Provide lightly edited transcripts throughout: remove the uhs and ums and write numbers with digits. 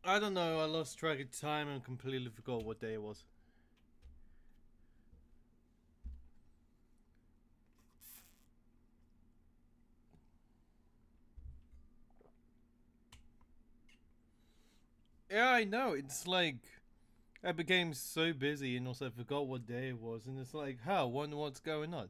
I don't know, I lost track of time and completely forgot what day it was. Yeah, I know, it's like I became so busy and also forgot what day it was, and it's like, how? Wonder what's going on.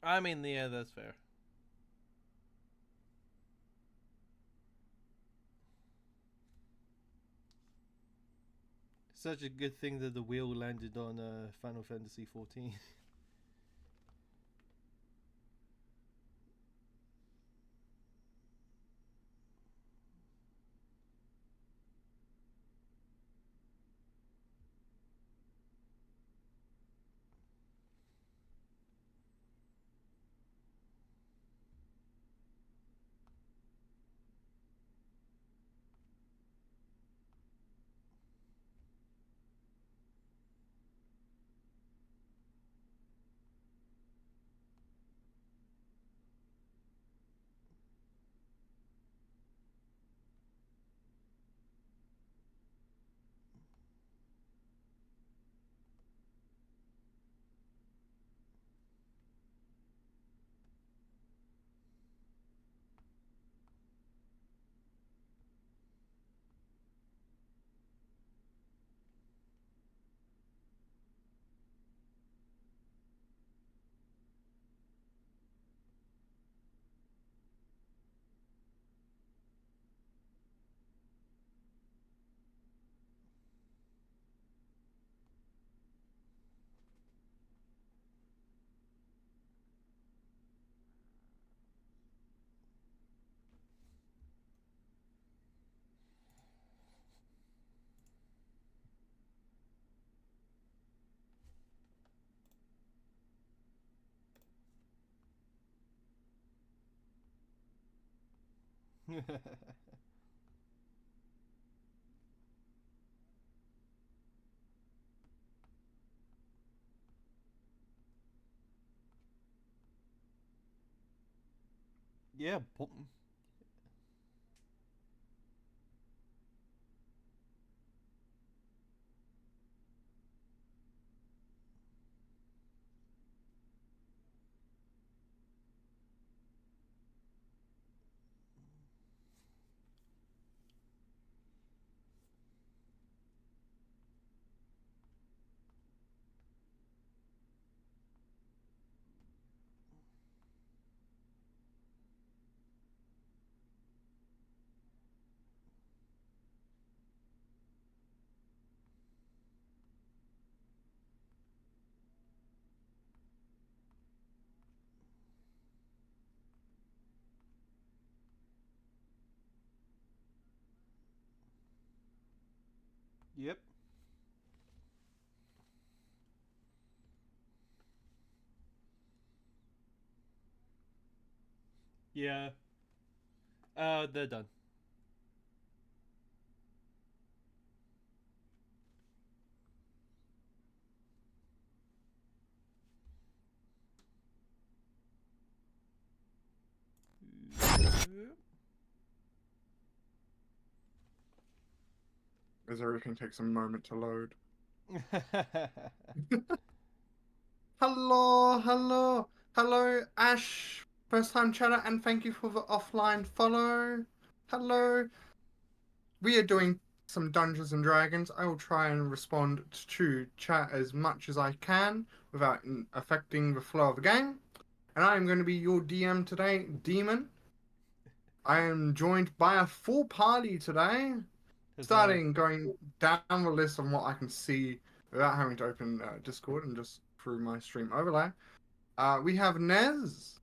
I mean, yeah, that's fair. Such a good thing that the wheel landed on Final Fantasy 14. Yeah, yep. Yeah. They're done. As everything takes a moment to load. Hello, hello, hello, Ash, first time chatter, and thank you for the offline follow. Hello. We are doing some Dungeons and Dragons. I will try and respond to chat as much as I can without affecting the flow of the game. And I am going to be your DM today, Demon. I am joined by a full party today. Huzzah. Starting going down the list on what I can see without having to open Discord and just through my stream overlay. We have Nez.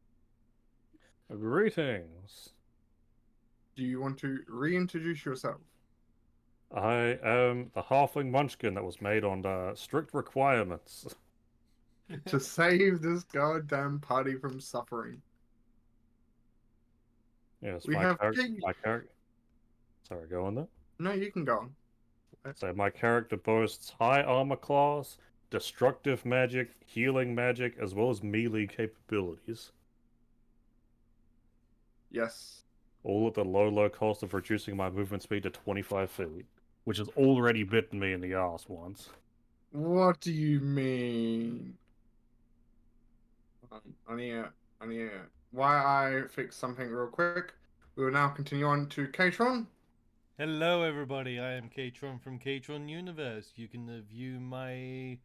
Greetings. Do you want to reintroduce yourself? I am the halfling munchkin that was made on strict requirements. To save this goddamn party from suffering. Yes, We my have character. Pig. My character. Sorry, go on there. No, you can go on. So my character boasts high armor class, destructive magic, healing magic, as well as melee capabilities. Yes. All at the low cost of reducing my movement speed to 25 feet, which has already bitten me in the ass once. What do you mean? I need to. Why I fix something real quick. We will now continue on to Katron. Hello, everybody. I am Katron from Katron Universe. You can view my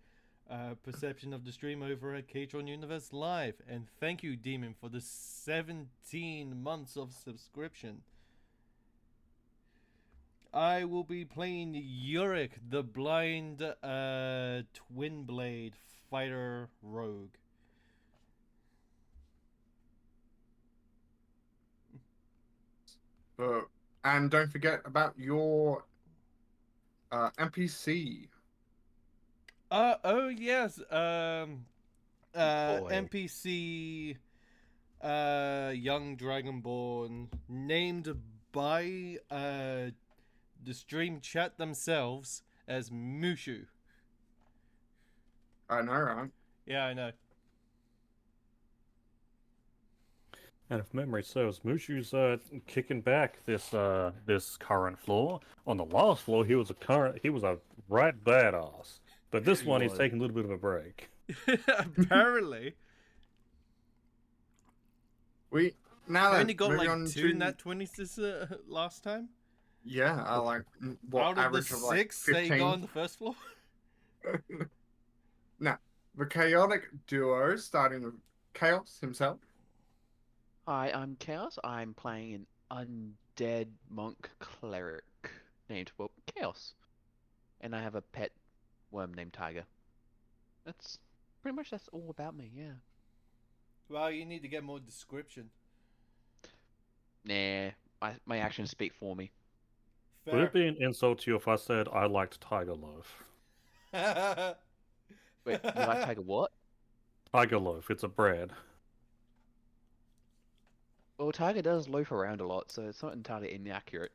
perception of the stream over at Katron Universe Live. And thank you, Demon, for the 17 months of subscription. I will be playing Yurik, the blind twin blade fighter rogue. And don't forget about your NPC. Oh yes. Boy. NPC young dragonborn named by the stream chat themselves as Mushu. I know, right? Yeah, I know. And if memory serves, Mushu's kicking back this current floor. On the last floor, he was a right badass. But this one, he's was. taking a little bit of a break. Apparently. We now I then only got moving like on 2 to nat 20s this last time. yeah, I like what Out of the average of like 6 they 15. got on the first floor. Now, the chaotic duo starting with Chaos himself. Hi, I'm Chaos. I'm playing an undead monk cleric named, well, Chaos. And I have a pet worm named Tiger. That's pretty much that's all about me, yeah. Well, you need to get more description. Nah, my actions speak for me. Would Fair. it be an insult to you if I said I liked Tiger Loaf? Wait, you like Tiger what? Tiger Loaf, it's a bread. Well, Tiger does loaf around a lot, so it's not entirely inaccurate.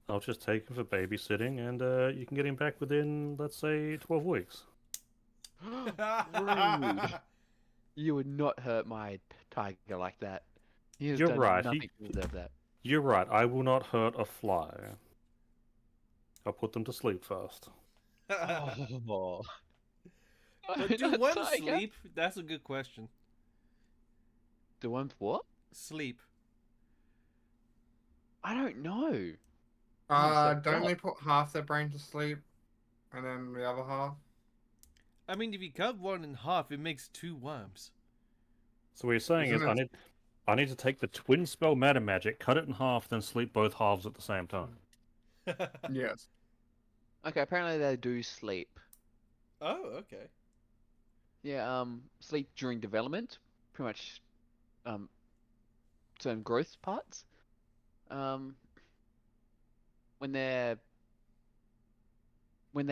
I'll just take him for babysitting, and you can get him back within, let's say, 12 weeks. Rude. You would not hurt my Tiger like that. He has You're done right, nothing to deserve that. You're right, I will not hurt a fly. I'll put them to sleep first. Oh. But do Not worms Tiger. sleep? That's a good question. Do worms what? Sleep. I don't know. Don't they put half their brain to sleep, and then the other half? I mean, if you cut one in half, it makes 2 worms. So what you're saying is Isn't I need to take the twin spell matter magic, cut it in half, then sleep both halves at the same time. Yes. Okay, apparently they do sleep. Oh, okay. Yeah, sleep during development, pretty much, certain growth parts. When they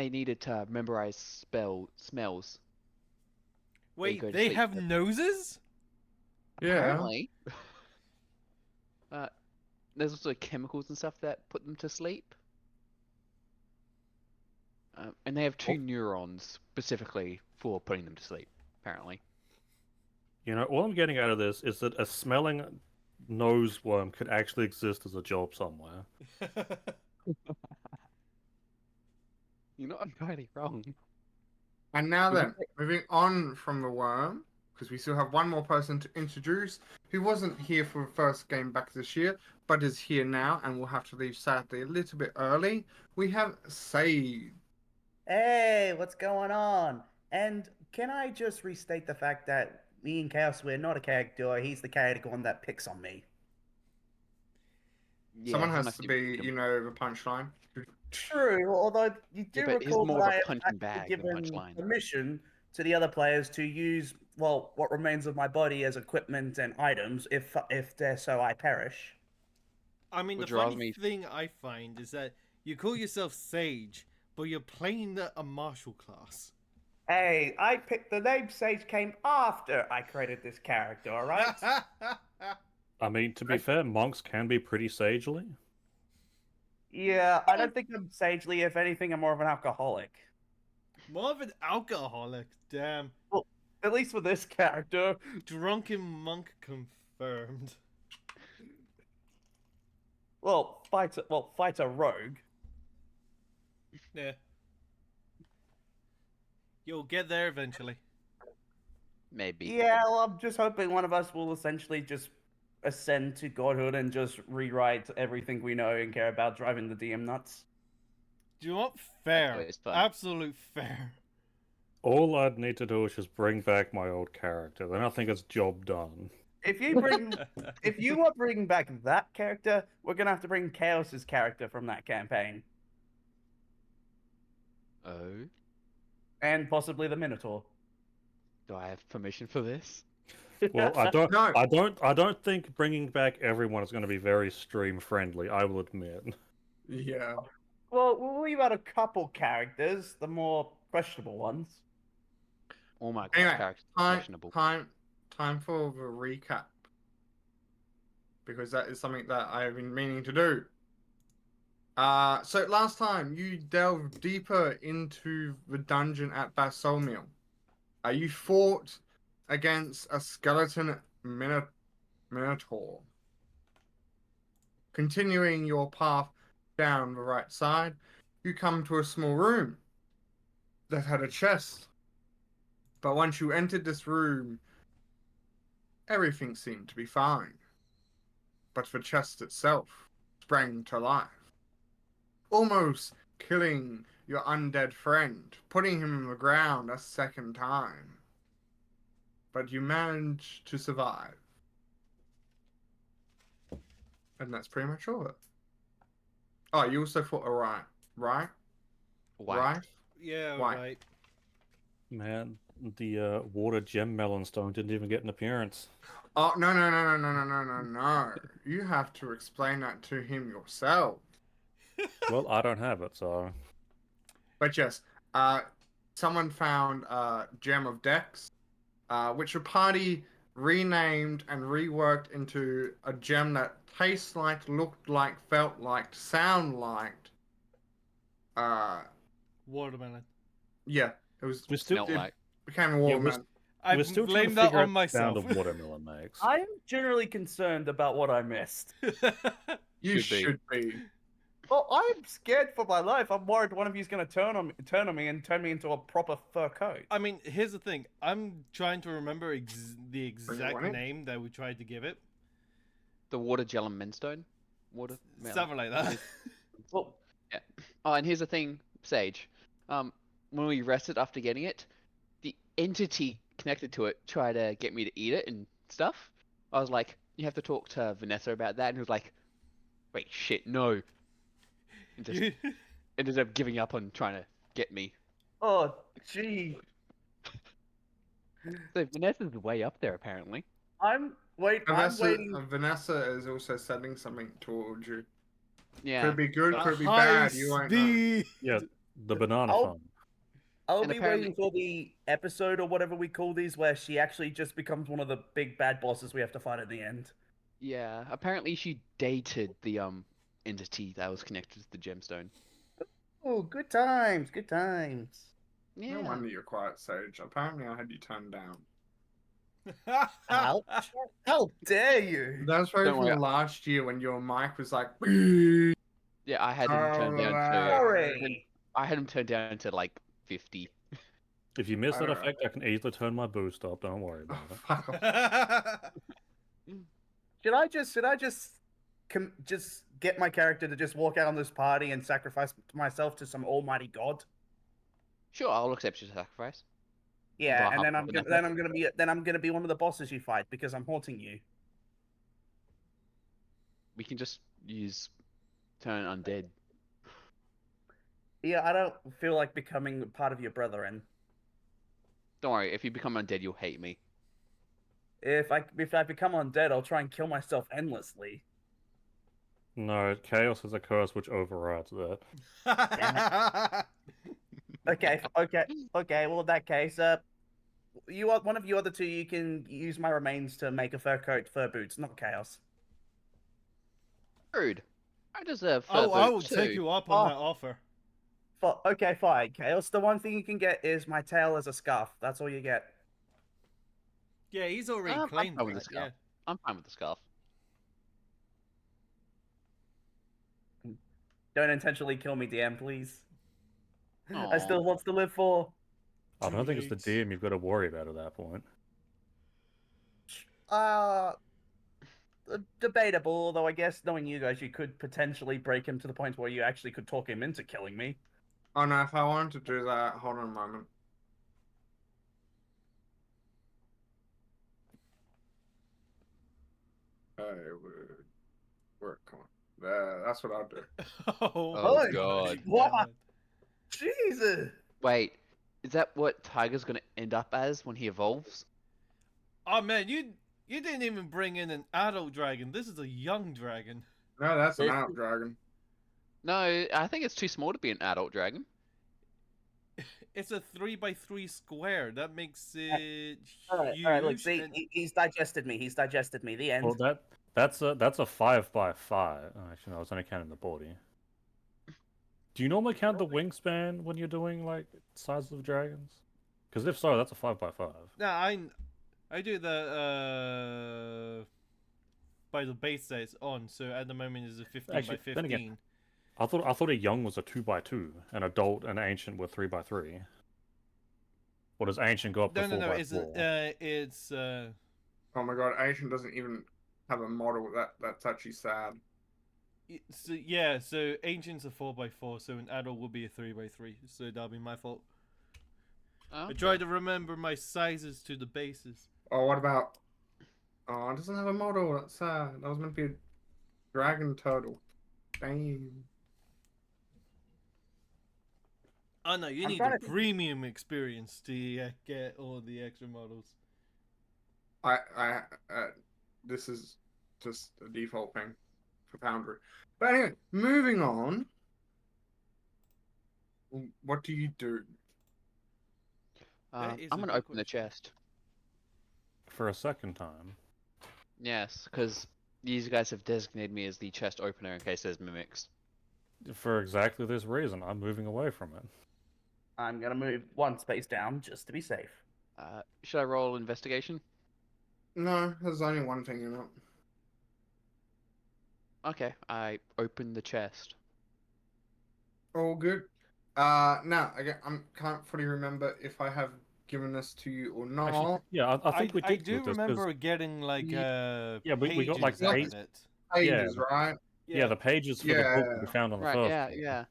needed to memorize smells. Wait, go to they sleep. have noses? Yeah. Apparently. There's also chemicals and stuff that put them to sleep. And they have 2 neurons specifically for putting them to sleep, apparently. You know, all I'm getting out of this is that a smelling nose worm could actually exist as a job somewhere. You're not entirely wrong. And now then, moving on from the worm, because we still have one more person to introduce who wasn't here for the first game back this year, but is here now and will have to leave sadly a little bit early. We have Sade. Hey, what's going on? And can I just restate the fact that me and Chaos, we're not a chaotic duo. He's the chaotic one that picks on me. Yeah, Someone he has must to be be, you know, the punchline. True, although you do Yeah, but he's recall more that of a I have punching bag actually than given punchline. permission to the other players to use, well, what remains of my body as equipment and items if they're so I perish. I mean, Which the draws funny me- thing I find is that you call yourself Sage, but you're playing a martial class. Hey, I picked the name Sage came after I created this character, alright? I mean, to be fair, monks can be pretty sagely. Yeah, I don't think I'm sagely. If anything, I'm more of an alcoholic. More of an alcoholic. Damn. At least for this character. Drunken monk confirmed. Well, fight a rogue. Yeah. You'll get there eventually. Maybe. Yeah, well, I'm just hoping one of us will essentially just ascend to godhood and just rewrite everything we know and care about, driving the DM nuts. Do you want fair? always fun. Absolute fair. All I'd need to do is just bring back my old character. Then I think it's job done. If you are bringing back that character, we're gonna have to bring Chaos's character from that campaign, Oh, and possibly the Minotaur. do I have permission for this? Well, I don't. No. I don't think bringing back everyone is going to be very stream friendly. I will admit. Yeah. Well, we'll leave out a couple characters, the more questionable ones. All my Anyway, characters are questionable. Time for the recap. Because that is something that I have been meaning to do. So last time you delved deeper into the dungeon at Basolmiel. You fought against a skeleton minotaur. Continuing your path down the right side, you come to a small room that had a chest. But once you entered this room, everything seemed to be fine. But the chest itself sprang to life, almost killing your undead friend, putting him on the ground a second time. But you managed to survive. And that's pretty much all of it. Oh, you also fought a right? Why? Yeah, Why? right. Man, the water gem melonstone didn't even get an appearance. Oh, no. You have to explain that to him yourself. Well, I don't have it, so But yes, someone found Gem of Dex, which the party renamed and reworked into a gem that tastes like, looked like, felt like, sound like. Watermelon. Yeah, it was. we still Smelt like. Became a Yeah, watermelon. I we're still trying blame to that figure on out the myself. sound of watermelon makes. I am generally concerned about what I missed. You Should be. should be. Well, I'm scared for my life. I'm worried one of you's gonna turn on me and turn me into a proper fur coat. I mean, here's the thing. I'm trying to remember the exact one in. name that we tried to give it. The water gel and menstone? Water melon. Something like that. Well, Yeah. Oh, and here's the thing, Sage. When we rested after getting it, the entity connected to it tried to get me to eat it and stuff. I was like, you have to talk to Vanessa about that, and he was like, wait, shit, no. And just ended up giving up on trying to get me. oh, gee. So Vanessa's way up there, apparently. I'm waiting. Vanessa is also sending something towards you. Yeah. Could be good, could be High bad. You won't know. speed. Yeah, the banana Oh. farm. I'll And be apparently- waiting for the episode or whatever we call these, where she actually just becomes one of the big bad bosses we have to fight at the end. Yeah. Apparently she dated the entity that was connected to the gemstone. Oh, good times, good times. Yeah. No wonder you're quiet, Sage. Apparently, I had you turned down. Ouch. How dare you? That's right Don't from worry. last year when your mic was like. Yeah, I had him turned down to. Sorry. I had him turned down to like 50. If you miss that Alright. effect, I can easily turn my boost up. Don't worry about it. Fuck off. Should I just get my character to just walk out on this party and sacrifice myself to some almighty god? Sure, I'll accept your sacrifice. Yeah, Wow, and then I'm Vanessa. gonna be one of the bosses you fight because I'm haunting you. We can just use turn undead. Yeah, I don't feel like becoming part of your brethren. Don't worry, if you become undead, you'll hate me. If I become undead, I'll try and kill myself endlessly. No, chaos is a curse which overrides that. Okay. Well, in that case, one of you other two, you can use my remains to make a fur coat, fur boots, not chaos. Rude. I deserve fur Oh, I will boots take too. you up on Oh. that offer. Okay, fine. Chaos. The one thing you can get is my tail as a scarf. That's all you get. Yeah, he's already I'm claimed fine with the that. scarf. Yeah. I'm fine with the scarf. Don't intentionally kill me, DM, please. I Aw. still lots to live for. I Too don't think it's the late. DM you've got to worry about at that point. Uh, Debatable. Although I guess knowing you guys, you could potentially break him to the point where you actually could talk him into killing me. Oh no, if I wanted to do that, hold on a moment. Would work. Come on. That's what I'll do. Oh, Oh, my God. What? Jesus. Wait, is that what Tiger's gonna end up as when he evolves? Oh man, you didn't even bring in an adult dragon. This is a young dragon. No, that's an out dragon. No, I think it's too small to be an adult dragon. It's a 3x3 square. That makes it All right. Look, huge. see, and- he's digested me. He's digested me. The end. Well, that's a 5x5. Oh, actually, no, it's only counting the body. Do you normally count the wingspan when you're doing like sizes of dragons? Because if so, that's a 5x5. No, I do the by the base that it's on. So at the moment is a 15 Actually, by then 15. again, I thought a young was a 2x2, an adult and ancient were 3x3. Or does ancient go up to No. 4x4? It's Oh my god, Asian doesn't even have a model. That's actually sad. so yeah. So ancient's a 4x4. So an adult will be a 3x3. So that'll be my fault. Oh, I try to remember my sizes to the bases. Oh, what about? Oh, it doesn't have a model. That's sad. That was meant to be a dragon turtle. Damn. Oh no, you I'm need trying the to think- premium experience to get all the extra models. This is just a default thing for Foundry. But anyway, moving on. What do you do? That is I'm a gonna good open the question. chest. For a second time. Yes, because these guys have designated me as the chest opener in case there's mimics. For exactly this reason, I'm moving away from it. I'm gonna move one space down just to be safe. Should I roll investigation? No, there's only one thing in it. Okay, I open the chest. All good. Now again, I can't fully remember if I have given this to you or not. Actually, yeah, I think we did I do with this, 'cause- remember getting like Yeah, we got, like, pages out pages. of it. Pages, right? yeah, the pages for the book that we Yeah. found on the Right, first yeah, floor. yeah.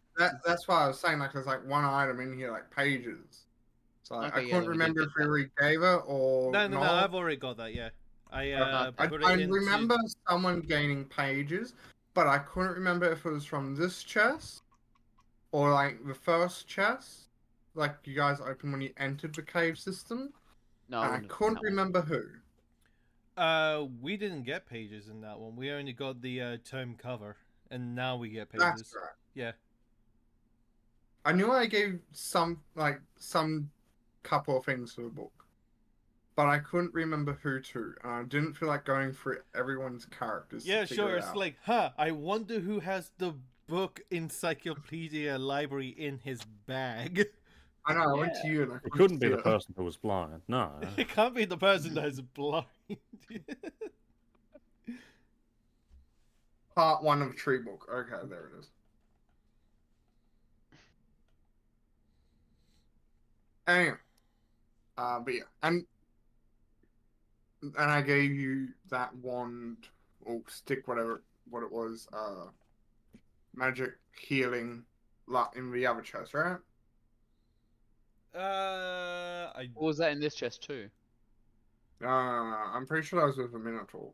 That's why I was saying like there's like one item in here like pages. So like, Okay, I yeah, couldn't then we did remember get if we that. re-gave it or No, not. I've already got that. Yeah, I put it I into. remember someone gaining pages, but I couldn't remember if it was from this chest or like the first chest, like you guys opened when you entered the cave system. No, And I wouldn't have couldn't done that one. remember who. We didn't get pages in that one. We only got the tome cover, and now we get That's pages. right. Yeah. I knew I gave some couple of things to the book, but I couldn't remember who to. And I didn't feel like going through everyone's characters. Yeah, to figure sure. it It's out. like, I wonder who has the book encyclopedia library in his bag. I know. I went to you and I It couldn't be see the person who was blind. No. It can't be the person that is blind. Part 1 of Tree Book. Okay, there it is. Anyway, but yeah, and I gave you that wand or stick, whatever what it was, magic healing, in the other chest, right? I Or was that in this chest too? I'm pretty sure that was with a Minotaur.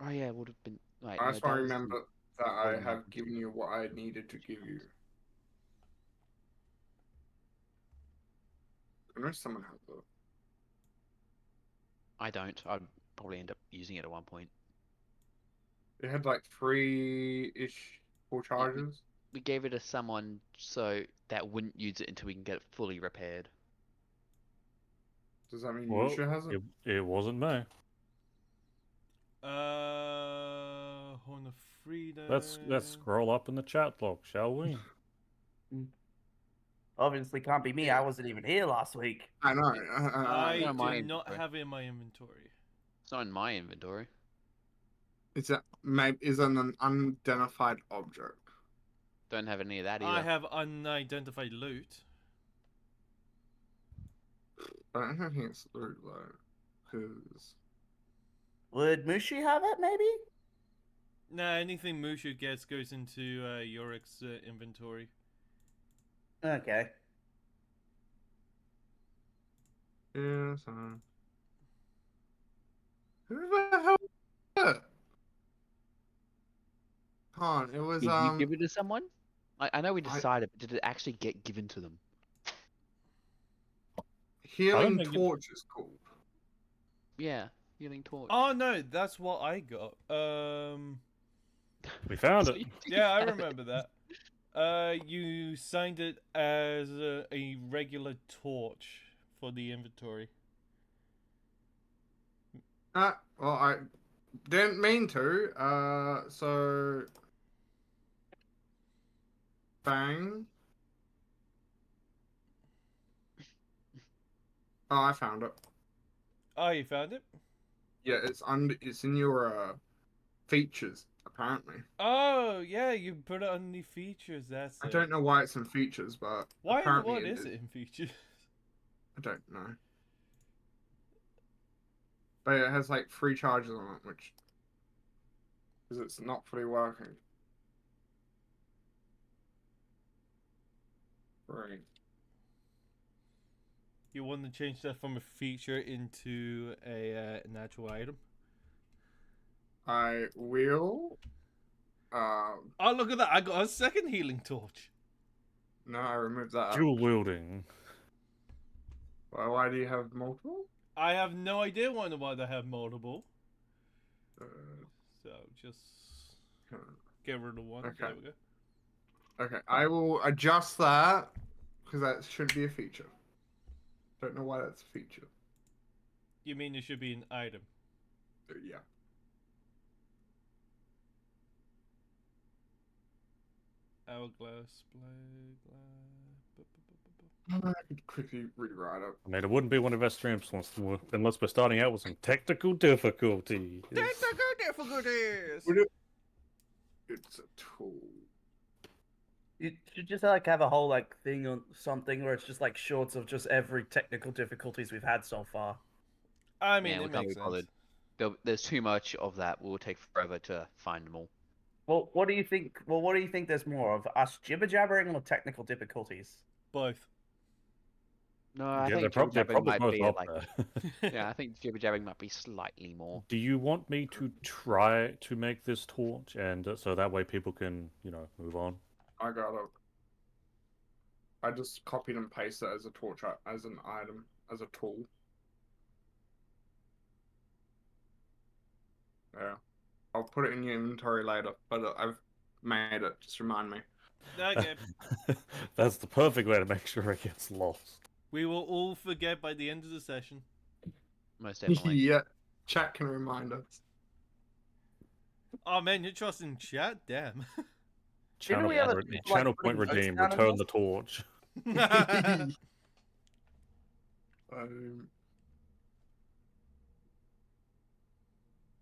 Oh yeah, it would have been. Right, I no, just that want to was the- remember that I Golden have Apple. given you what I needed to give you. Unless someone has it. I don't. I'd probably end up using it at one point. It had like 3-ish full charges. We gave it to someone so that wouldn't use it until we can get it fully repaired. Does that mean Well, Yusha has it? it wasn't me. Horn of Freedom. Let's scroll up in the chat log, shall we? obviously can't be me. I wasn't even here last week. I know. I Yeah, my do not inventory. have it in my inventory. It's not in my inventory. It's a maybe is an unidentified object. Don't have any of that I either. have unidentified loot. I don't think it's loot though, because Would Mushi have it? Maybe. Nah, anything Mushu gets goes into Yorick's inventory. Okay. yeah. So who the hell was it? It was Did you give it to someone? I know we I- decided, but did it actually get given to them? Healing think it- Torch is called. Yeah, healing torch. Oh no, that's what I got. We found So it. you Yeah, I have it. remember that. You signed it as a regular torch for the inventory. Well, I didn't mean to. So bang. Oh, I found it. Oh, you found it? Yeah, it's in your features apparently. Oh, yeah, you put it on the features. That's I it. don't know why it's in features, but Why in the apparently world it is it in features? I don't know. But it has like 3 charges on it, which because it's not fully working. Right. You want to change that from a feature into an actual item? I will. Oh, look at that! I got a second healing torch. No, I removed that. Dual wielding. Well, why do you have multiple? I have no idea why I have multiple. Uh, So just okay. get rid of one. Okay. There we go. Okay, I will adjust that because that should be a feature. Don't know why that's a feature. You mean it should be an item? Yeah. Hourglass, blade, glass. I could quickly rewrite it. I mean, it wouldn't be one of our streams unless we're starting out with some technical difficulties. Technical difficulties. Would it- It's a tool. You should just like have a whole like thing on something where it's just like shorts of just every technical difficulties we've had so far. I mean, Yeah, we it can't makes be bothered. sense. There's too much of that. Will take forever to find them all. Well, what do you think? Well, what do you think there's more of us jibber jabbering or technical difficulties? Both. No, I Yeah, think they're jibber jabbering probably might both be up like. there. Yeah, I think jibber jabbering might be slightly more. Do you want me to try to make this torch, and so that way people can, move on? I got it. I just copied and pasted it as a torch, as an item, as a tool. Yeah. I'll put it in your inventory later, but I've made it. Just remind me. Okay. That's the perfect way to make sure it gets lost. We will all forget by the end of the session. Most definitely. Yeah. Chat can remind us. Oh man, you're trusting chat? Damn. Channel, we have a- point, like, channel putting point notes redeemed. down and Return stuff? the torch.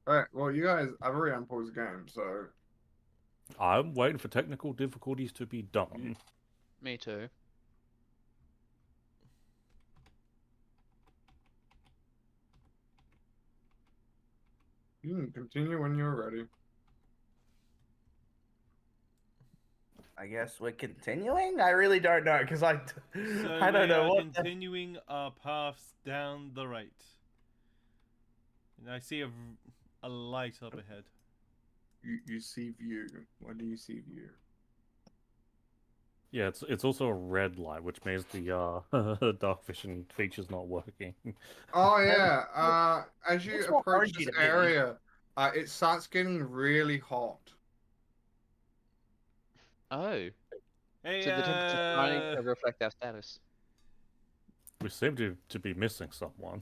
Alright, well, you guys, I've already unpaused the game, so I'm waiting for technical difficulties to be done. Me too. you can continue when you're ready. I guess we're continuing. I really don't know because I So I don't we know are what. continuing our paths down the right. And I see a light up ahead. You see view. What do you see view? Yeah, it's also a red light, which means the dark vision feature's not working. Oh yeah. As you Looks more approach orangey this to me. area, it starts getting really hot. Oh, Hey, so the temperature's starting to reflect our status. We seem to be missing someone.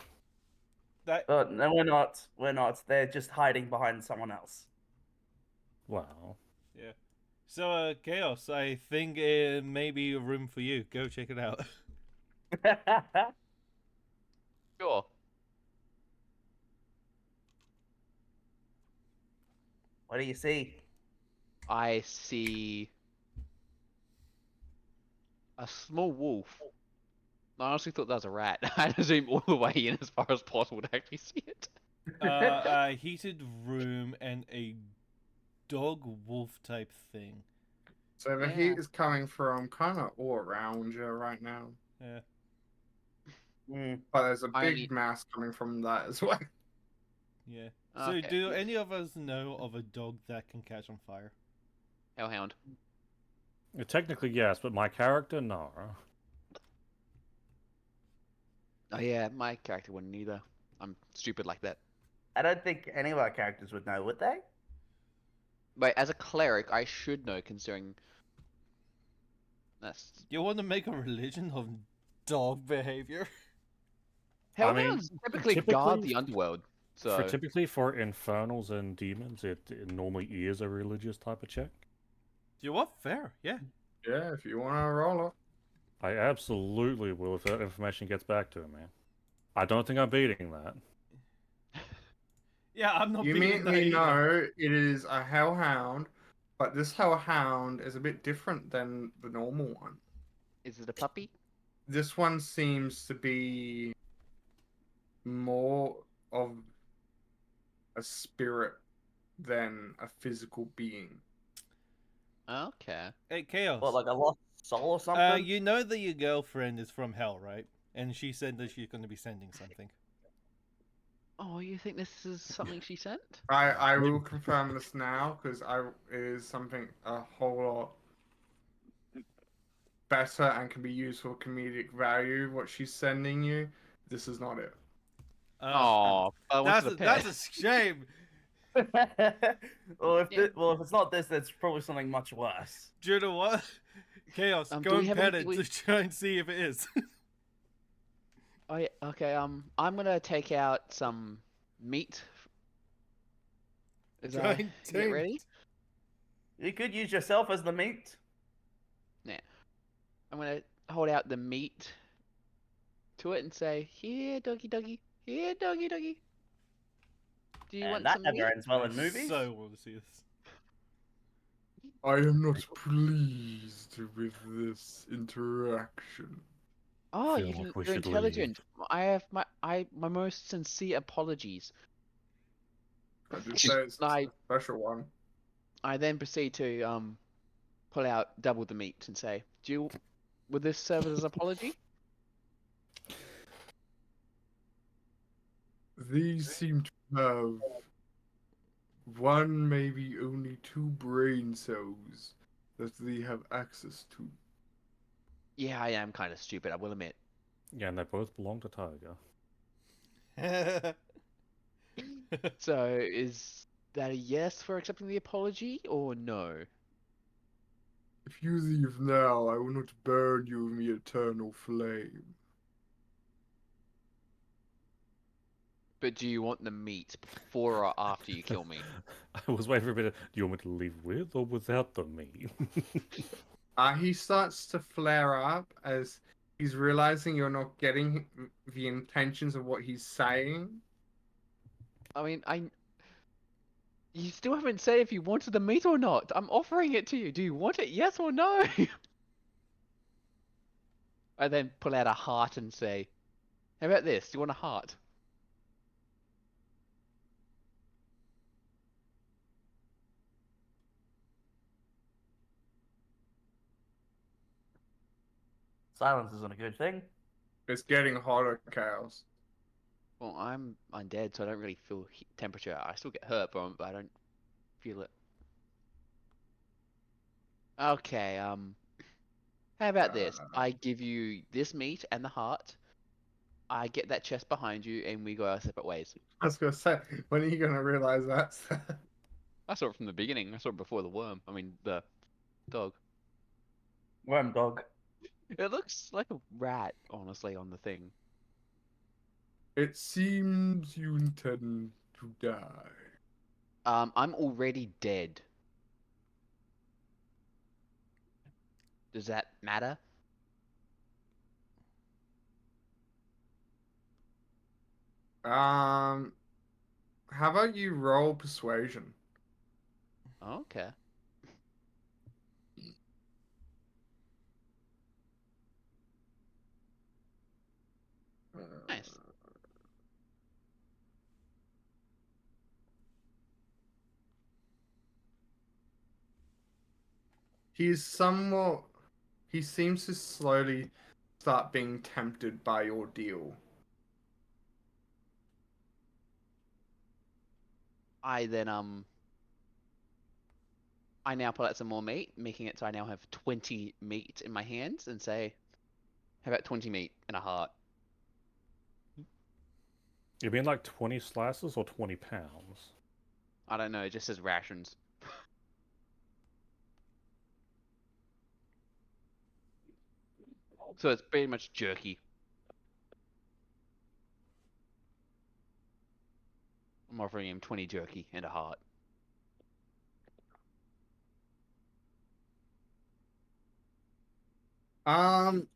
that Oh, no, we're not. We're not. They're just hiding behind someone else. Wow. So, Chaos, I think it may be a room for you. Go check it out. Sure. What do you see? I see a small wolf. I honestly thought that was a rat. I had to zoom all the way in as far as possible to actually see it. A heated room and a dog wolf type thing. So the Yeah. heat is coming from kind of all around you right now. Yeah. Mm. But there's a I big need- mass coming from that as well. Yeah. So, Okay. do any of us know of a dog that can catch on fire? Hellhound. Technically, yes, but my character, no. Oh yeah, my character wouldn't either. I'm stupid like that. I don't think any of our characters would know, would they? But as a cleric, I should know, considering that's You want to make a religion of dog behavior? I mean, Hellhounds typically guard typically- the underworld. So Typically for infernals and demons, it normally is a religious type of check. You what? Fair, yeah. Yeah, if you want to roll it. I absolutely will if that information gets back to me. I don't think I'm beating that. Yeah, I'm not You beating that immediately either. know it is a hellhound, but this hellhound is a bit different than the normal one. is it a puppy? This one seems to be more of a spirit than a physical being. Okay. Hey, Chaos. What, like a lost soul or something? You know that your girlfriend is from hell, right? And she said that she's going to be sending something. Oh, you think this is something she sent? I will confirm this now because it is something a whole lot better and can be used for comedic value. What she's sending you, this is not it. Oh, I wanted that's a pet. that's a shame. well, if Yeah. well, if it's not this, that's probably something much worse. Do you know what? Chaos, Do go we and have pet it anything to try and see if it is. Oh, yeah, okay. I'm gonna take out some meat. As Try I and get taint. ready. You could use yourself as the meat. I'm gonna hold out the meat to it and say, "Here, doggy, doggy. Here, doggy, doggy. Do you And want that some never meat?" ends well in I movies. so want to see this. I am not pleased with this interaction. Oh, Feel like we you're should intelligent. I have my most sincere apologies. I did say it's I a special one. I then proceed to pull out double the meat and say, would this serve as an apology?" These seem to have one, maybe only two brain cells that they have access to. Yeah, I am kind of stupid, I will admit. Yeah, and they both belong to Tiger. So, is that a yes for accepting the apology, or no? If you leave now, I will not burn you with the eternal flame. But do you want the meat before or after you kill me? I was waiting for a bit of, do you want me to leave with or without the meat? He starts to flare up as he's realizing you're not getting the intentions of what he's saying. I mean, you still haven't said if you wanted the meat or not. I'm offering it to you. Do you want it, yes or no? I then pull out a heart and say, "How about this? Do you want a heart?" Silence isn't a good thing. It's getting hotter, Chaos. Well, I'm undead, so I don't really feel temperature. I still get hurt from it, but I don't feel it. Okay, how about this? I give you this meat and the heart. I get that chest behind you, and we go our separate ways. I was gonna say, when are you gonna realize that? I saw it from the beginning. I saw it before the worm. I mean, the dog. Worm dog. It looks like a rat, honestly, on the thing. It seems you intend to die. I'm already dead. Does that matter? How about you roll persuasion? Okay. Nice. He's somewhat. He seems to slowly start being tempted by your deal. I then I now pull out some more meat, making it so I now have 20 meat in my hands, and say, "How about 20 meat and a heart?" You mean like 20 slices or 20 pounds? I don't know. It just says rations. So it's pretty much jerky. I'm offering him 20 jerky and a heart. Um,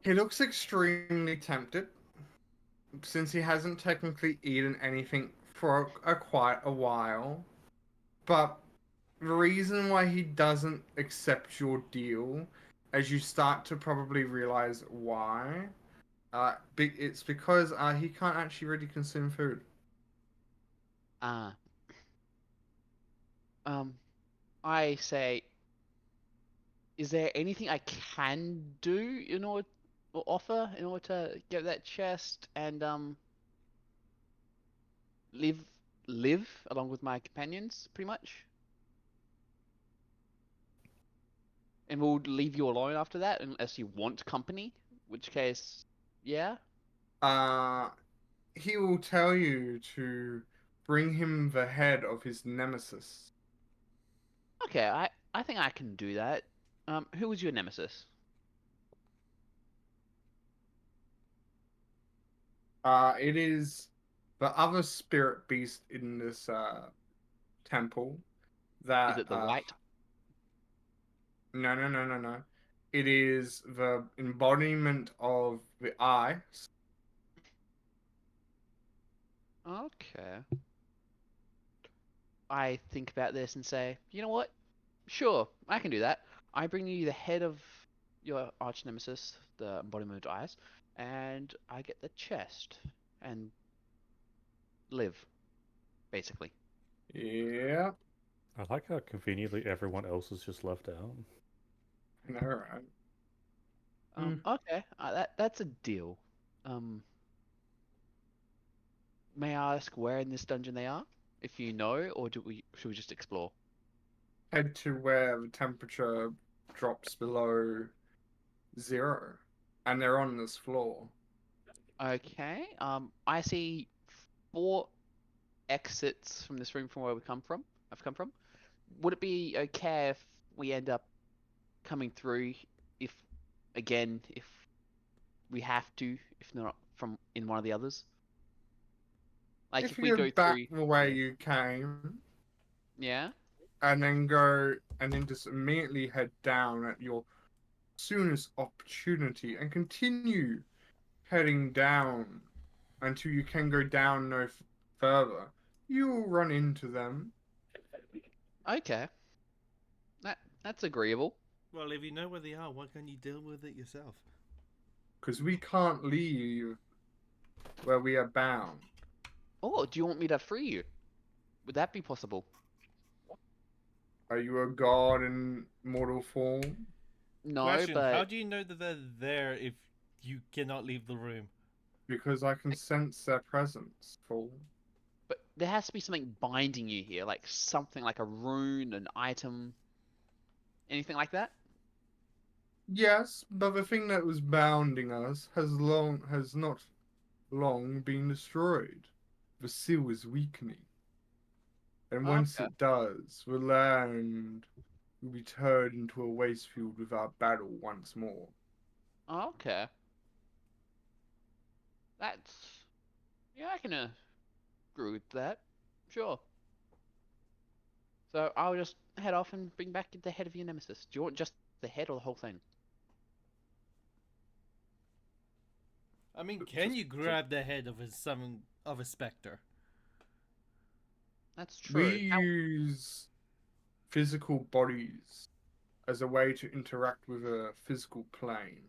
he looks extremely tempted since he hasn't technically eaten anything for quite a while. But the reason why he doesn't accept your deal, as you start to probably realize why, it's because he can't actually really consume food. Uh, um, I say, is there anything I can do in order or offer in order to get that chest and live live along with my companions, pretty much? And we'll leave you alone after that unless you want company, which case, yeah. Uh, he will tell you to bring him the head of his nemesis. Okay, I think I can do that. Who was your nemesis? It is the other spirit beast in this temple Is that it the white? no. It is the embodiment of the eye. Okay. I think about this and say, you know what? Sure, I can do that. I bring you the head of your arch nemesis, the embodiment of eyes, and I get the chest and live, basically. Yeah, I like how conveniently everyone else is just left out. I know, right? Hmm. Okay, that's a deal. Um, may I ask where in this dungeon they are? If you know, or should we just explore? Head to where the temperature drops below zero, and they're on this floor. Okay. I see four exits from this room from where we come from. I've come from. Would it be okay if we end up coming through if again if we have to, if not from in one of the others? Like If if we you go back through, the way yeah, you came, yeah. and then go and then just immediately head down at your soonest opportunity and continue heading down until you can go down no further, you will run into them Okay, that's agreeable. Well, if you know where they are, why can't you deal with it yourself? because we can't leave where we are bound. Oh, do you want me to free you? Would that be possible? Are you a god in mortal form? No, Question: how but do you know that they're there if you cannot leave the room? Because I can sense their presence, fool. there has to be something binding you here, like something like a rune, an item, anything like that. Yes, but the thing that was bounding us has not long been destroyed. The seal is weakening. And once Okay. it does, the land will be turned into a waste field without battle once more. Okay. That's yeah, I can agree with that. Sure. So I'll just head off and bring back the head of your nemesis? Do you want just the head or the whole thing? I mean, can Just- you grab the head of a specter? That's true. We use physical bodies as a way to interact with a physical plane.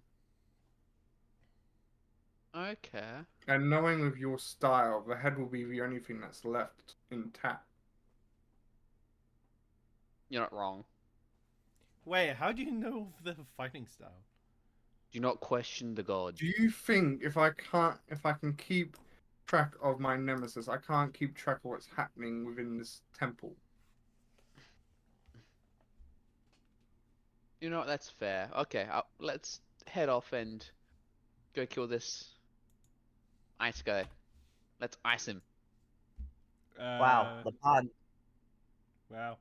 Okay. And knowing with your style, the head will be the only thing that's left intact. You're not wrong. Wait, how do you know of the fighting style? Do not question the gods. Do you think if I can keep track of my nemesis, I can't keep track of what's happening within this temple? You know what? That's fair. Okay, let's head off and go kill this ice guy. Let's ice him. Wow, the pun. Wow.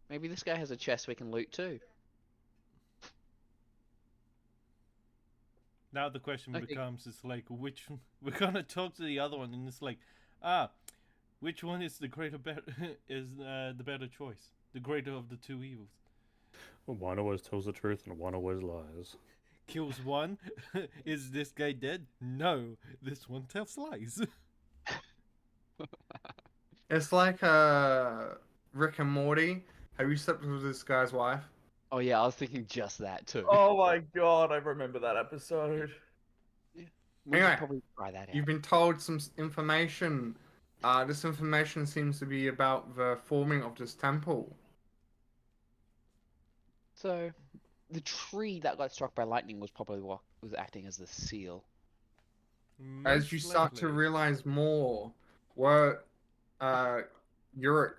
Maybe this guy has a chest we can loot too. Now the question Okay. becomes, it's like, which we're gonna talk to the other one, and it's like, which one is the the better choice, the greater of the two evils? One always tells the truth and one always lies. Kills one. Is this guy dead? No, this one tells lies. It's like Rick and Morty. Have you slept with this guy's wife? Oh yeah, I was thinking just that too. Oh my god, I remember that episode. We Anyway, should probably try that out. You've been told some information. This information seems to be about the forming of this temple. So, the tree that got struck by lightning was probably what was acting as the seal. As you Most start to likely. realize more, what Yurik,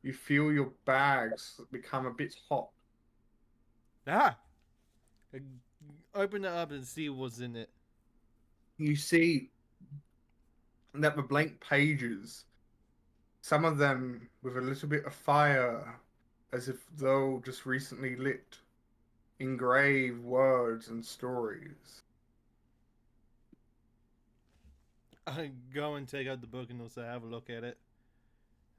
you feel your bags become a bit hot. Ah! Open it up and see what's in it. You see that the blank pages, some of them with a little bit of fire, as if though just recently lit, engrave words and stories. I go and take out the book and also have a look at it.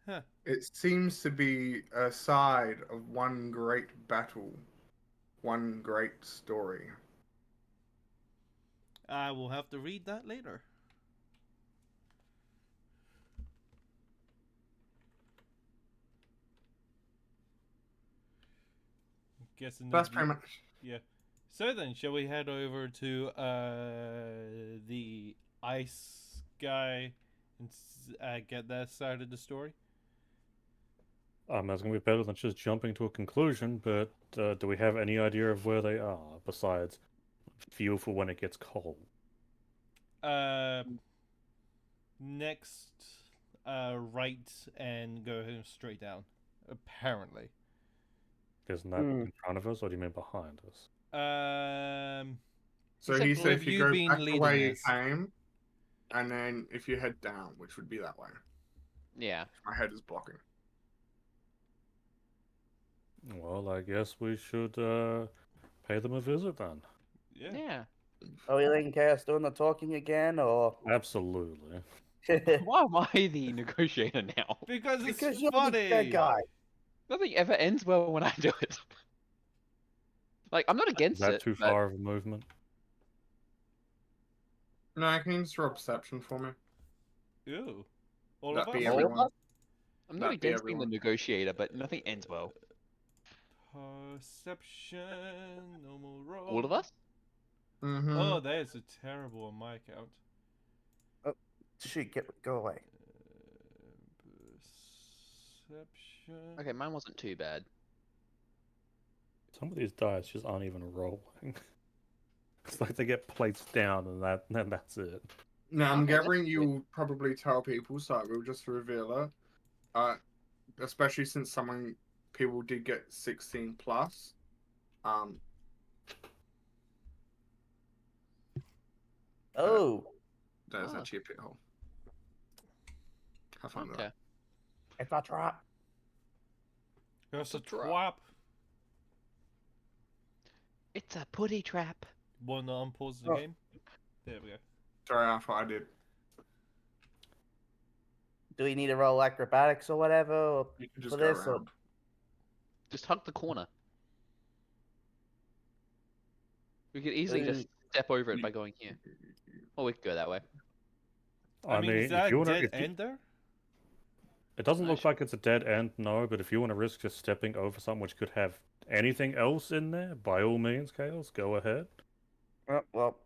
Huh. It seems to be a side of one great battle, one great story. I will have to read that later. Guessing That's that pretty much. Yeah. So then, shall we head over to the ice guy and get that side of the story? That's going to be better than just jumping to a conclusion, but do we have any idea of where they are, besides fuel for when it gets cold? Next, right and go straight down. Apparently. Isn't that in front of us, or do you mean behind us? So Except he for said with if you you go being back the leading way you us. came, and then if you head down, which would be that way. Yeah. My head is blocking. Well, I guess we should pay them a visit then. Yeah. Yeah. Are we letting Chaos doing the talking again, or? Absolutely. Why am I the negotiator now? Because it's Because you're funny. the bad guy. Nothing ever ends well when I do it. Like, I'm not Is against that it. too but- far of a movement? No, can you just roll perception for me? Ew. All That'd of be us? All of everyone. us? I'm not That'd be against being the everyone. negotiator, but nothing ends well. Perception, normal roll. All of us? Mm-hmm. Oh, that is a terrible on my account. Shoot, go away. Perception. Okay, mine wasn't too bad. Some of these dice just aren't even rolling. It's like they get plates down and then that's it. Now, I'm Okay, that's gathering good. you'll probably tell people, so I will just reveal it. Especially since people did get 16 plus. Oh, There's Ah. actually a pit hole. Have fun with Okay. that. it's a trap. That's a Drop. trap. It's a putty trap. Wanna unpause the Oh. game? There we go. Sorry, I thought I did. Alright, do we need to roll acrobatics or whatever or You can for just go this? Or... around. Just hug the corner. We could easily just step over it by going here. Or we could go that way. I mean, is if that you a wanna, dead if you- end there? it doesn't No, look like it's a dead end, no. But if you want to risk just stepping over something which could have anything else in there, by all means, Chaos, go ahead. well,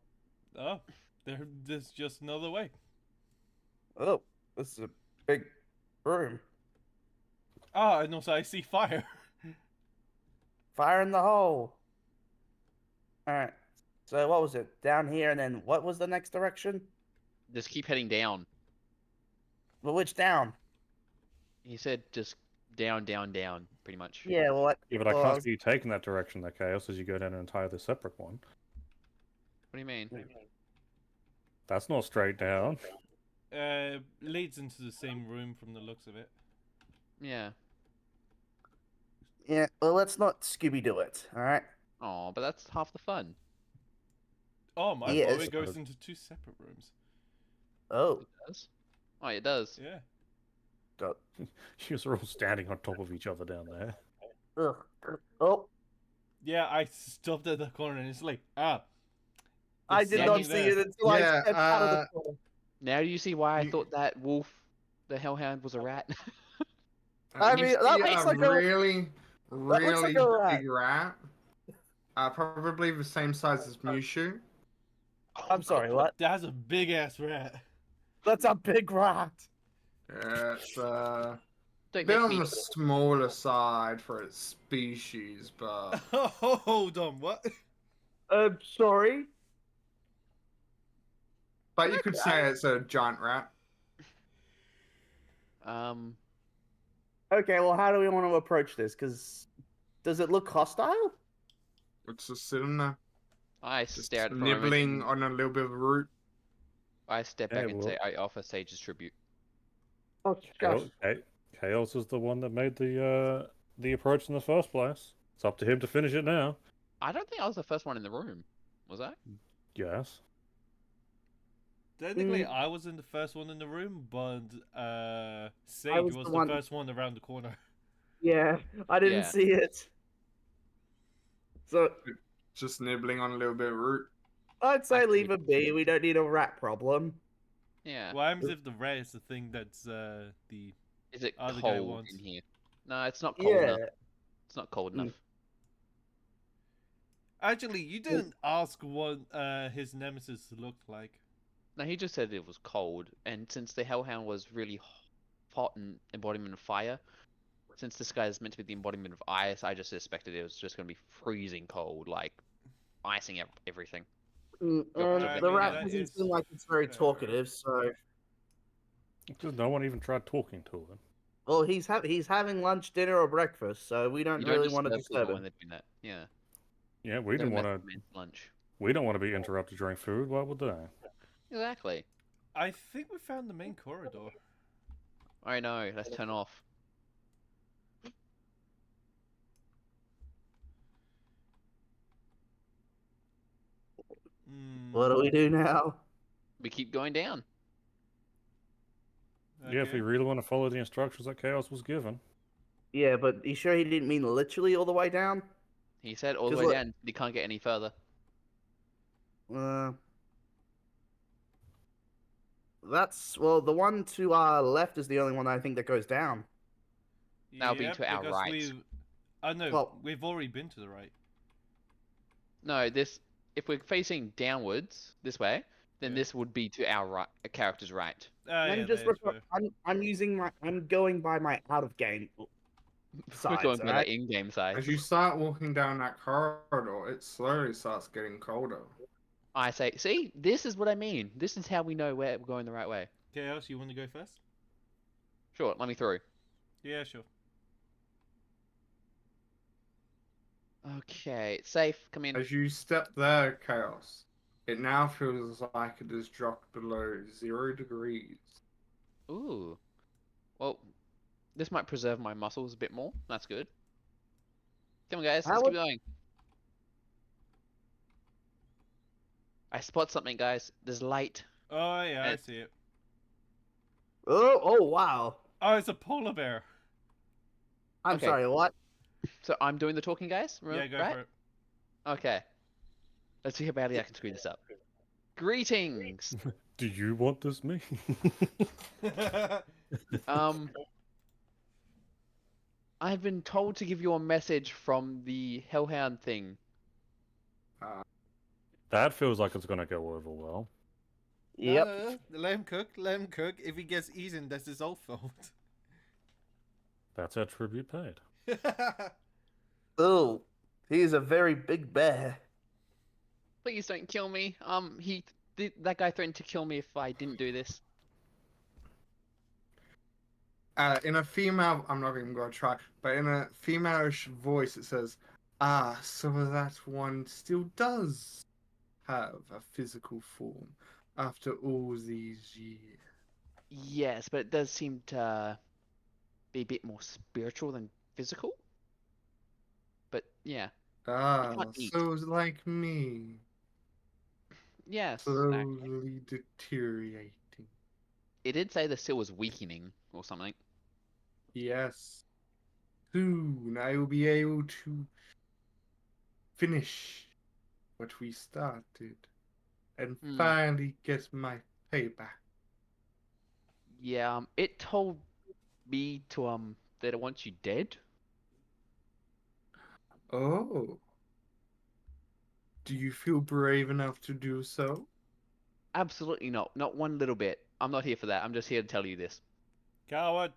Oh, there's just another way. oh, this is a big room. Ah, and also I see fire. Fire in the hole. All right. So what was it? Down here, and then what was the next direction? Just keep heading down. Well, which down? He said just down, down, down, pretty much. Yeah. Well, what? Yeah, but I well, can't see you taking that direction, that Chaos, as you go down an entirely separate one. What do you mean? That's not straight down. Leads into the same room from the looks of it. Yeah. Yeah. Well, let's not Scooby Doo it. All right. Oh, but that's half the fun. Oh, my Yes. fault. It goes into two separate rooms. Oh. It does? Oh, it does. Yeah. God. You are all standing on top of each other down there. Ugh. Oh. Yeah, I stopped at the corner and it's like, ah. I it's did standing not see there. it until Yeah, I stepped out of the door. Now do you see why I You- thought that wolf, the hellhound, was a rat? I mean, that You see looks like a- really, looks really like a rat. big rat. Probably the same size as Mushu. I'm sorry. What? That's a big ass rat. That's a big rat. Yeah, it's a Don't bit make on me. the smaller side for its species, but Hold on, what? Sorry. you could say it's a giant rat. Okay. Well, how do we want to approach this? Because does it look hostile? It's just sitting there, I just stare at it for a moment nibbling and on a little bit of root. I step Yeah, back and well- say, I offer Sage's tribute. Oh, gosh. Chaos is the one that made the approach in the first place. It's up to him to finish it now. I don't think I was the first one in the room. Was I? Yes. Technically, I was in the first one in the room, but Sage was was the the one- first one around the corner. Yeah, I didn't Yeah. see it. So Just nibbling on a little bit of root. I'd say I leave it be. We don't need a rat problem. Yeah. What happens if the rat is the thing that's the... Is it other guy cold wants- in here? No, it's not cold Yeah. enough. It's not cold Mm. enough. Actually, you didn't ask what his nemesis looked like. No, he just said it was cold, and since the Hellhound was really hot and embodiment of fire, since this guy is meant to be the embodiment of ice, I just suspected it was just going to be freezing cold, like icing everything. I The mean, rat that doesn't is seem like it's very fair. talkative. So, Because no one even tried talking to him. well, he's having lunch, dinner, or breakfast. So we don't You really don't want to disturb disturb people him. when they're doing that. Yeah. Yeah, we They're didn't want meant to. for men's lunch. We don't want to be interrupted during food. Why would they? Exactly. I think we found the main corridor. I know. Let's turn off. What do we do now? We keep going down. Yeah, if we really want to follow the instructions that Chaos was given. Yeah, but you sure he didn't mean literally all the way down? He said all the 'Cause way look- down. You can't get any further. That's well, the one to our left is the only one I think that goes down. That'll be to our because right. Oh no, Well- we've already been to the right. No, this. If we're facing downwards this way, then Yeah. this would be to our right, a character's right. I'm Yeah, just that is refer- fair. I'm going by my out of game We're sides, going by alright? the in-game side. As you start walking down that corridor, it slowly starts getting colder. I say, see, this is what I mean. This is how we know we're going the right way. Chaos, you want to go first? Sure, let me through. Yeah, sure. Okay, safe. Come in. As you step there, Chaos, it now feels like it has dropped below 0 degrees. Ooh. Well, this might preserve my muscles a bit more. That's good. Come on, guys. How Let's would- keep going. I spot something, guys. There's light. Oh yeah, I And- see it. Oh, wow. Oh, it's a polar bear. I'm Okay. sorry, what? So I'm doing the talking, guys. Yeah, go Right? for it. Okay. Let's see how badly I can screw this up. Greetings. Do you want this me? Um, I've been told to give you a message from the Hellhound thing. That feels like it's gonna go over well. Yep. No, let him cook. Let him cook. If he gets eaten, that's his own fault. That's our tribute paid. Oh, he's a very big bear. Please don't kill me. That guy threatened to kill me if I didn't do this. In a female, I'm not even going to try, but in a female-ish voice, it says, "Ah, so that one still does have a physical form after all these years." Yes, but it does seem to be a bit more spiritual than physical. But yeah, Ah, can't eat. so like me, Yes, actually. slowly deteriorating. It did say the seal was weakening or something. Yes, soon I will be able to finish what we started and Hmm. finally get my payback. Yeah, it told me to that it wants you dead. Oh, do you feel brave enough to do so? Absolutely not. Not one little bit. I'm not here for that. I'm just here to tell you this. Coward.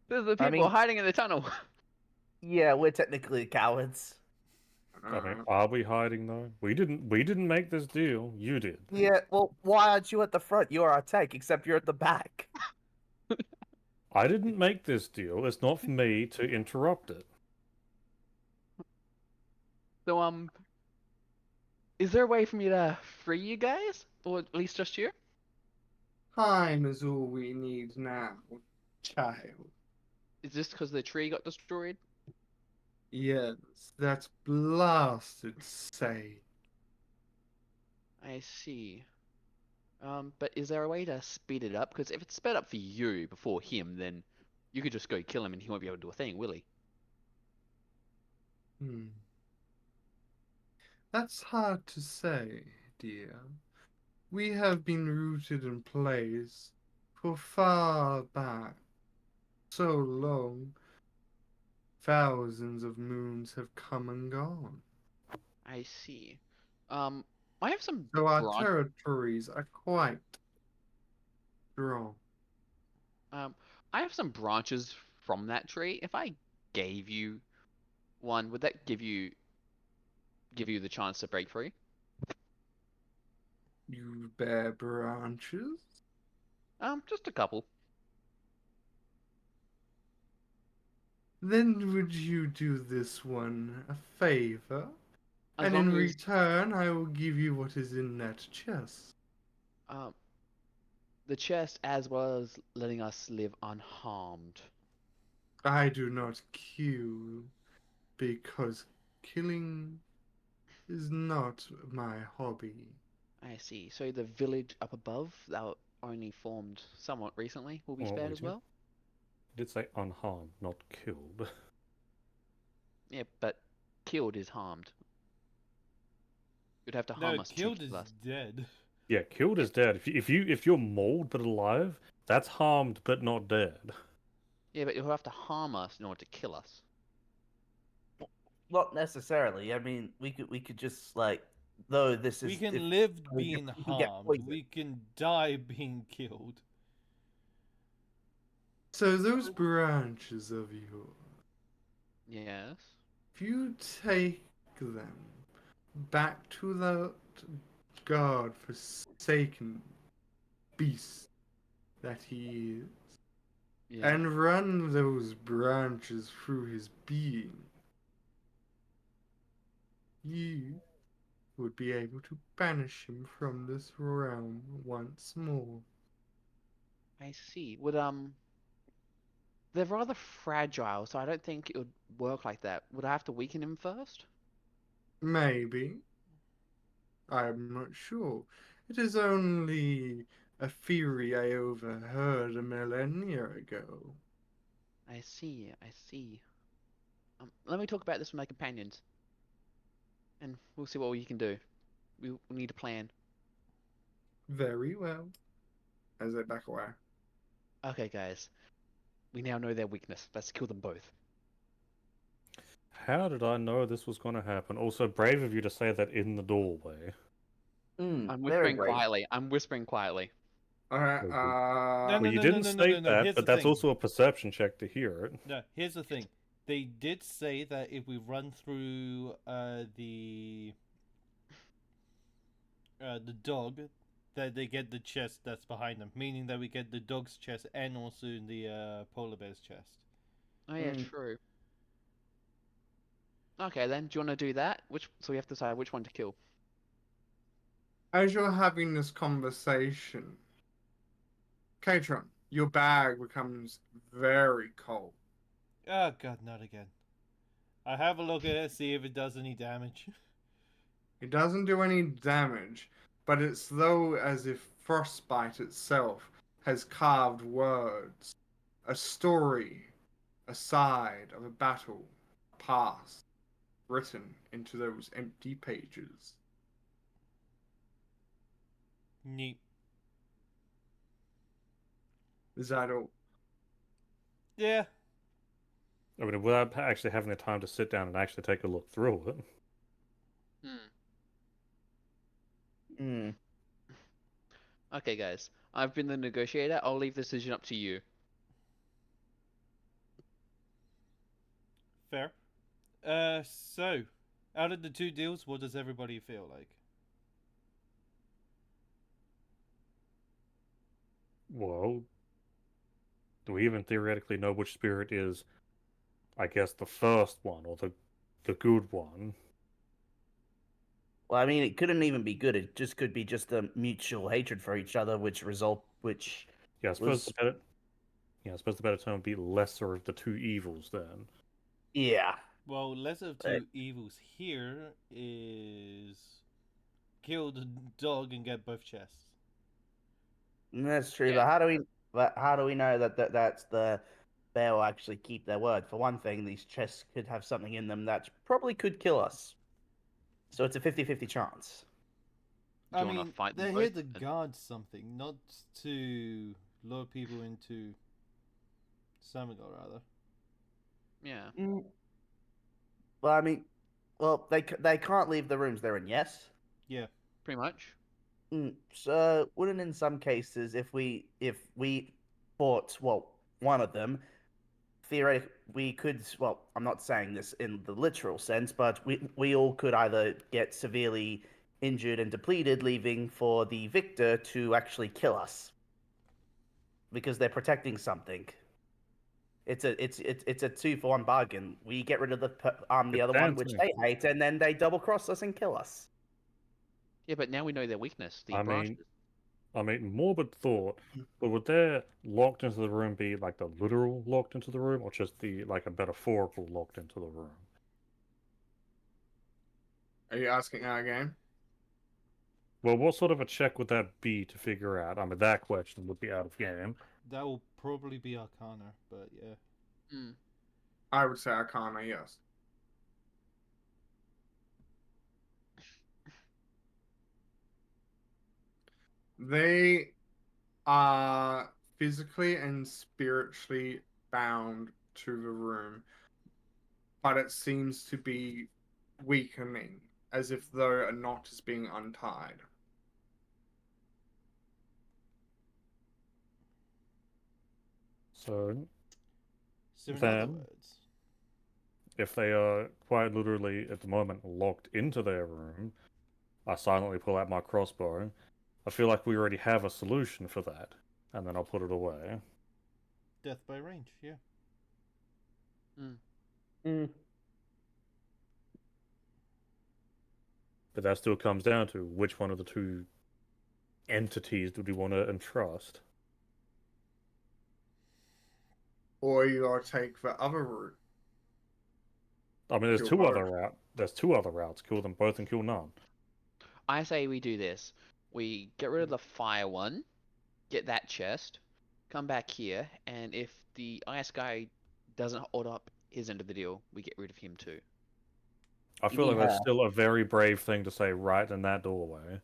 There's the I people mean- hiding in the tunnel. Yeah, we're technically cowards. I mean, are we hiding though? We didn't make this deal. You did. Yeah, well, why aren't you at the front? You're our tank, except you're at the back. I didn't make this deal. It's not for me to interrupt it. So is there a way for me to free you guys, or at least just you? Time is all we need now, child. Is this because the tree got destroyed? Yes, that blasted say. I see. But is there a way to speed it up? Because if it's sped up for you before him, then you could just go kill him and he won't be able to do a thing, will he? That's hard to say, dear. We have been rooted in place for far back. So long, thousands of moons have come and gone. I see. I have some So our bron- territories are quite strong. I have some branches from that tree. If I gave you one, would that give you the chance to break free? You bear branches? Just a couple. Then would you do this one a favor? As And in long as return, I will give you what is in that chest. um the chest, as well as letting us live unharmed. I do not kill because killing is not my hobby. I see. So the village up above that only formed somewhat recently will be Oh, spared we as well? did say unharmed, not killed. Yeah, but killed is harmed. You'd have to No, harm us killed to is kill us. dead. Yeah, killed is dead. If you're mauled but alive, that's harmed but not dead. Yeah, but you'll have to harm us in order to kill us. Not necessarily. I mean, we could just like, though this We is can if, live we being can get harmed. poisoned. We can die being killed. So those branches of yours, Yes. if you take them back to the God-forsaken beast that he is, Yeah. and run those branches through his being, you would be able to banish him from this realm once more. I see. They're rather fragile, so I don't think it would work like that. Would I have to weaken him first? Maybe. I'm not sure. It is only A theory I overheard a millennia ago. I see. I see. Let me talk about this with my companions, and we'll see what we can do. We'll need a plan. Very well. As they back away. Okay, guys. We now know their weakness. Let's kill them both. How did I know this was going to happen? Also, brave of you to say that in the doorway. I'm Very whispering brave. quietly. I'm whispering quietly. Alright, No, Well, no, you no, didn't no, no, state no, no. that, Here's but the that's thing. also a perception check to hear it. No, here's the thing. They did say that if we run through the dog, that they get the chest that's behind them, meaning that we get the dog's chest and also the polar bear's chest. Oh yeah, true. Okay then, do you want to do that? So we have to decide which one to kill. as you're having this conversation, Katron, your bag becomes very cold. Oh god, not again. I have a look at it, see if it does any damage. It doesn't do any damage, but it's though as if frostbite itself has carved words, a story, a side of a battle, past, written into those empty pages. Neat. Is that all? Yeah. I mean, without actually having the time to sit down and actually take a look through it. Hmm. Okay, guys. I've been the negotiator. I'll leave the decision up to you. Fair. So, out of the two deals, what does everybody feel like? Well, do we even theoretically know which spirit is, I guess, the first one, or the good one? Well, I mean, it couldn't even be good. It just could be just a mutual hatred for each other, which Yeah, I suppose was the better, I suppose the better term would be lesser of the two evils then. yeah. Well, lesser of two evils here is kill the dog and get both chests. That's true. Yeah. But how do we know that's they'll actually keep their word? For one thing, these chests could have something in them that probably could kill us. So it's a 50-50 chance. Do I you want to mean, fight them they're both? here to guard something, not to lure people into Samagar, rather. Yeah, Well, I mean, they can't leave the rooms they're in. Yes. Yeah. pretty much. So wouldn't in some cases, if we fought one of them, theoretically we could. Well, I'm not saying this in the literal sense, but we all could either get severely injured and depleted, leaving for the victor to actually kill us because they're protecting something. It's a 2-for-1 bargain. We get rid of the other one, which they hate, and then they double cross us and kill us. Yeah, but now we know their weakness. The I branches. mean, morbid thought, but would their locked into the room be like the literal locked into the room, or just the like a metaphorical locked into the room? Are you asking that again? Well, what sort of a check would that be to figure out? I mean, that question would be out of game. That will probably be Arcana, but yeah. Hmm. I would say Arcana, yes. They are physically and spiritually bound to the room, but it seems to be weakening, as if though a knot is being untied. So, So in other Then- words, if they are quite literally at the moment locked into their room, I silently pull out my crossbow. I feel like we already have a solution for that, and then I'll put it away. death by range, yeah. But that still comes down to which one of the two entities do we want to entrust? Or you gotta take the other route. I mean, there's Kill two both. other routes. There's two other routes. Kill them both and kill none. I say we do this. We get rid of the fire one, get that chest, come back here, and if the ice guy doesn't hold up his end of the deal, we get rid of him too. I feel like Yeah. that's still a very brave thing to say right in that doorway.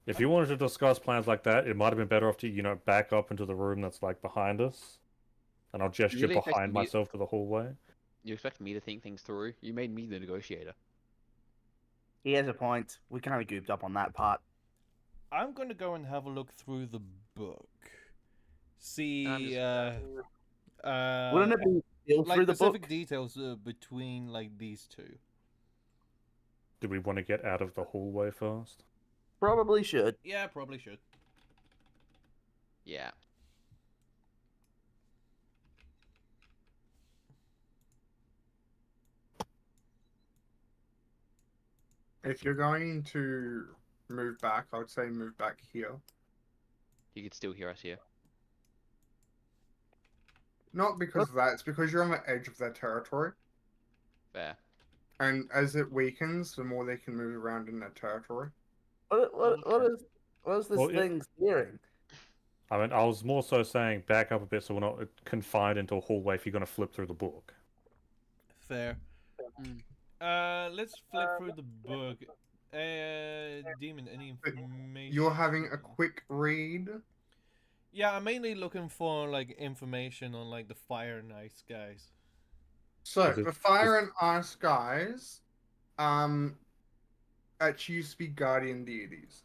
If you wanted to discuss plans like that, it might have been better off to, back up into the room that's like behind us. And I'll gesture really expecting behind me- myself to the hallway. You expect me to think things through? You made me the negotiator. He has a point. We kind of gooped up on that part. I'm gonna go and have a look through the book. See, Wouldn't it be filled like through the specific book? details between like these two. Do we want to get out of the hallway first? Probably should. Yeah, probably should. Yeah. If you're going to move back, I would say move back here. You could still hear us here. Not because of that, it's because you're on the edge of their territory. Fair. And as it weakens, the more they can move around in their territory. What is this Well, thing steering? I mean, I was more so saying back up a bit so we're not confined into a hallway if you're going to flip through the book. Fair. Let's flip through the book. Demon, any information? You're having a quick read. Yeah, I'm mainly looking for like information on like the fire and ice guys. So Is it- the fire and ice guys, actually used to be guardian deities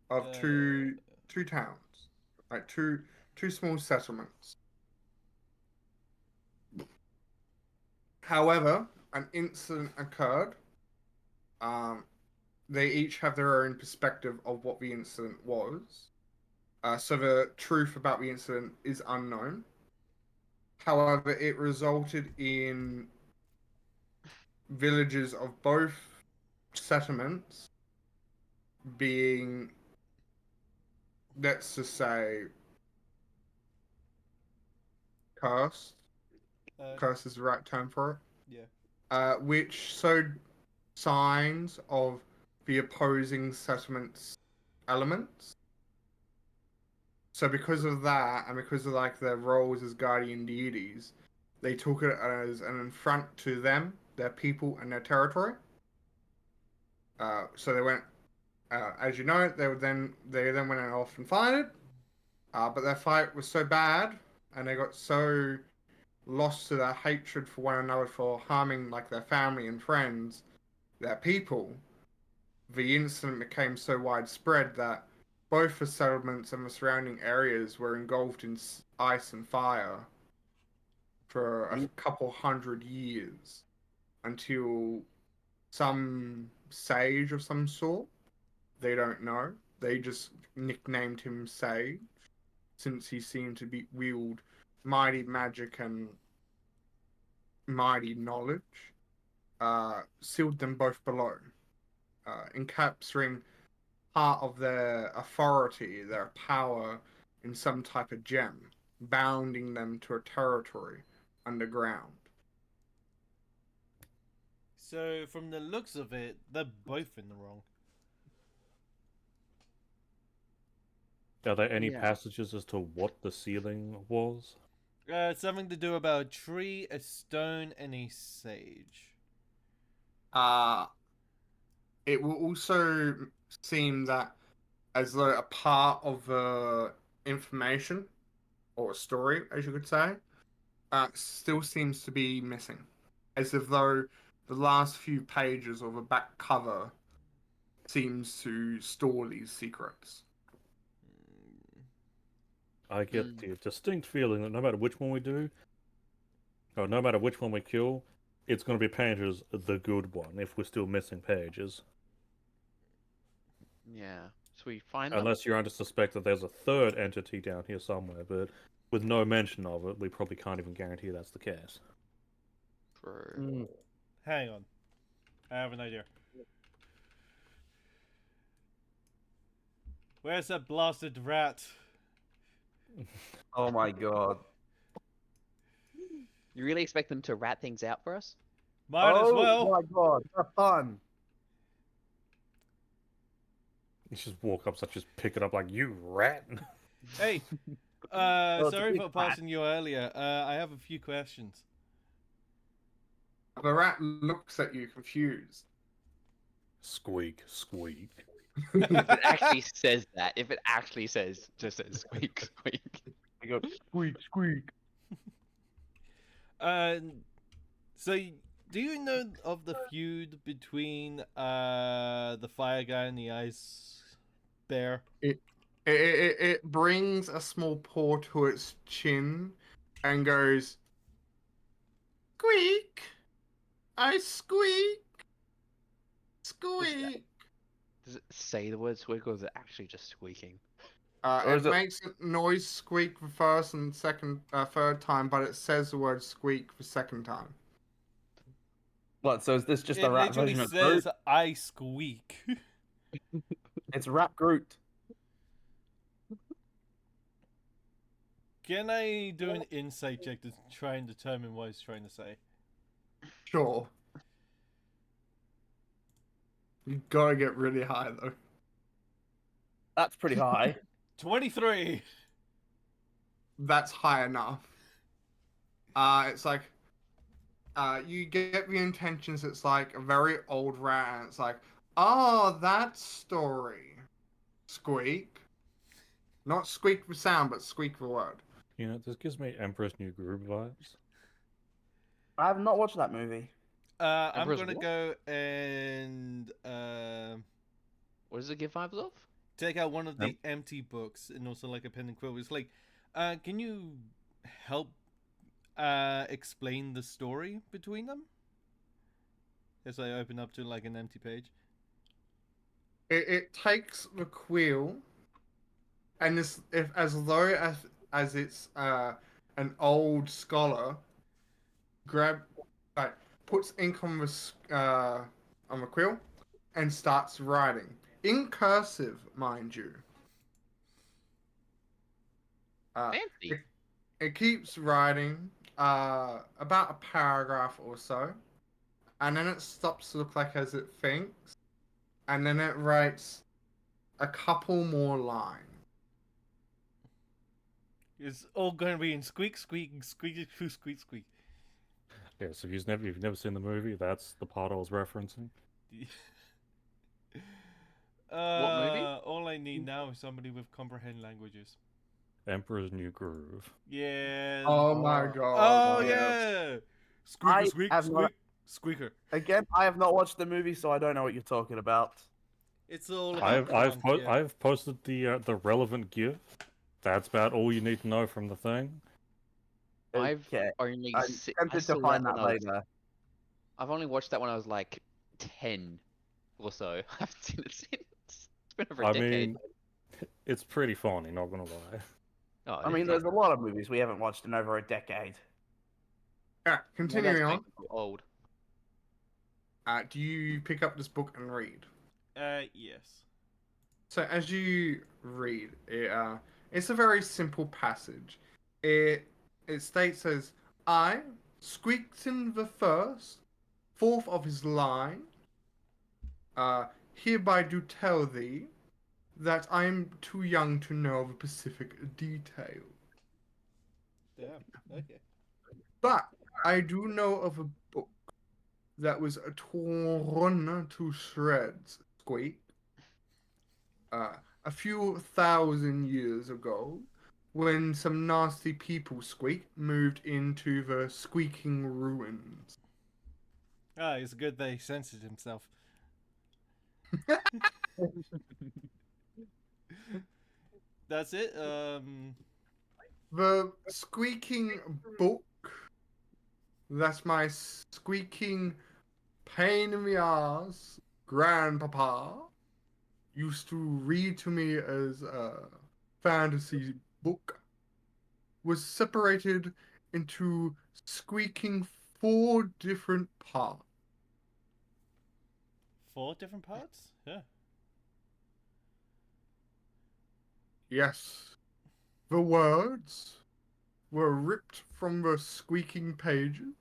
of two towns, like two small settlements. However, an incident occurred. They each have their own perspective of what the incident was. So the truth about the incident is unknown. However, it resulted in villages of both settlements being, let's just say, cursed. Curse is the right term for it. Yeah. Which showed signs of the opposing settlements' elements. So because of that, and because of like their roles as guardian deities, they took it as an affront to them, their people, and their territory. So they went, as you know, they then went off and fired. But their fight was so bad, and they got so lost to their hatred for one another for harming like their family and friends, their people. The incident became so widespread that both the settlements and the surrounding areas were engulfed in ice and fire for a couple hundred years until some sage of some sort, they don't know, they just nicknamed him Sage since he seemed to be wield mighty magic and mighty knowledge, sealed them both below, encapsulating part of their authority, their power, in some type of gem, bounding them to a territory underground. So from the looks of it, they're both in the wrong. Are there any Yeah. passages as to what the ceiling was? It's something to do about a tree, a stone, and a sage. It will also seem that as though a part of the information, or a story, as you could say, still seems to be missing. As if though the last few pages of the back cover seems to store these secrets. I get the distinct feeling that no matter which one we do, or no matter which one we kill, it's going to be painted as the good one if we're still missing pages. Yeah. So we find them. Unless you're under suspect that there's a third entity down here somewhere, but with no mention of it, we probably can't even guarantee that's the case. True. Hang on. I have an idea. Where's that blasted rat? Oh my god. You really expect them to rat things out for us? Might as well. Oh my god, have fun. You just walk up, such just pick it up like you rat. Hey, it's a sorry big for rat. passing you earlier. I have a few questions. The rat looks at you confused. Squeak, squeak. If it actually says that, if it actually just says squeak, squeak. You go squeak, squeak. Uh, do you know of the feud between the fire guy and the ice bear? It brings a small paw to its chin and goes, squeak! I squeak! Squeak! Does it say the word squeak, or is it actually just squeaking? Or It is it- makes a noise squeak the first and third time, but it says the word squeak the second time. What? So is this just It a rat literally version of says Groot? I squeak. It's Rat Groot. Can I do an insight check to try and determine what he's trying to say? Sure. You gotta get really high though. That's pretty high. 23. That's high enough. It's like, you get the intentions. It's like a very old rat, and it's like, oh, that story. Squeak. Not squeak the sound, but squeak the word. You know, this gives me Emperor's New Groove vibes. I have not watched that movie. I'm Emperor's gonna what? go and What does it give vibes of? take out one of the Yep. empty books and also like a pen and quill. It's like, can you help explain the story between them? As I open up to like an empty page. It takes the quill, and as though as it's an old scholar, like puts ink on the quill, and starts writing in cursive, mind you. Fancy. It keeps writing about a paragraph or so, and then it stops to look like as it thinks, and then it writes a couple more lines. It's all going to be in squeak, squeak, squeak, squeak, squeak, squeak. Yeah, so if you've never seen the movie, that's the part I was referencing. movie? All I need now is somebody with comprehend languages. Emperor's New Groove. Yeah. Oh my Oh. Oh god! yeah. Squeaker, I squeak, have not- squeak, squeaker. Again, I have not watched the movie, so I don't know what you're talking about. It's all I've about crunk, yeah. I've posted the relevant GIF. That's about all you need to know from the thing. I've Okay. only I'm I tempted saw to find when that I was- later. I've only watched that when I was like 10 or so. I haven't seen it since. It's been over a I decade. mean, it's pretty funny, not gonna lie. Oh, I mean, there's a lot of movies we haven't watched in over a decade. Yeah, maybe that's continuing on. making me old. Do you pick up this book and read? Yes. So as you read, it's a very simple passage. It states as I, Squeakton the First, fourth of his line, hereby do tell thee that I am too young to know of a specific detail. Damn. Okay. But I do know of a book that was torn to shreds, Squeak, a few thousand years ago, when some nasty people, Squeak, moved into the Squeaking Ruins. Ah, it's good that he censored himself. That's it. The Squeaking Book, that's my squeaking pain in the ass grandpapa, used to read to me as a fantasy book, was separated into squeaking 4 different parts. 4 different parts. Yeah. Yes, the words were ripped from the squeaking pages,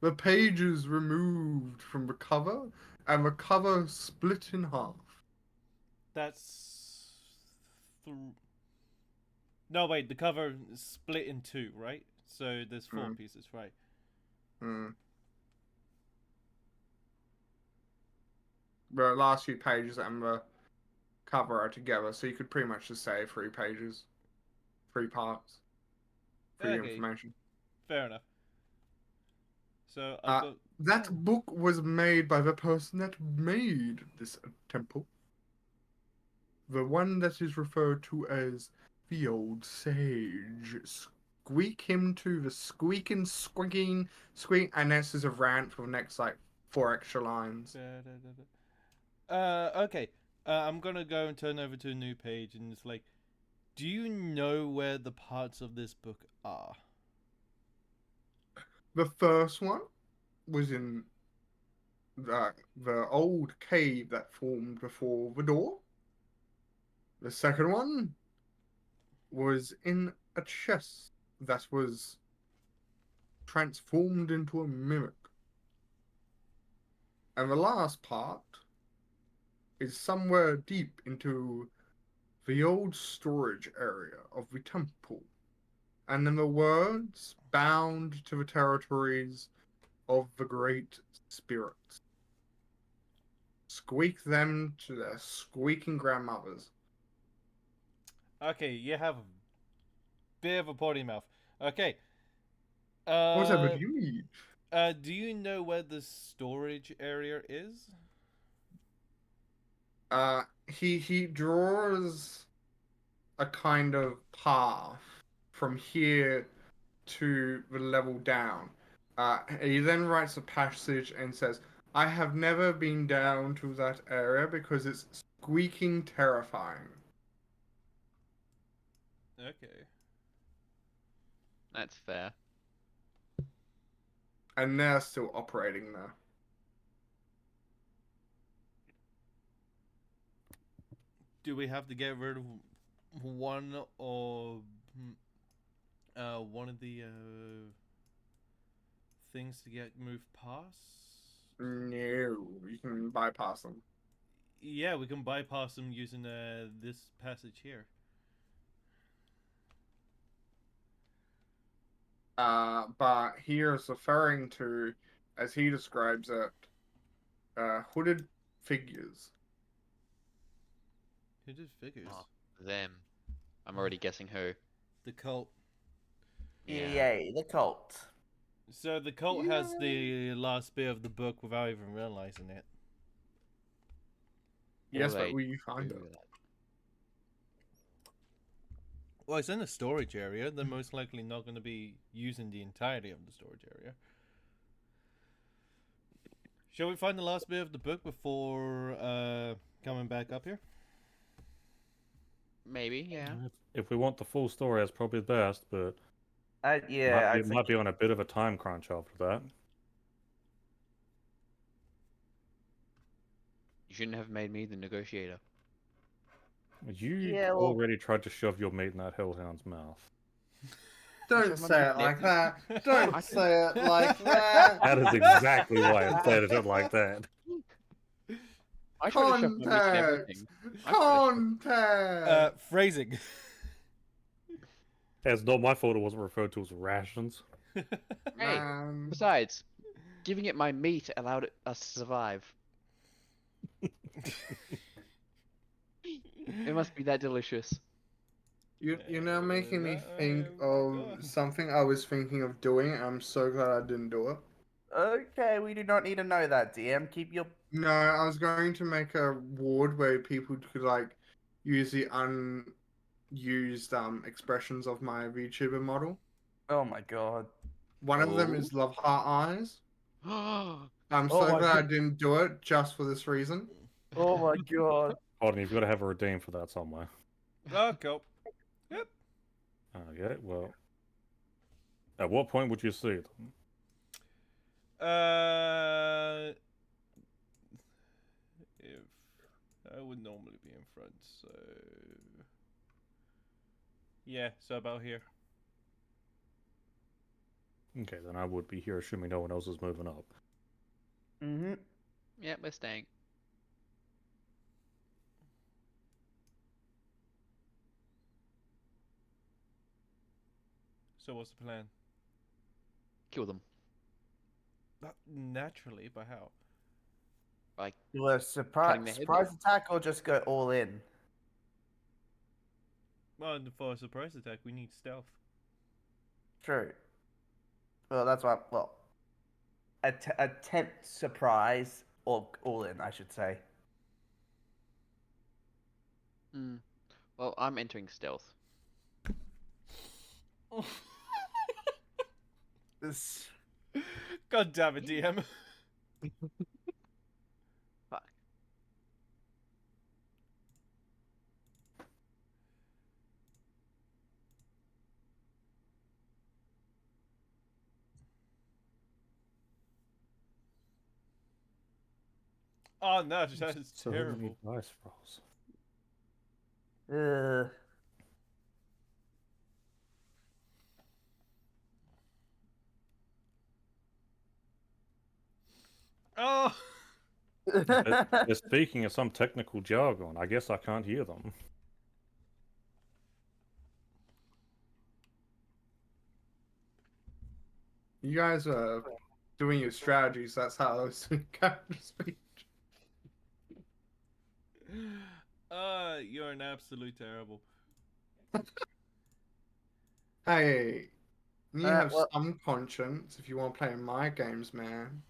the pages removed from the cover, and the cover split in half. That's... No, wait, the cover is split in two, right? So there's four pieces, right? Hmm. The last few pages and the cover are together, so you could pretty much just say 3 pages, 3 parts for your Okay, information. fair enough. So I've got... That book was made by the person that made this temple. The one that is referred to as the Old Sage. Squeak him to the squeaking, squeaking, squeak, and this is a rant for the next, like, 4 extra lines. Okay. I'm gonna go and turn over to a new page, and it's like, do you know where the parts of this book are? The first one was in the old cave that formed before the door. The second one was in a chest that was transformed into a mimic. And the last part is somewhere deep into the old storage area of the temple. And then the words bound to the territories of the great spirits. Squeak them to their squeaking grandmothers. Okay, you have a bit of a potty mouth. Okay. Whatever do you need? Do you know where the storage area is? He draws a kind of path from here to the level down. He then writes a passage and says, I have never been down to that area because it's squeaking terrifying. Okay. That's fair. And they're still operating there. Do we have to get rid of one or one of the things to get moved past? No, you can bypass them. Yeah, we can bypass them using this passage here. But he is referring to, as he describes it, hooded figures. Who did figures? Oh, them. I'm already guessing who. The cult. Yeah. Yay, the cult. So the cult has the last bit of the book without even realizing it. Yes, Well, but they will you find do it? that. Well, it's in a storage area. They're most likely not going to be using the entirety of the storage area. Shall we find the last bit of the book before coming back up here? Maybe, yeah. If we want the full story, that's probably best, but Yeah, it might be on a bit of a time crunch after that. You shouldn't have made me the negotiator. You Yeah, well- already tried to shove your meat in that hellhound's mouth. Don't Shove my say meat it in like it. that. I Don't said- say it like that. That is exactly why I said it like that. I tried to shove my meat in Context. everything. I tried to Context. Phrasing. It's not my fault it wasn't referred to as rations. Hey, Man. besides, giving it my meat allowed us to survive. It must be that delicious. You're now making me think of something I was thinking of doing. I'm so glad I didn't do it. Okay, we do not need to know that, DM. Keep your... No, I was going to make a ward where people could like use the unused expressions of my VTuber model. Oh my god. One of them is love heart eyes. I'm Oh so my glad I God. didn't do it just for this reason. Oh my god. Hold on, you've got to have a redeem for that somewhere. Oh, cool. Yep. Okay, well. At what point would you see them? If I would normally be in front, so yeah, so about here. Okay, then I would be here, assuming no one else is moving up. Mm-hmm. Yeah, we're staying. So what's the plan? Kill them. Not naturally, but how? Like, Do a Cutting their heads surprise attack or just go all in? Well, for a surprise attack, we need stealth. True. Well, that's what. Well, attempt surprise or all in, I should say. well, I'm entering stealth. This. God damn it, DM. Fuck. Oh no, that is So many terrible. dice rolls. Uh, Oh! They're speaking of some technical jargon. I guess I can't hear them. You guys are doing your strategies. That's how I was doing character speech. You're an absolute terrible. Hey, you have well- some conscience if you want to play my games, man.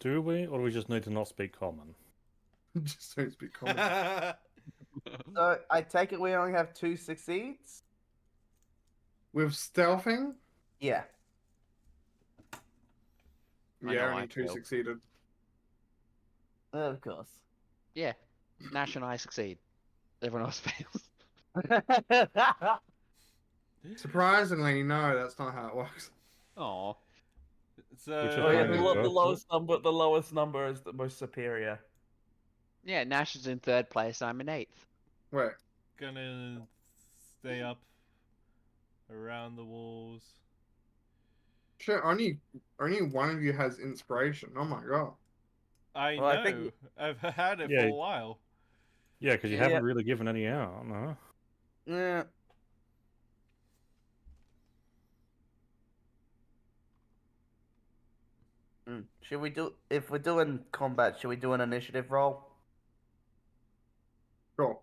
Do we, or do we just need to not speak common? Just don't speak common. So I take it we only have 2 succeeds. With stealthing, Yeah. I yeah, know, only I 2 failed. succeeded. Of course. Yeah. Nash and I succeed. Everyone else fails. Surprisingly, no, that's not how it works. Aw. So Which is Oh, yeah, fine. the lowest number is the most superior. Yeah, Nash is in 3rd place. I'm in 8th. Wait, gonna stay up around the walls. shit, only one of you has inspiration. Oh my god. I Well, I know. think- I've had it Yeah. for a while. Yeah, because you Yeah. haven't really given any out, no? Yeah. Should we do, if we're doing combat, should we do an initiative roll? Cool.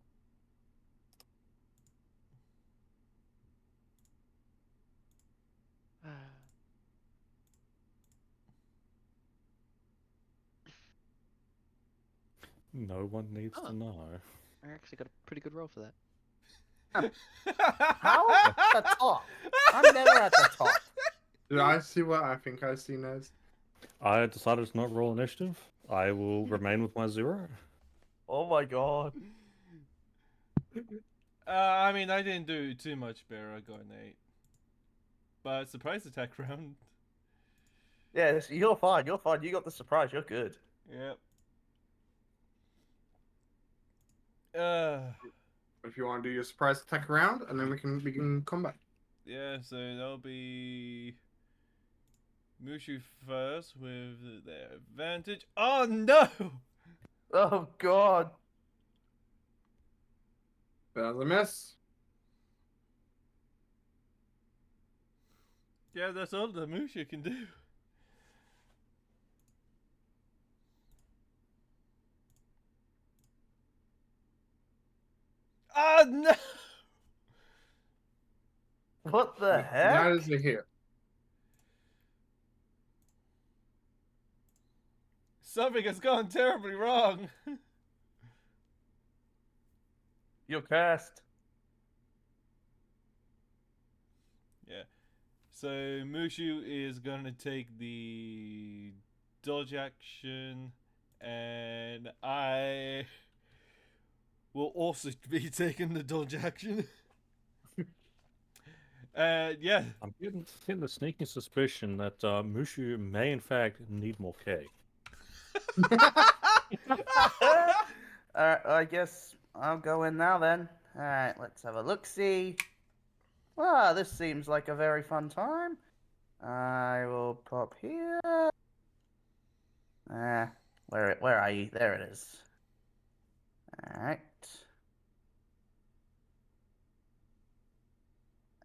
No one needs Oh. to know. I actually got a pretty good roll for that. How at the top? I'm never at the top. Did I see what I think I see, Nez? I decided to not roll initiative. I will remain with my 0. Oh my god. I mean, I didn't do too much better. I got an 8. But surprise attack round. Yeah, you're fine. You're fine. You got the surprise. You're good. Yep. If you want to do your surprise attack round, and then we can begin combat. Yeah, so that'll be Mushu first with their advantage. Oh no! Oh god. There's a miss. Yeah, that's all the Mushu can do. Oh no! What the heck? That is a hit. Something has gone terribly wrong. You're cursed. Yeah. So Mushu is gonna take the dodge action, and I will also be taking the dodge action. Yeah. I'm getting the sneaking suspicion that Mushu may in fact need more cake. Alright, I guess I'll go in now then. Alright, let's have a look-see. Ah, this seems like a very fun time. I will pop here. Where are you? There it is. Alright.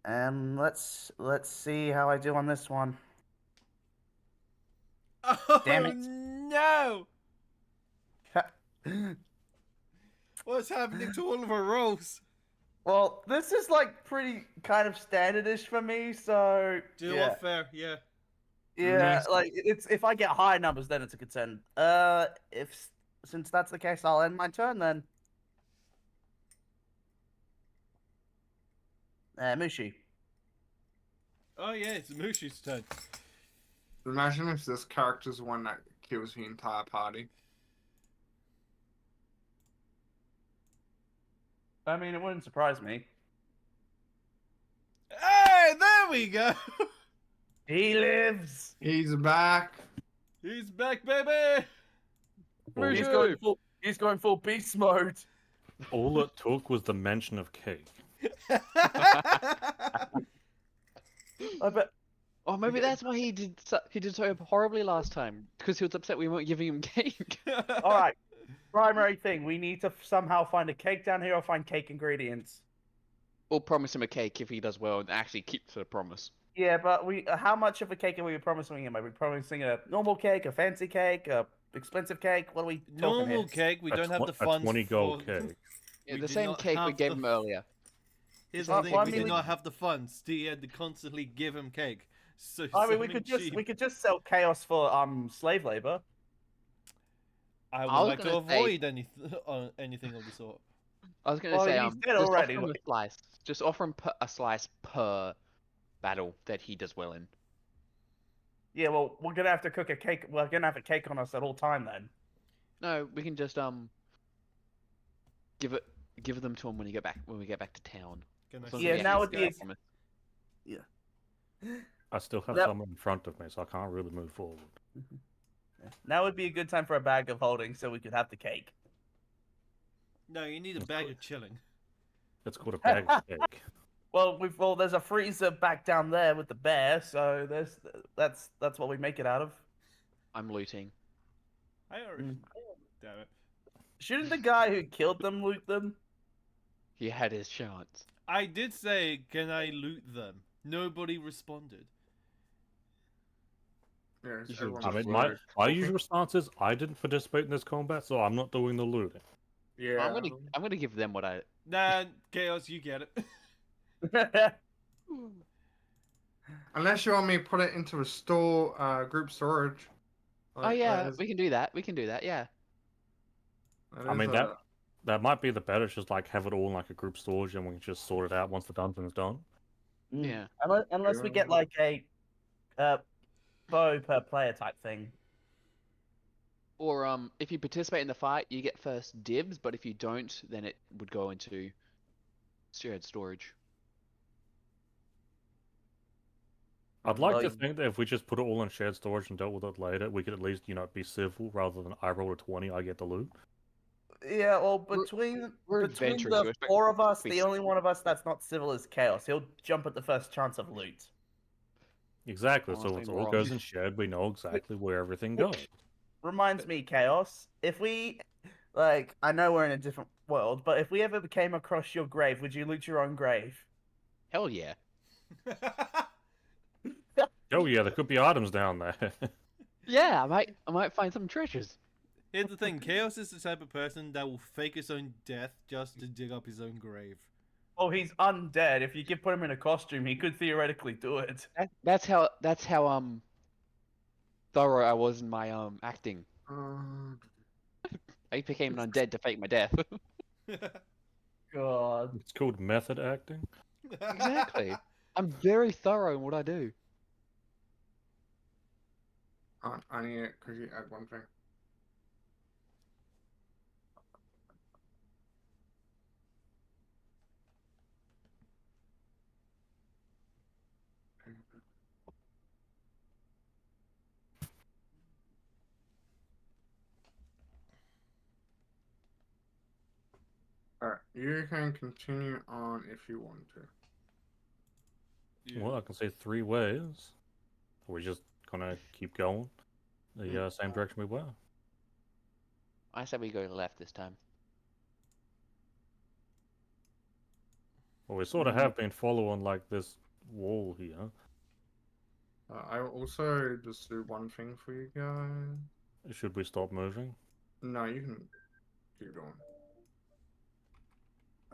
Let's see how I do on this one. Oh Damn it. no! What's happening to all of our rolls? Well, this is like pretty kind of standardish for me, so Do you know yeah, what? Fair, yeah. yeah. Like it's if I get high numbers, then it's a concern. If since that's the case, I'll end my turn then. Mushi. Oh yeah, it's Mushi's turn. Imagine if this character's the one that kills the entire party. I mean, it wouldn't surprise me. Hey, there we go. He lives. He's back. He's back, baby. He's going full beast mode. All it took was the mention of cake. I bet. Oh, maybe that's why he did so horribly last time, because he was upset we weren't giving him cake. All right. Primary thing: we need to somehow find a cake down here or find cake ingredients. We'll promise him a cake if he does well and actually keeps to the promise. Yeah, but how much of a cake are we promising him? Are we promising a normal cake, a fancy cake, a expensive cake? What are we talking Normal here? cake. We A don't have tw- the a funds 20 gold for... cake. Yeah, We the do same not cake we have gave the- him earlier. Here's Well, the thing: well, I we mean, do we- not have the funds. He had to constantly give him cake. So I mean, something cheap. we could just sell chaos for slave labor. I I would was like to gonna say- avoid anything of the sort. I was gonna Well, say, he's dead just already. offer him a slice. Just offer him a slice per battle that he does well in. Yeah, well, we're gonna have to cook a cake. We're gonna have a cake on us at all time then. No, we can just give them to him when we get back to town. Can I As long as see Yeah, we this now actually would guy? be keep our promise. I still have That- someone in front of me, so I can't really move forward. Now would be a good time for a bag of holding so we could have the cake. No, you need a bag of chilling. It's called a bag of cake. Well, there's a freezer back down there with the bear, so that's what we make it out of. I'm looting. I already. Mm. Damn it! Shouldn't the guy who killed them loot them? He had his chance. I did say, can I loot them? Nobody responded. Yeah, You should- everyone I was mean, my like, usual stance is I didn't participate in this combat, so I'm not doing the looting. Yeah. I'm gonna give them what I. Nah, Chaos, you get it. Unless you want me to put it into a store, group storage. Oh Like, yeah, that is- we can do that. We can do that. Yeah. that I is mean, a- that might be the better, just like have it all in like a group storage and we can just sort it out once the dungeon's done. Yeah. Unless we get like a bow per player type thing. Or if you participate in the fight, you get first dibs. But if you don't, then it would go into shared storage. I'd like to Like- think that if we just put it all in shared storage and dealt with it later, we could at least, be civil rather than I roll a 20, I get the loot. Yeah, well, We're- between we're between adventurers, the we expect four of us, to be the only one of us that's not civil is Chaos. He'll jump at the first chance of loot. Exactly, so Honestly, it we're all all- goes in shared, we know exactly where everything goes. Reminds me, Chaos, if we, like, I know we're in a different world, but if we ever came across your grave, would you loot your own grave? Hell yeah. Oh yeah, there could be items down there. Yeah, I might find some treasures. Here's the thing: Chaos is the type of person that will fake his own death just to dig up his own grave. Oh, he's undead. If you could put him in a costume, he could theoretically do it. That's how thorough I was in my acting. I became an undead to fake my death. God. It's called method acting. Exactly. I'm very thorough in what I do. I need it. Could you add one thing? Alright, you can continue on if you want to. Yeah. Well, I can say 3 ways. We're just gonna keep going the same direction we were. I said we go left this time. Well, we sort of have been following like this wall here. I will also just do one thing for you guys. Should we stop moving? No, you can keep going.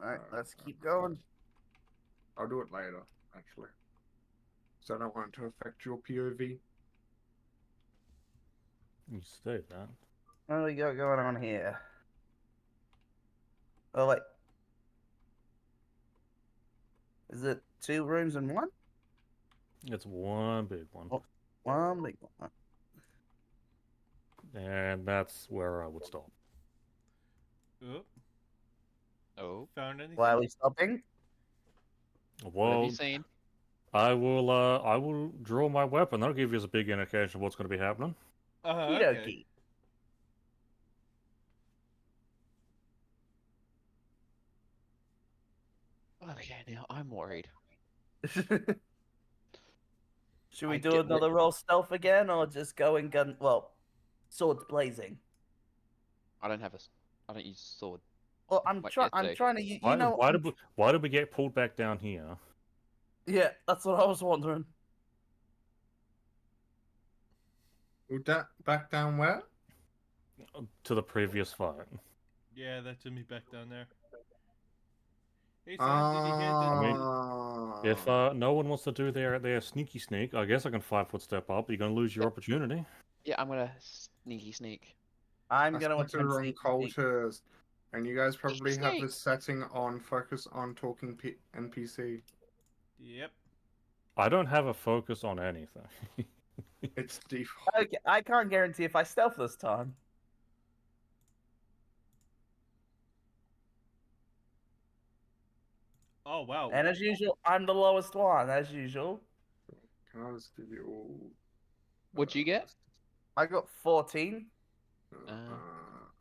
Alright, let's keep going. I'll do it later, actually. So I don't want it to affect your POV. You say that. What do we got going on here? Oh, wait. Is it 2 rooms in one? It's one big one. Oh. One big one. And that's where I would stop. Oh, Oh, found anything? Why are we stopping? what have Well, you seen? I will draw my weapon. That'll give you a big indication of what's going to be happening. Okay. Okie Okay, now I'm worried. dokie. Should we I do get another roll stealth again, or just go in gun? Well, swords blazing. I don't use sword. Well, I'm Like trying. I'm yesterday. trying to. You Why, know. why did we get pulled back down here? Yeah, that's what I was wondering. Would that back down where? To the previous fight. Yeah, that took me back down there. Hey, Sam, did you hear the... I mean, If no one wants to do their sneaky sneak, I guess I can 5-foot step up. You're going to lose your opportunity. Yeah, I'm gonna sneak. I'm I gonna went to the attempt wrong sneak. cultures, and you guys probably have Snake. this setting on focus on talking NPC. Yep. I don't have a focus on anything. It's default. Okay, I can't guarantee if I stealth this time. Oh, wow. And as usual, I'm the lowest one. As usual, Can I just give you all? What'd you get? I got 14.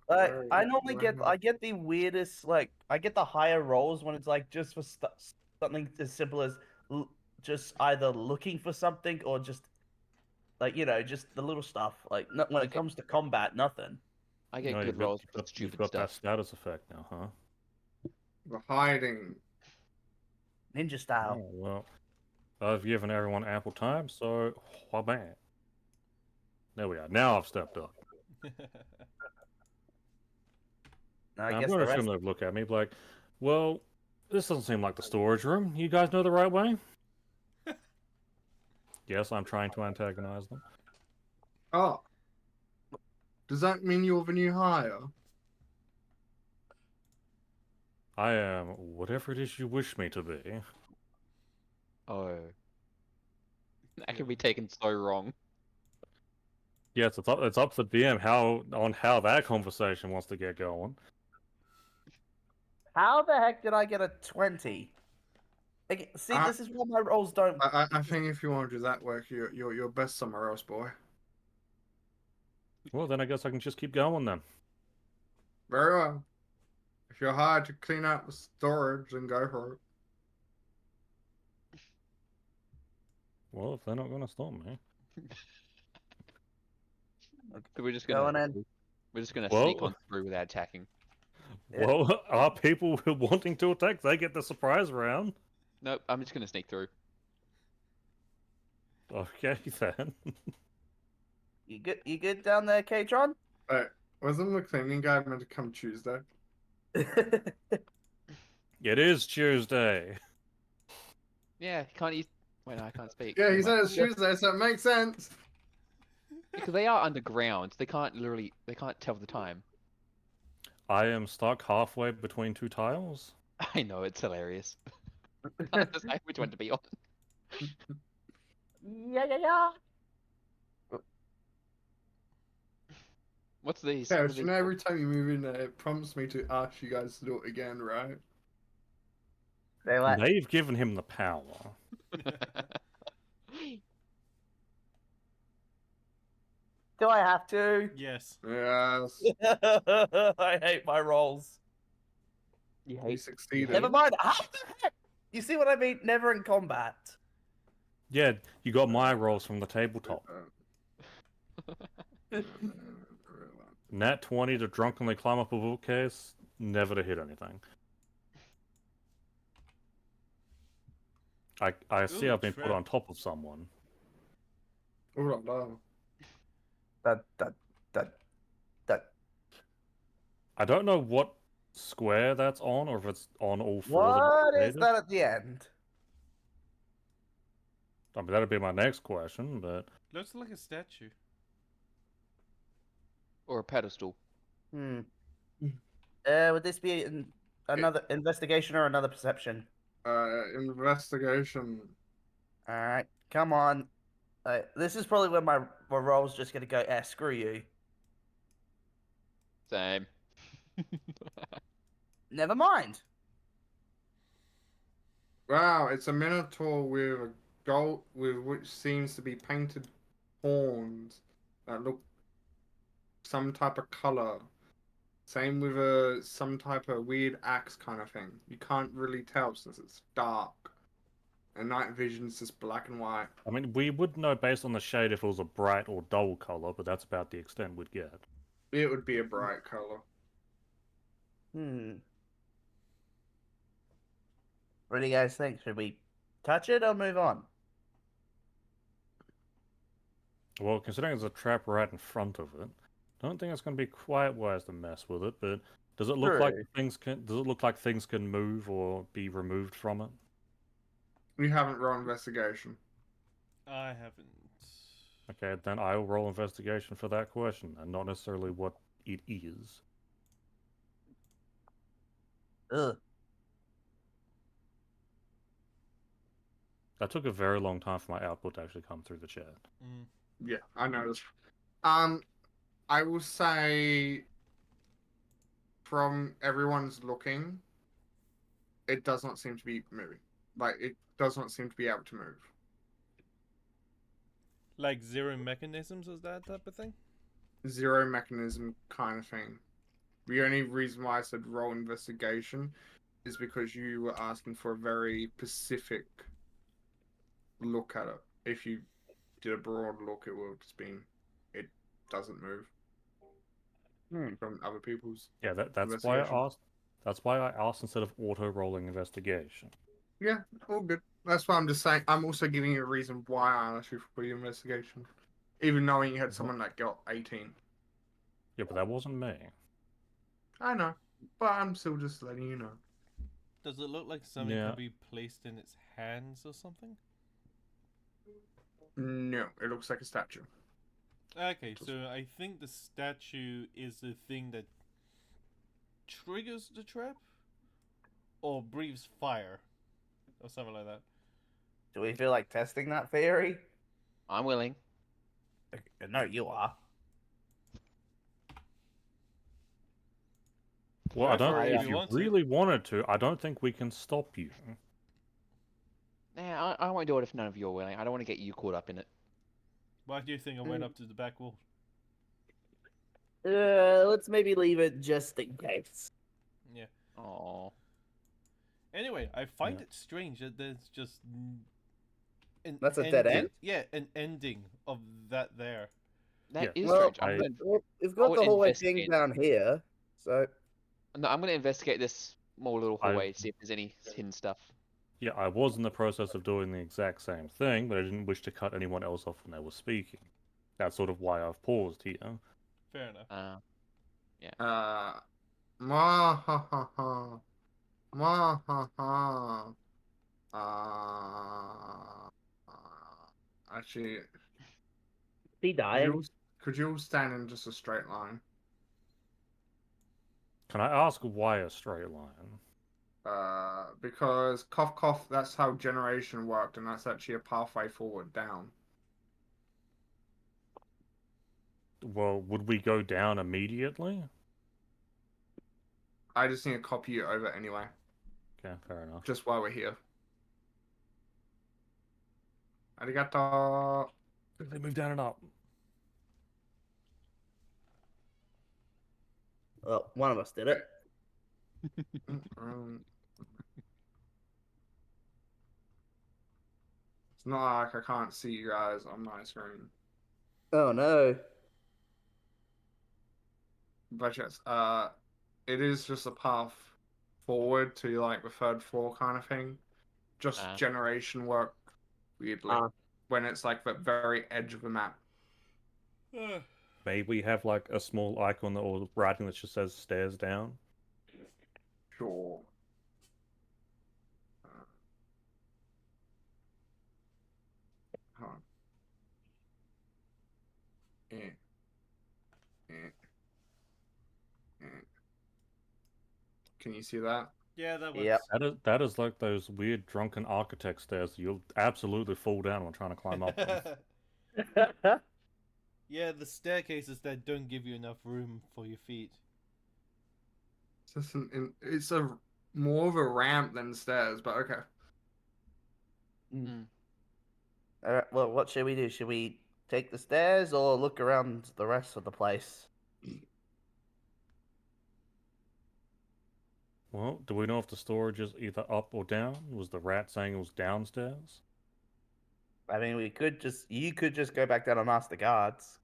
I normally get the weirdest, like I get the higher rolls when it's like just for something as simple as just either looking for something or just like just the little stuff. Like when it Okay. comes to combat, nothing. I get No, good rolls for you've stupid got that stuff. status effect now, huh? We're hiding. Ninja style. Oh, well, I've given everyone ample time, so wha-bam. There we are. Now I've stepped up. I I'm guess going the to assume rest. they'd look at me like, well, this doesn't seem like the storage room. You guys know the right way? Yes, I'm trying to antagonize them. Oh. Does that mean you're the new hire? I am whatever it is you wish me to be. Oh. That can be taken so wrong. Yes, it's up to the DM how that conversation wants to get going. How the heck did I get a 20? Like, see, I- this is why my rolls don't. I think if you want to do that work, you're best somewhere else, boy. Well, then I guess I can just keep going then. Very well. If you're hired to clean out the storage, then go for it. Well, if they're not going to stop me. So we're just Going gonna in. we're just gonna Well- sneak on through without attacking. Yeah. Well, are people wanting to attack? They get the surprise round. Nope, I'm just gonna sneak through. Okay, then. You good? You good down there, Katron? Wait, wasn't the cleaning guy meant to come Tuesday? It is Tuesday. Yeah, can't you? Wait, no, I can't speak. Yeah, he Never said mind. it's Tuesday, so it makes sense. Because they are underground. They can't tell the time. I am stuck halfway between two tiles. I know, it's hilarious. I can't decide which one to be on. Yeah. What's these? Yeah, What are so you these know, every time you move in there, it prompts me to ask you guys to do it again, right? They like. They've given him the power. for? Do I have to? Yes. Yes. I hate my rolls. You You hate. succeeded. Never mind. How the heck? You see what I mean? Never in combat. Yeah, you got my rolls from the tabletop. Nat 20 to drunkenly climb up a bookcase, never to hit anything. I see Ooh, I've been put on trap. top of someone. Ooh la la. That that that that. I don't know what square that's on, or if it's on all four that What it's is created. that at the end? I mean, that'd be my next question, but Looks like a statue. Or a pedestal. Hmm. Would this be another investigation or another perception? Investigation. All right, come on. This is probably where my roll's just gonna go. Screw you. Same. Never mind. Wow, it's a minotaur with a gold, with which seems to be painted horns that look some type of color. Same with some type of weird axe kind of thing. You can't really tell since it's dark. And night vision's just black and white. I mean, we would know based on the shade if it was a bright or dull color, but that's about the extent we'd get. It would be a bright color. Hmm. What do you guys think? Should we touch it or move on? Well, considering there's a trap right in front of it, I don't think it's going to be quite wise to mess with it. But does it look like True. things can? Does it look like things can move or be removed from it? We haven't rolled investigation. I haven't. Okay, then I will roll investigation for that question, and not necessarily what it is. Ugh. That took a very long time for my output to actually come through the chat. Mm. Yeah, I noticed. I will say from everyone's looking, it does not seem to be moving. Like it does not seem to be able to move. Like zero mechanisms, is that type of thing? Zero mechanism kind of thing. The only reason why I said roll investigation is because you were asking for a very specific look at it. If you did a broad look, it would have just been it doesn't move from other people's Yeah, that's why investigation. I asked. That's why I asked instead of auto rolling investigation. Yeah, all good. That's why I'm just saying. I'm also giving you a reason why I asked you for your investigation, even knowing you had someone that got 18. Yeah, but that wasn't me. I know, but I'm still just letting you know. Does it look like something Yeah. can be placed in its hands or something? No, it looks like a statue. Okay, so I think the statue is the thing that triggers the trap? Or breathes fire. Or something like that. Do we feel like testing that theory? I'm willing. No, you are. Well, I Go don't. for it If if you you want to. really wanted to, I don't think we can stop you. Nah, I won't do it if none of you are willing. I don't want to get you caught up in it. Why do you think I went up to the back wall? Let's maybe leave it just in case. Yeah. Oh. Anyway, I find Yeah. it strange that there's just an That's a dead ending- end? Yeah, an ending of that there. That Yeah. is Well, strange. I'm gonna Well, we've I got would the hallway thing investigate. down here, so No, I'm gonna investigate this small little I- hallway, see if there's any hidden stuff. Yeah, I was in the process of doing the exact same thing, but I didn't wish to cut anyone else off when they were speaking. That's sort of why I've paused here. Fair enough. Ma ha ha ha. Ma ha ha. Uh, actually, he could dying. could you all stand in just a straight line? Can I ask why a straight line? Because cough cough, that's how generation worked, and that's actually a pathway forward down. Well, would we go down immediately? I just need to copy it over anyway, Okay, fair enough. just while we're here. Arigato. Quickly move down and up. Well, one of us did it. Um, it's not like I can't see you guys on my screen. Oh no. But yes, it is just a path forward to like the third floor kind of thing. just Ah. generation work weirdly when it's like the very edge of the map. Maybe we have like a small icon or writing that just says stairs down. Sure. Hold on. Eh. Eh. Eh. Can you see that? Yeah, that works. Yep. That is like those weird drunken architect stairs you'll absolutely fall down when trying to climb up them. Yeah, the staircases that don't give you enough room for your feet. It's a more of a ramp than stairs, but okay. Alright, well, what should we do? Should we take the stairs or look around the rest of the place? Well, do we know if the storage is either up or down? Was the rat saying it was downstairs? I mean, you could just go back down and ask the guards.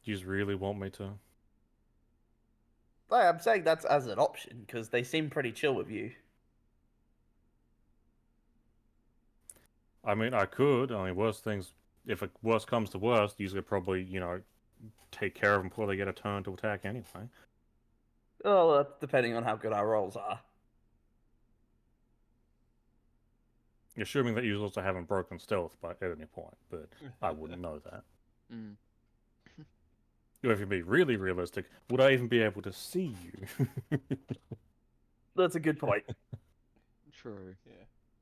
Do you just really want me to? Like, I'm saying that's as an option because they seem pretty chill with you. I mean, I could. I mean, if it worst comes to worst, usually probably, take care of them before they get a turn to attack anyway. Oh, depending on how good our rolls are. Assuming that you also haven't broken stealth at any point, but I wouldn't know that. If you be really realistic, would I even be able to see you? That's a good point. True. Yeah.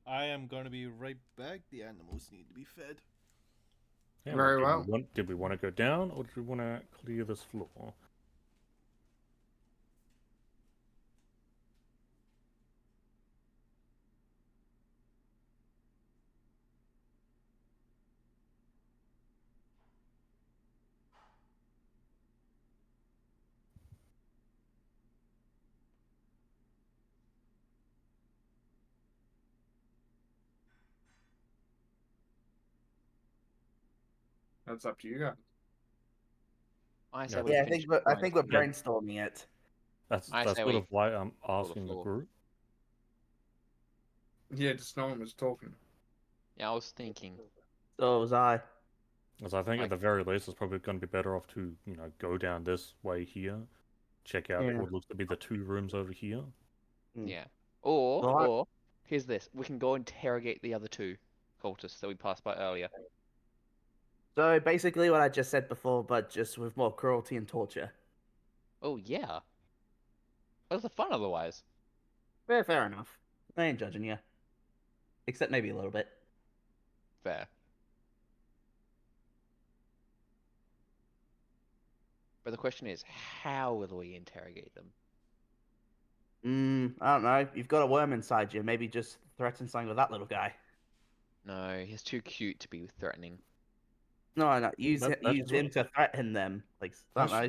I am gonna be right back. The animals need to be fed. Yeah, Very well. Did we want to go down, or did we want to clear this floor? That's up to you guys. I say Yeah, we Yeah, finish I think we're brainstorming. brainstorming it. That's I say sort we of why I'm the asking the floor. group. Yeah, just no one was talking. Yeah, I was thinking. So was I. As I think Like- at the very least, it's probably going to be better off to, go down this way here, check out Yeah. what looks to be the 2 rooms over here. Yeah. Or Right. here's this: we can go interrogate the other 2 cultists that we passed by earlier. So basically what I just said before, but just with more cruelty and torture. Oh yeah. What's the fun otherwise? Fair enough. I ain't judging you. Except maybe a little bit. Fair. But the question is, how will we interrogate them? I don't know. You've got a worm inside you. Maybe just threaten something with that little guy. No, he's too cute to be threatening. No. Use That's him to threaten them. Like, I don't know.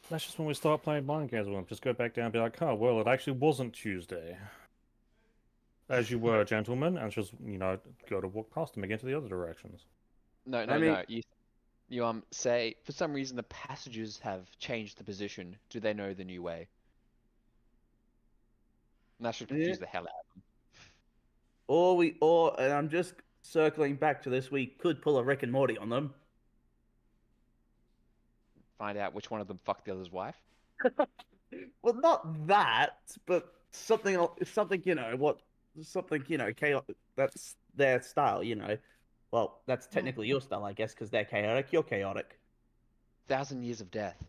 That's just when we start playing mind games with them. Just go back down and be like, oh, well, it actually wasn't Tuesday. As you were, gentlemen, and just, go to walk past them again to the other directions. No. You say for some reason the passengers have changed the position. Do they know the new way? And that should confuse the hell out of them. And I'm just circling back to this. We could pull a Rick and Morty on them. Find out which one of them fucked the other's wife. Well, not that, but something, chaotic. That's their style, Well, that's technically your style, I guess, because they're chaotic. You're chaotic. 1,000 years of death.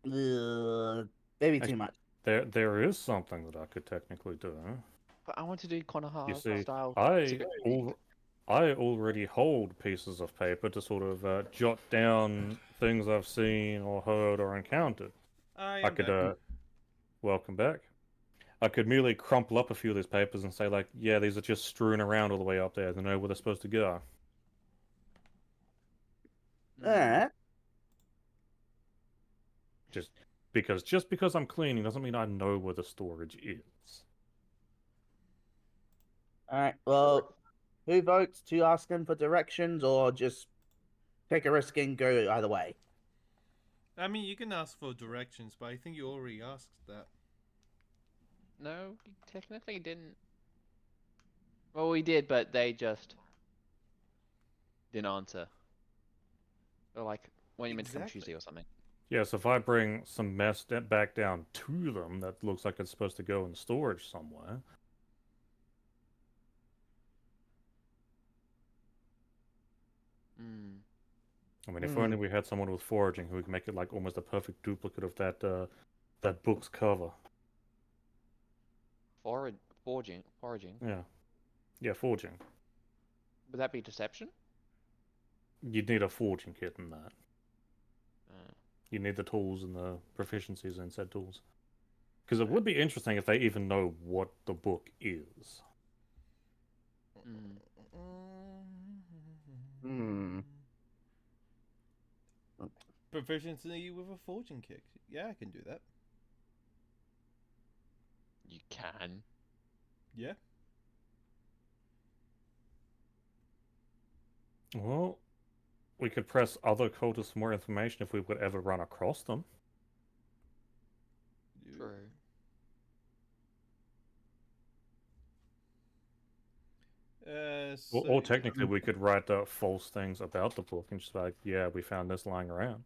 Maybe too much. There is something that I could technically do. But I want to do Konoha You see, style. I already hold pieces of paper to sort of jot down things I've seen or heard or encountered. I I could, welcome back. I could merely crumple up a few of these papers and say, like, yeah, these are just strewn around all the way up there. They know where they're supposed to go. Just because I'm cleaning doesn't mean I know where the storage is. Alright, well, who votes to ask them for directions or just take a risk and go either way? I mean, you can ask for directions, but I think you already asked that. No, we technically didn't. Well, we did, but they just didn't answer. Or like, when you meant to come Exactly. Tuesday or something. Yeah, so if I bring some mess back down to them that looks like it's supposed to go in storage somewhere. Hmm. I mean, if only we had someone with foraging who could make it like almost a perfect duplicate of that book's cover. Foraging. Yeah. Yeah, forging. Would that be deception? You'd need a forging kit in that. Uh, You need the tools and the proficiencies in said tools. Because it would be interesting if they even know what the book is. mm. Hmm. Proficiency with a fortune kick. Yeah, I can do that. You can. Yeah. Well, we could press other cultists for more information if we would ever run across them. True. Or technically, we could write false things about the book and just be like, yeah, we found this lying around.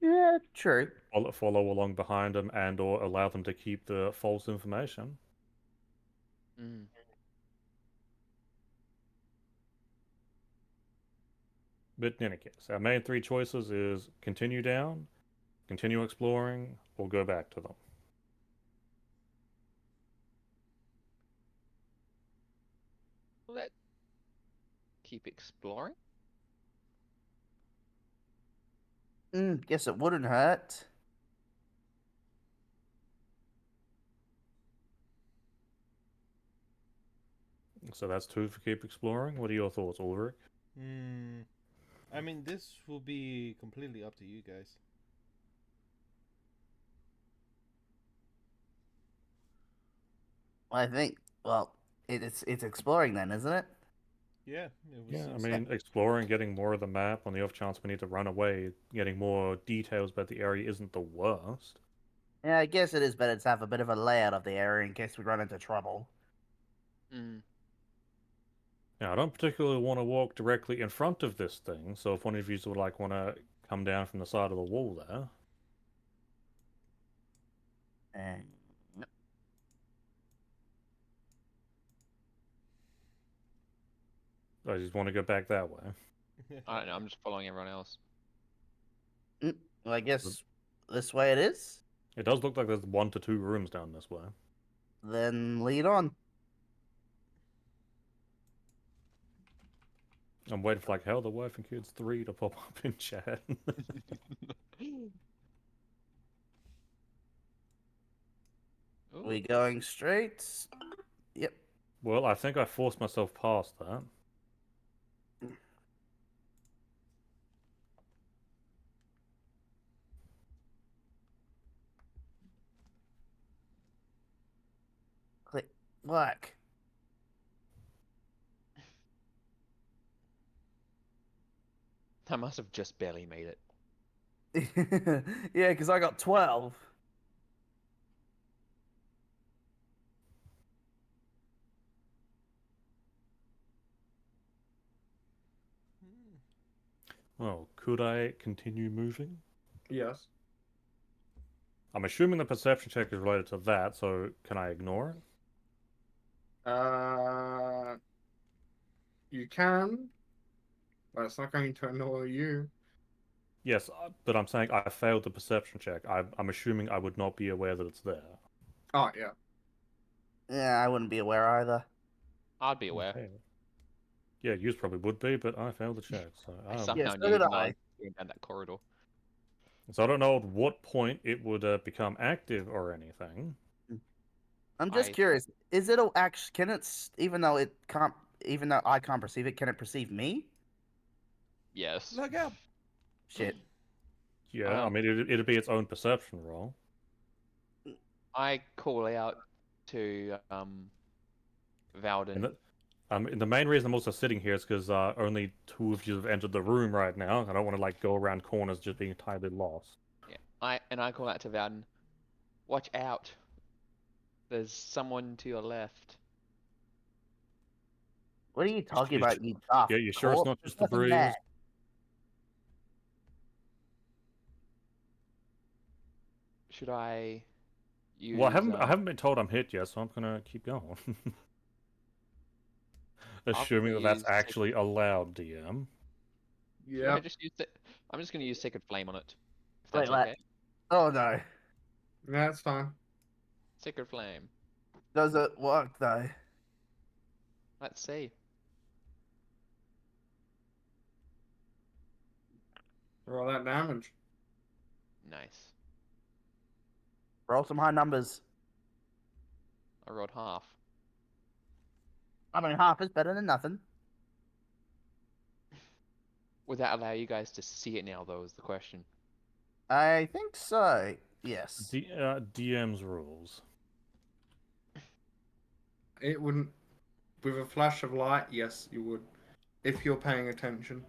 Yeah, true. Follow along behind them and or allow them to keep the false information. Mm. But in any case, our main three choices is continue down, continue exploring, or go back to them. Let keep exploring. Guess it wouldn't hurt. So that's two for keep exploring. What are your thoughts, Ulrich? I mean, this will be completely up to you guys. I think. Well, it's exploring then, isn't it? Yeah. Yeah, I mean, exploring, getting more of the map on the off chance we need to run away, getting more details about the area isn't the worst. Yeah, I guess it is better to have a bit of a layout of the area in case we run into trouble. Mm. Now, I don't particularly want to walk directly in front of this thing, so if one of you would like want to come down from the side of the wall there. And I just want to go back that way. I don't know. I'm just following everyone else. well, I guess this way it is. It does look like there's 1 to 2 rooms down this way. Then lead on. I'm waiting for like Hell the Wife and Kids 3 to pop up in chat. Ooh. We going straight? Yep. Well, I think I forced myself past that. Click black. I must have just barely made it. Yeah, because I got 12. Oh, could I continue moving? Yes. I'm assuming the perception check is related to that, so can I ignore it? You can, but it's not going to annoy you. Yes, but I'm saying I failed the perception check. I'm assuming I would not be aware that it's there. Oh, yeah. Yeah, I wouldn't be aware either. I'd be aware. Okay. Yeah, you probably would be, but I failed the check. So I I somehow so knew did when I I. was going down that corridor. I don't know at what point it would become active or anything. I'm just I- curious. Is it actually? Can it? Even though it can't, even though I can't perceive it, can it perceive me? Yes. Look out! Shit. Yeah, I mean, it'd be its own perception roll. I call out to Valden. And the main reason I'm also sitting here is because only 2 of you have entered the room right now. I don't want to like go around corners just being entirely lost. Yeah. I call out to Valden. Watch out. There's someone to your left. What are you talking You about, you daft Yeah, you sure it's corpse? not There's just the nothing there. breeze? Should I use? Well, I haven't been told I'm hit yet, so I'm gonna keep going. Assuming that that's use actually allowed, DM. Should I Yep. just use it? I'm just gonna use Sacred Flame on it. If Wait, that's what? okay. Oh no. That's fine. Sacred Flame. Does it work though? Let's see. Roll that damage. Nice. Roll some high numbers. I rolled half. I mean, half is better than nothing. Would that allow you guys to see it now, though, is the question. I think so. Yes. DM's rules. It wouldn't. With a flash of light, yes, you would. If you're paying attention.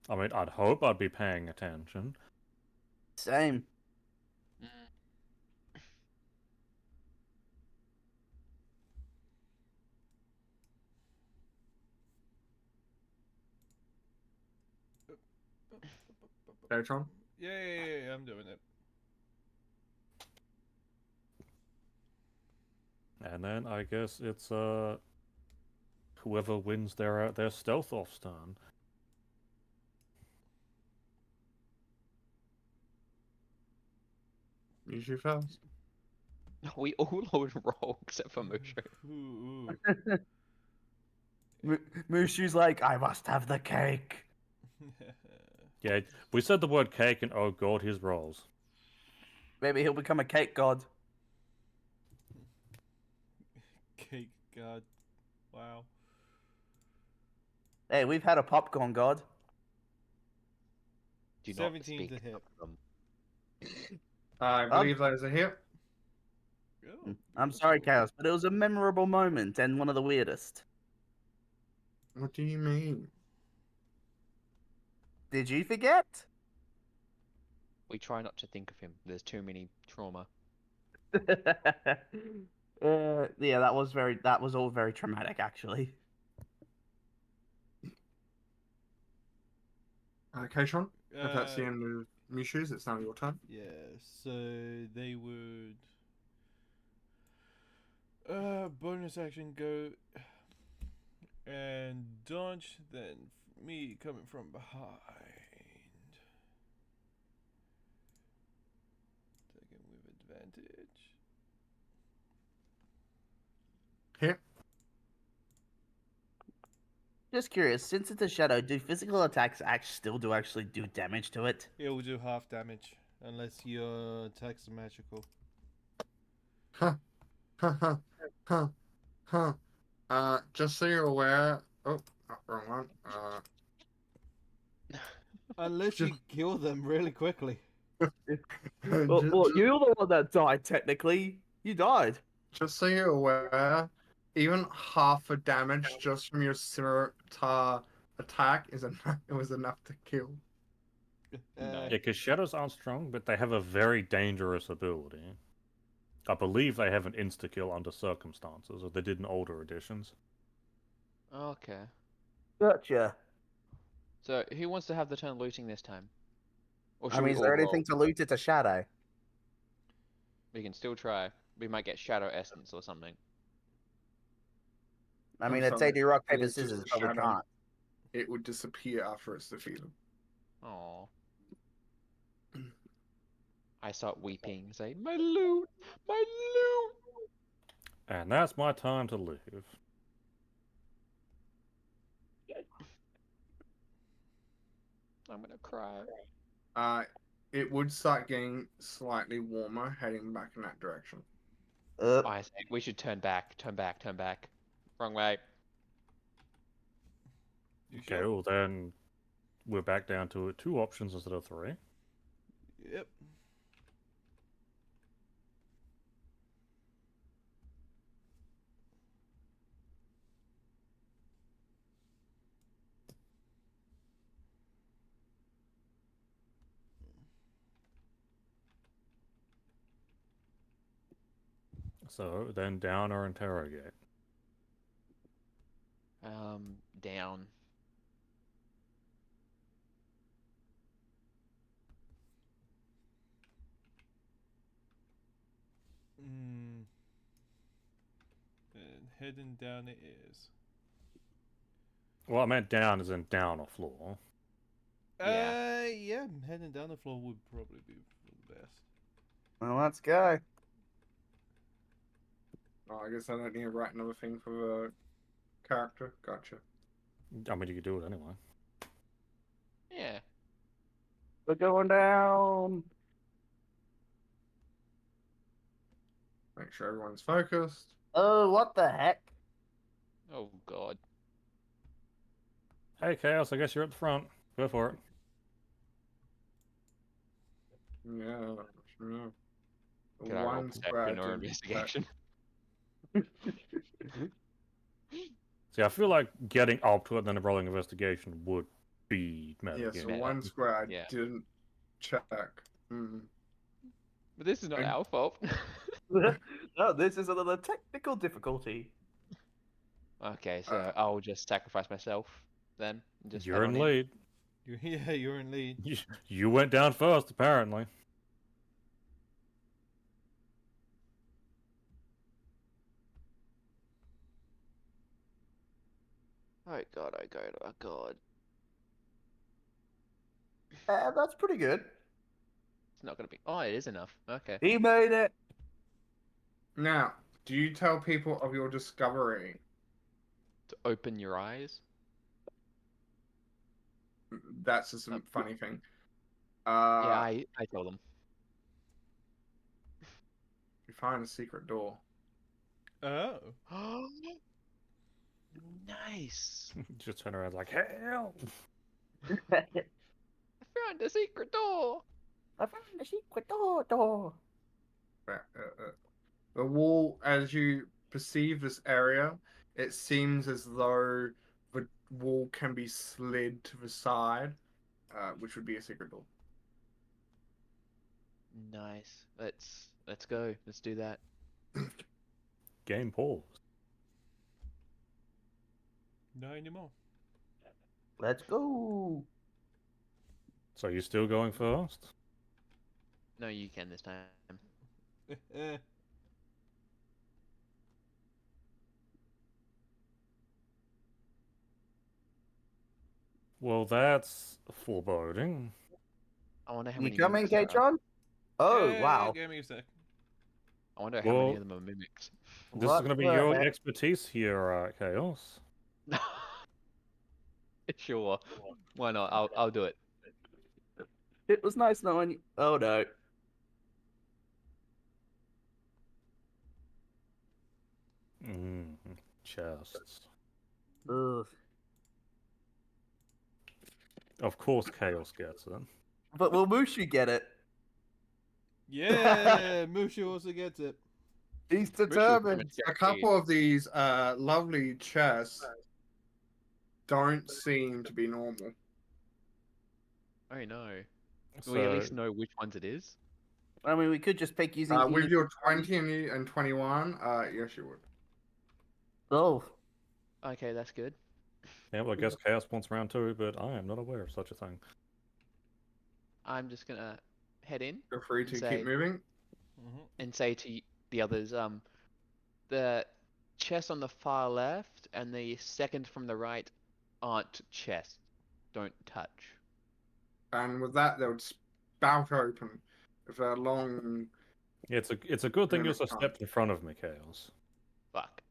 I mean, I'd hope I'd be paying attention. Same. Datron? Yeah, I'm doing it. And then I guess it's whoever wins their stealth off turn. Usually first. We all roll except for Mushu. Ooh. Mushu's like, I must have the cake. Yeah, we said the word cake, and oh god, his rolls. Maybe he'll become a cake god. Cake god. Wow. Hey, we've had a popcorn god. Do not 17 speak to hit. of them. I believe those are hit. Oh, I'm sorry, Chaos, but it was a memorable moment and one of the weirdest. What do you mean? Did you forget? We try not to think of him. There's too many trauma. Yeah, that was all very traumatic, actually. Katron? If that's the end of Mushu's, it's now your turn. Yeah, so they would bonus action go and dodge, then me coming from behind. Taking with advantage. Hit. Just curious, since it's a shadow, do physical attacks still actually do damage to it? It will do half damage unless your attacks are magical. Huh. Huh. Huh. Huh. Just so you're aware. Oh, wrong one. Unless you kill them really quickly. Well, you're the one that died, technically. You died. just so you're aware, even half a damage just from your scimitar attack is enough. It was enough to kill. Yeah, because shadows aren't strong, but they have a very dangerous ability. I believe they have an insta-kill under circumstances, or they did in older editions. Okay. Gotcha. So, who wants to have the turn looting this time? Or I should mean, we is all there roll? anything to loot? It's a shadow. We can still try. We might get Shadow Essence or something. I I'm mean, I'd say sorry, do rock, it paper, was just scissors, a but we shadow. can't. It would disappear after it's defeated. Aww. I start weeping, say, my loot! My loot! And that's my time to leave. I'm gonna cry. It would start getting slightly warmer heading back in that direction. I think we should turn back, turn back, turn back. Wrong way. You Okay, sure? well then we're back down to 2 options instead of 3. Yep. So then down or interrogate. Down. Mm. Then heading down it is. Well, I meant down as in down or floor. Yeah, heading down the floor would probably be the best. Well, let's go. Oh, I guess I don't need to write another thing for the character. Gotcha. I mean, you could do it anyway. Yeah. We're going down. Make sure everyone's focused. Oh, what the heck? Oh God. Hey, Chaos, I guess you're at the front. Go for it. Yeah, sure. Can I roll One perception or didn't- investigation? See, I feel like getting up to it and then rolling investigation would be Yeah, meta. so Meta. one square I Yeah. didn't check. Mm. But this is not And- our fault. No, this is another technical difficulty. Okay, so I'll just sacrifice myself then. And just You're head in on lead. You're in lead. You went down first, apparently. Oh God, oh God, oh God. That's pretty good. It's not gonna be. Oh, it is enough. Okay. He made it. Now, do you tell people of your discovery? To open your eyes. That's just a funny thing. Yeah, I told them. You find a secret door. Oh. Nice. Just turn around like, hell! I found a secret door. I found the secret door. The wall, as you perceive this area, it seems as though the wall can be slid to the side, which would be a secret door. Nice. Let's go. Let's do that. Game pause. Not anymore. Let's go. So you still going first? No, you can this time. Well, that's foreboding. I wonder how You many. coming, mimics there are. K-Tron? Oh, wow. Give me a sec. I wonder how many of them are mimics. This is What going to be the your heck? expertise here, Chaos. Sure. Why not? I'll do it. It was nice knowing you. Oh, no. Chests. Ugh. Of course, Chaos gets it. But will Mushu get it? Yeah, Mushu also gets it. He's Pretty determined. much A guaranteed. couple of these lovely chests don't seem to be normal. Oh no. So, Do we at least know which ones it is? I mean, we could just pick using. With either- your 20 and 21, yes, you would. Oh. Okay, that's good. yeah, well, I guess Chaos wants round two, but I am not aware of such a thing. I'm just gonna head in Feel free to Say- keep moving. and say to the others, the chest on the far left and the second from the right aren't chests. Don't touch. And with that, they would spout open with a long. It's a good thing you Mimic also time. stepped in front of me, Chaos. Fuck.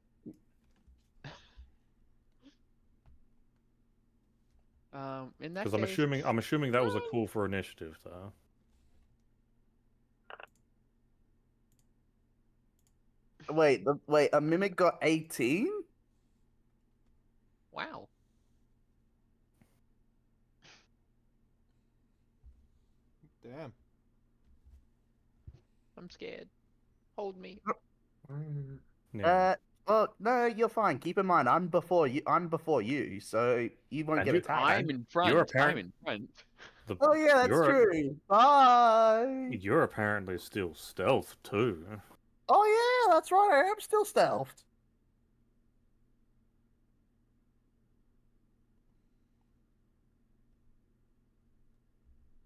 In that Because case, I'm assuming that was a call for initiative, though. Wait, a mimic got 18? wow. Damn. I'm scared. Hold me. Yeah. Well, no, you're fine. Keep in mind, I'm before you. So you won't And get you- attacked. I'm in front. You're I'm apparent- in front. The- Oh yeah, that's you're, true. Bye. You're apparently still stealth too. Oh yeah, that's right. I am still stealthed.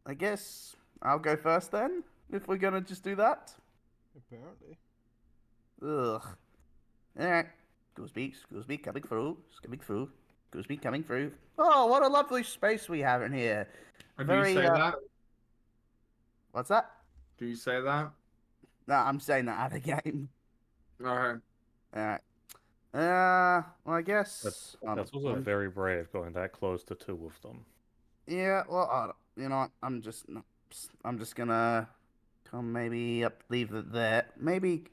I guess I'll go first then, if we're gonna just do that. Apparently. Ugh. Alright. Gooseby coming through. Gooseby coming through. Oh, what a lovely space we have in here. Do you Very, say that? What's that? Do you say that? No, I'm saying that out of the game. Okay. Alright. Well, I guess. That's also I'm- very brave going that close to two of them. Yeah, well, you know what? I'm just gonna come maybe up, leave it there. Maybe.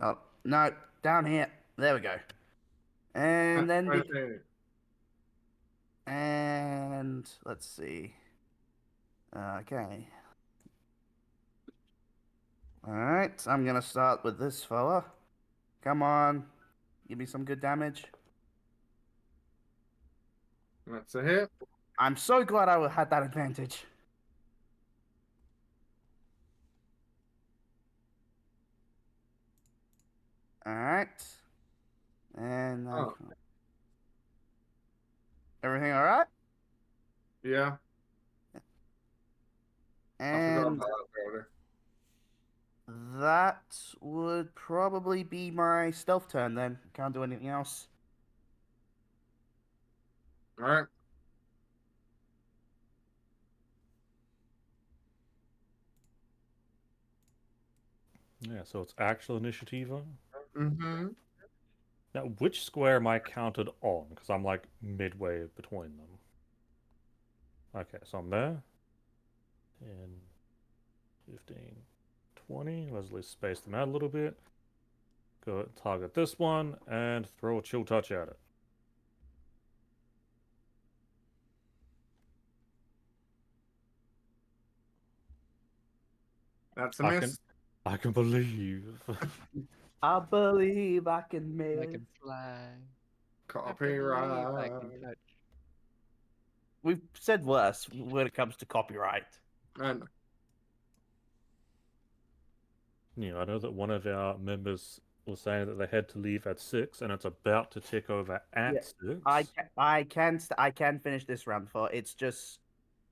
Oh, no, down here. There we go. And then Okay. and let's see. Okay. All right, I'm gonna start with this fella. Come on, give me some good damage. That's a hit. I'm so glad I had that advantage. All right, and Oh. everything all right? Yeah. I forgot And about that builder. that would probably be my stealth turn then. Can't do anything else. All right. Yeah, so it's actual initiative. Mm-hmm. Now, which square am I counted on? Because I'm like midway between them. Okay, so I'm there. 10, 15, 20. Let's at least space them out a little bit. Go target this one and throw a chill touch at it. That's a I miss. I can believe. I believe I can I make. can fly. I believe I can Copyright. touch. We've said worse when it comes to copyright. And Yeah, I know that one of our members was saying that they had to leave at 6, and it's about to tick over at Yeah, 6. I can finish this round for. It's just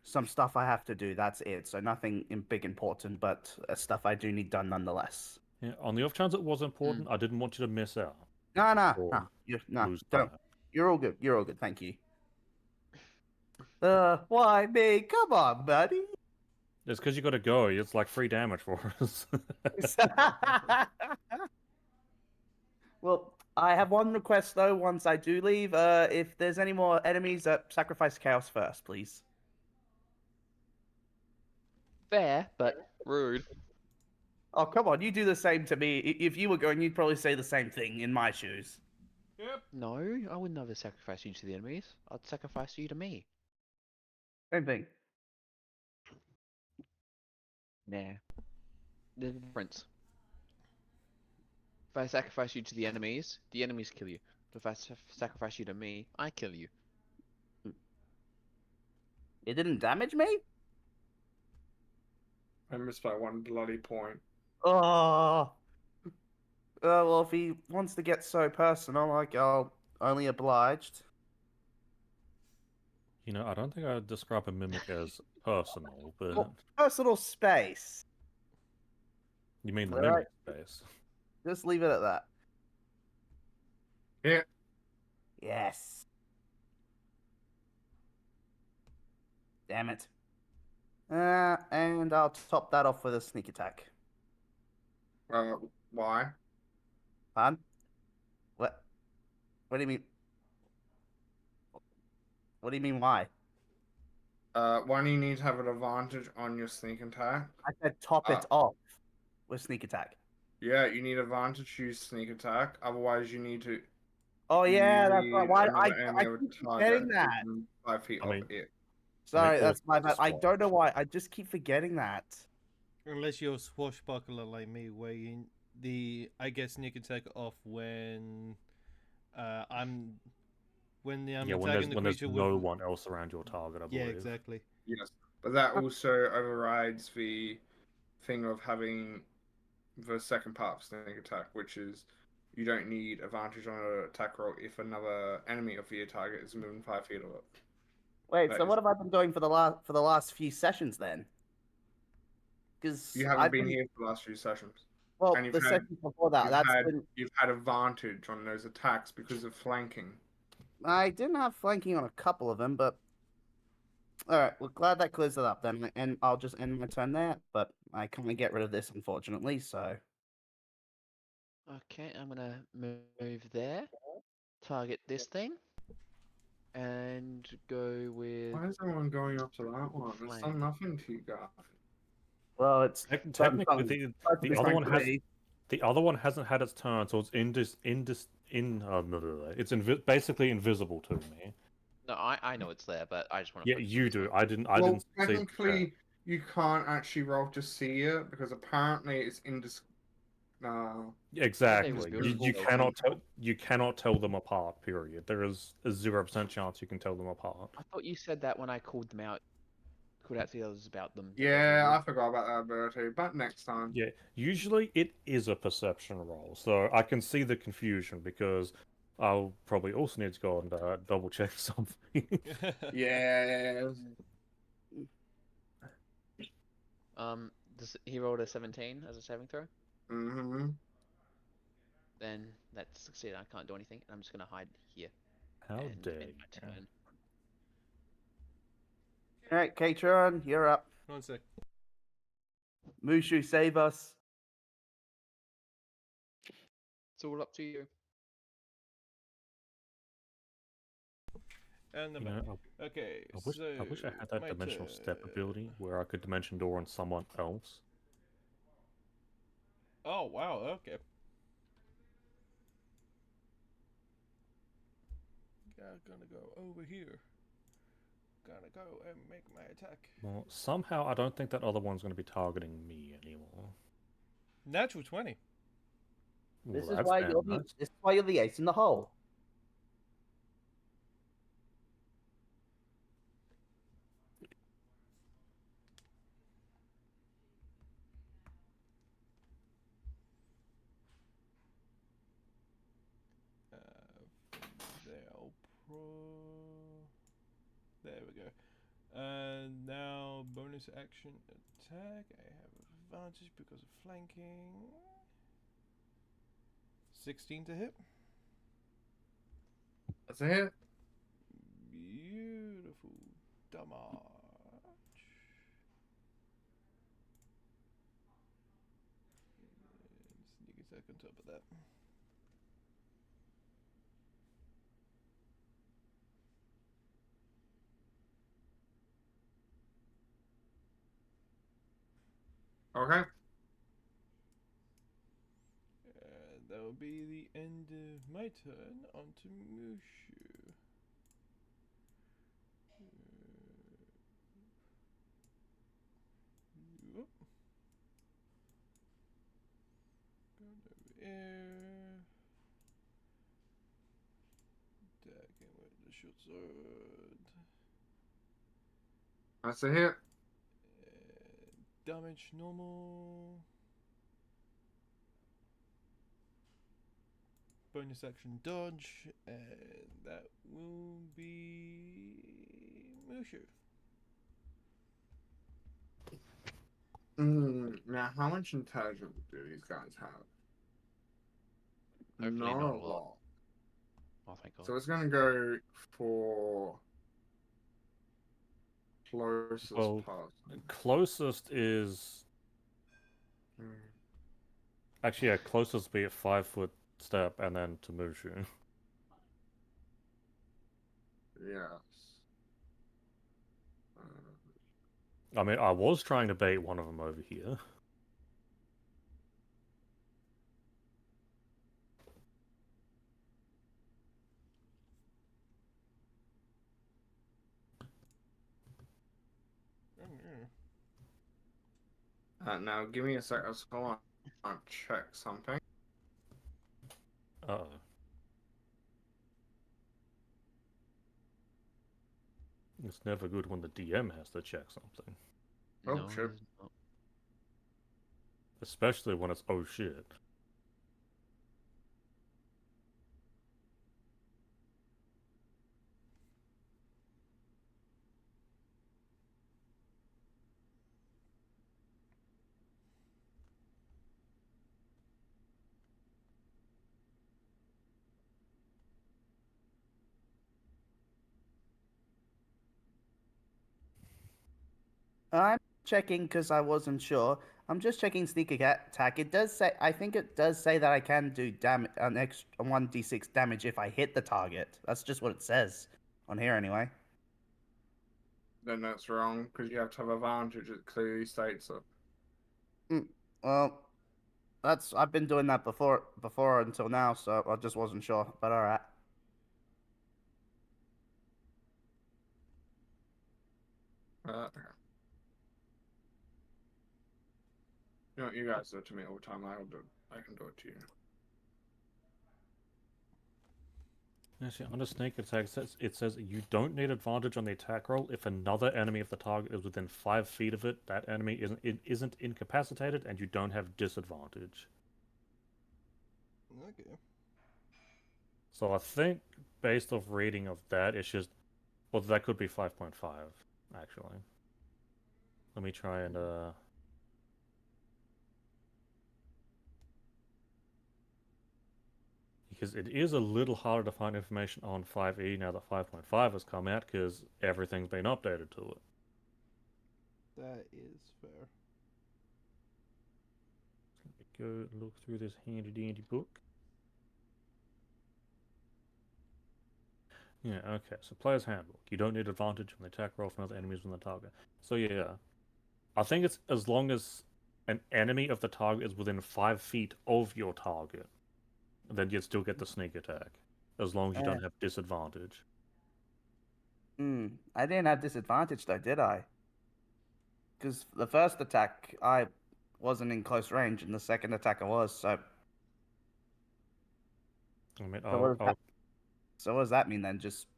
some stuff I have to do. That's it. So nothing big important, but stuff I do need done nonetheless. Yeah, on the off chance it was important, I didn't want you to miss out. No, Or no, lose don't. time. You're all good. You're all good. Thank you. Why me? Come on, buddy. It's because you got to go. It's like free damage for us. Well, I have one request though. Once I do leave, if there's any more enemies, sacrifice chaos first, please. Fair, but rude. Oh, come on, you do the same to me. If you were going, you'd probably say the same thing in my shoes. No, I would never sacrifice you to the enemies. I'd sacrifice you to me. Same thing. Nah. There's a difference. If I sacrifice you to the enemies kill you. If I sacrifice you to me, I kill you. It didn't damage me? I missed by one bloody point. Oh. Well, if he wants to get so personal, like, I'll only obliged. You know, I don't think I'd describe a mimic as personal, but Well, personal space. you mean the Alright. mimic space. Just leave it at that. Yeah. Yes. Damn it. And I'll top that off with a sneak attack. Why? Pardon? What? What do you mean? What do you mean, why? Why do you need to have an advantage on your sneak attack? I said top it off with sneak attack. Yeah, you need advantage to use sneak attack. Otherwise, you need to. Oh yeah, that's right. need Why another I enemy of a keep target forgetting that. within 5 feet I of mean- it. Sorry, all that's my bad. sorts I of don't know why. I just keep forgetting that. Unless you're a swashbuckler like me, where I get sneak attack off when I'm when I'm Yeah, attacking the when there's creature no with one else around your target, I yeah, believe. exactly. Yes, but that also overrides the thing of having the second part of sneak attack, which is you don't need advantage on an attack roll if another enemy of your target is moving 5 feet or up. Wait, That so is- what have I been doing for the last few sessions then? Because You haven't been here for the last few sessions. Well, and you've the had- sessions before that, You've had advantage on those attacks because of flanking. I didn't have flanking on a couple of them, but all right. Well, glad that clears it up then, and I'll just end my turn there. But I can't get rid of this, unfortunately. So Okay, I'm gonna move there. Target this thing. And go with. Why is everyone going up to that one? It's Flank. done nothing to you guys. well, it's Technically, something- the it's other like one has three. the other one hasn't had its turn, so it's basically invisible to me. No, I know it's there, but I just want to. Yeah, you do. I didn't. I Well, didn't see the chat. technically, you can't actually roll to see it because apparently it's Exactly. invisible, You though. cannot tell them apart. Period. There is a 0% chance you can tell them apart. I thought you said that when I called them out. Called out to the others about them. that Yeah, they I forgot about that ability, but next time. Yeah. Usually it is a perception roll, so I can see the confusion because I'll probably also need to go and double check something. Yeah. He rolled a 17 as a saving throw. Mm-hmm. Then that's succeeded. I can't do anything. I'm just gonna hide here How and dare end you? my turn. All right, Katron, you're up. 1 sec. Mushu, save us. It's all up to you. And the You back. know, Okay, I wish I had that my dimensional step turn. ability where I could dimension door on someone else. Oh, wow, okay. Gonna go over here. Gonna go and make my attack. Well, somehow I don't think that other one's going to be targeting me anymore. Natural 20. Well, This is that's why damn you're nice. this is why you're the ace in the hole. From there, I'll there we go. And now bonus action attack. I have advantage because of flanking. 16 to hit. That's a hit. Beautiful damage. And sneak attack on top of that. Okay. That will be the end of my turn. On to Mushu. Whoop. Going over here. Attacking with the short sword. That's a hit. Damage normal. Bonus action dodge, and that will be Mushu. Now, how much intelligence do these guys have? Hopefully Not not a a lot. lot. Oh, thank God. So it's gonna go for closest Well, person. Closest is Hmm. actually closest be a 5-foot step and then to Mushu. Yes. I mean, I was trying to bait one of them over here. Now, give me a sec. I just want to check something. Uh-oh. It's never good when the DM has to check something. Oh, No, shit. it's not. especially when it's oh shit. I'm checking because I wasn't sure. I'm just checking sneak attack. It does say, I think it does say that I can do damage, an extra 1d6 damage if I hit the target. That's just what it says on here anyway. Then that's wrong because you have to have advantage. It clearly states it. Well, I've been doing that before until now, so I just wasn't sure. But all right. Okay. You know, you guys do it to me all the time. I can do it to you. Actually, under sneak attack, it says you don't need advantage on the attack roll if another enemy of the target is within 5 feet of it. That enemy isn't incapacitated, and you don't have disadvantage. Okay. So I think, based off reading of that, it's just, well, that could be 5.5 actually. Let me try and because it is a little harder to find information on 5e now that 5.5 has come out, because everything's been updated to it. That is fair. Let me go look through this handy dandy book. Yeah, okay, so player's handbook. You don't need advantage from the attack roll from other enemies on the target. So yeah, I think it's as long as an enemy of the target is within 5 feet of your target, then you'd still get the sneak attack, as long as you don't have disadvantage. I didn't have disadvantage though, did I? Because the first attack I wasn't in close range, and the second attack I was. So, I mean, so what does that mean then? Just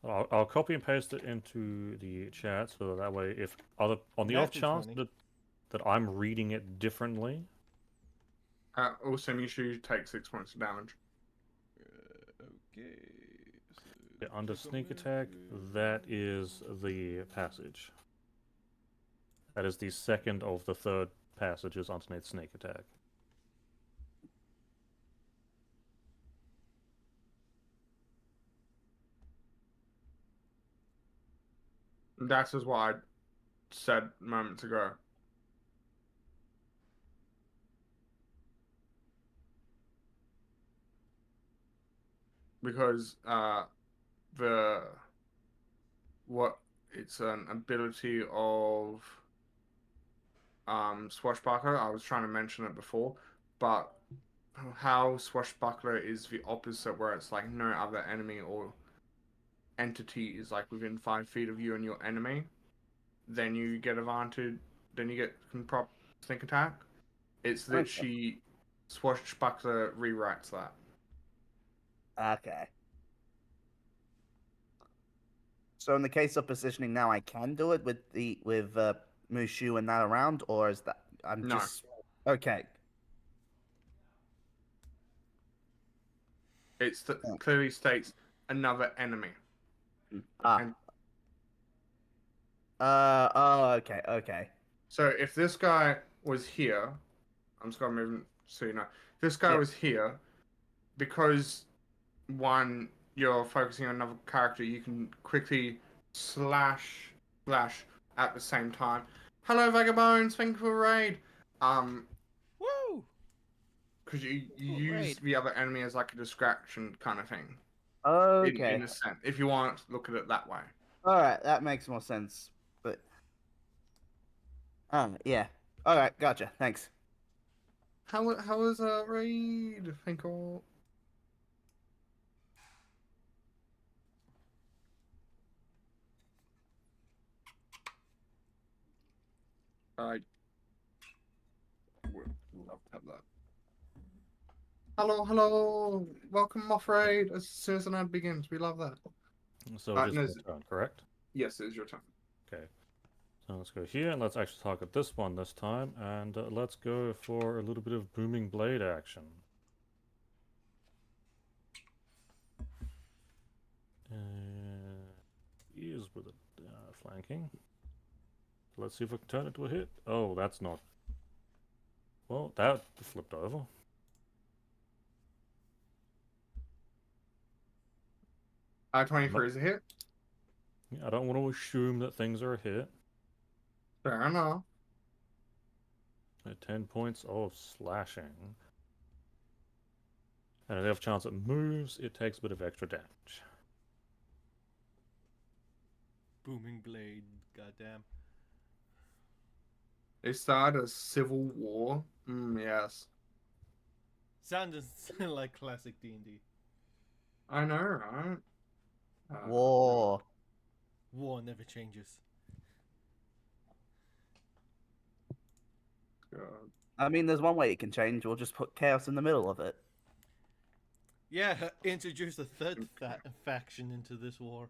I'll copy and paste it into the chat, so that way, if on the off Natural chance 20. that I'm reading it differently, Also, Mishu take 6 points of damage. Okay. yeah, under sneak attack, that is the passage. That is the second of the third passages underneath sneak attack. That is what I said moments ago. Because it's an ability of Swashbuckler. I was trying to mention it before, but how Swashbuckler is the opposite, where it's like no other enemy or entity is like within 5 feet of you and your enemy, then you get advantage. Then you get prop sneak attack. It's that Okay. Swashbuckler rewrites that. okay. So in the case of positioning now, I can do it with Mushu and that around, or is that I'm No. just okay? It's clearly states another enemy. And Oh, okay, okay. so if this guy was here, I'm just gonna move so you know. If this guy Yep. was here, because one, you're focusing on another character, you can quickly slash at the same time. Hello, Vagabonds, thank you for raid. Woo! Because you Cool, use raid. the other enemy as like a distraction kind of thing. Okay. In a sense, if you want to look at it that way. All right, that makes more sense. But yeah. All right, gotcha. Thanks. How was raid? Thank you. I would love to have that. Hello. Welcome off raid. As soon as an ad begins, we love that. So it is no, your turn, correct? Yes, it is your turn. Okay. So let's go here and let's actually target this one this time. And let's go for a little bit of booming blade action. Is with it flanking. Let's see if I can turn it to a hit. Oh, that's not. Well, that flipped over. I-24 is a hit. Yeah, I don't want to assume that things are a hit. Fair enough. 10 points of slashing. And the off chance it moves, it takes a bit of extra damage. Booming blade, goddamn. They started a civil war. Yes. Sounds like classic D&D. I know, right? War. War never changes. God. I mean, there's one way it can change. We'll just put chaos in the middle of it. Yeah, introduce a third faction into this war.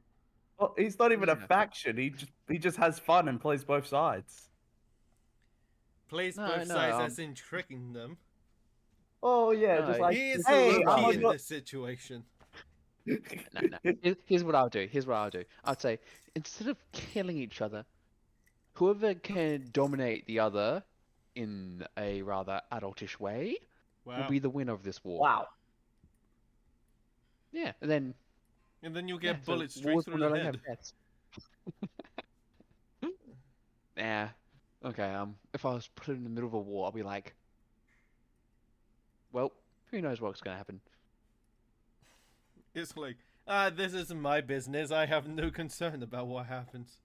Well, he's not even a Yeah. faction. He just has fun and plays both sides. Plays No, both no, sides as in tricking them. Oh yeah, just No, like He is hey, the I'm Loki on in your... this situation. No. Here's what I'll do. Here's what I'll do. I'd say instead of killing each other, whoever can dominate the other in a rather adultish way will Wow. be the winner of this war. Wow. Yeah, and then And then you'll yeah, get so bullets straight wars through will the no longer head. have deaths. Nah. Okay. If I was put in the middle of a war, I'll be like, well, who knows what's gonna happen? It's like, this isn't my business. I have no concern about what happens.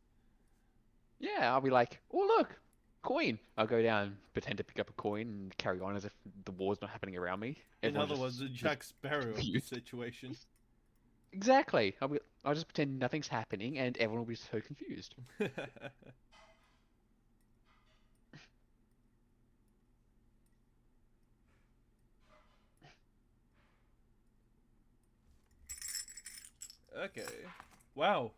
Yeah, I'll be like, oh look, coin. I'll go down, pretend to pick up a coin, and carry on as if the war's not happening around me. In Everyone's other words, just- the Jack Sparrow of the confused. situation. Exactly. I'll just pretend nothing's happening, and everyone will be so confused. Okay. Wow.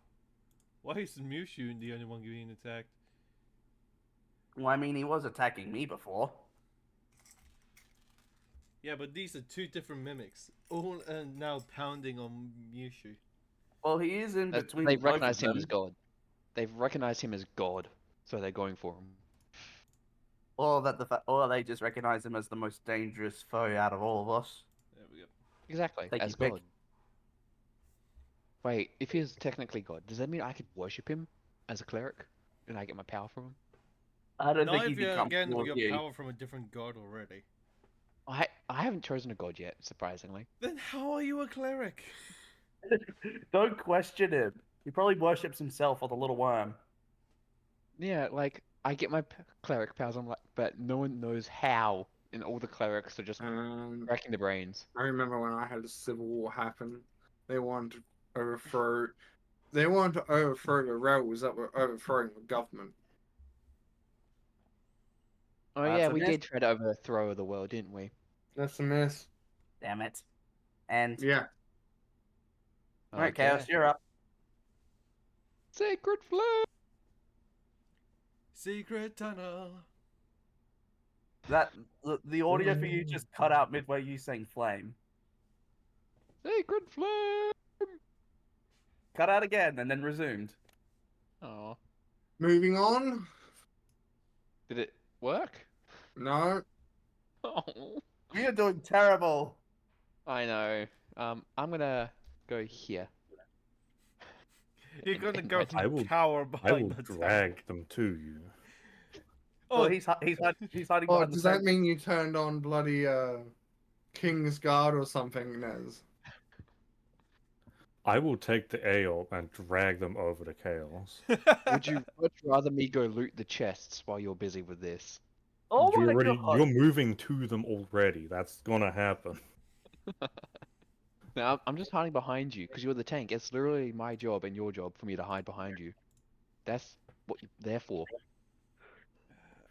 Why is Mewtwo the only one being attacked? Well, I mean, he was attacking me before. Yeah, but these are two different mimics. All now pounding on Mewtwo. Well, he is in between They both recognize of him them. as God. They've recognized him as God, so they're going for him. Or they just recognize him as the most dangerous foe out of all of us. There we go. Exactly, Take as your pick. God. Wait, if he's technically God, does that mean I could worship him as a cleric, and I get my power from him? I don't Not think if he'd be you're getting comfortable with your you. power from a different god already. I haven't chosen a God yet, surprisingly. Then how are you a cleric? Don't question him. He probably worships himself or the little worm. Yeah, like I get my cleric powers, I'm like, but no one knows how, and all the clerics are just racking their brains. I remember when I had a civil war happen. They wanted to overthrow. They wanted to overthrow the rebels that were overthrowing the government. Oh That's yeah, a we miss. did try to overthrow the world, didn't we? That's a miss. Damn it. And Yeah. alright, Chaos, you're up. Sacred flame. Secret tunnel. The audio for you just cut out midway you saying flame. Sacred flame. Cut out again and then resumed. Oh, Moving on. did it work? No. Oh, We are doing terrible. I know. I'm gonna go here. You're gonna In go red. I will- cower I will behind the tank. drag them to you. Oh, Well, he's hiding Oh, behind the does that fence. mean you turned on bloody King's Guard or something, Nez? I will take the ale and drag them over to chaos. Would you much rather me go loot the chests while you're busy with this? Oh you're my already god. you're moving to them already. That's gonna happen. No, I'm just hiding behind you because you're the tank. It's literally my job and your job for me to hide behind you. That's what you're there for.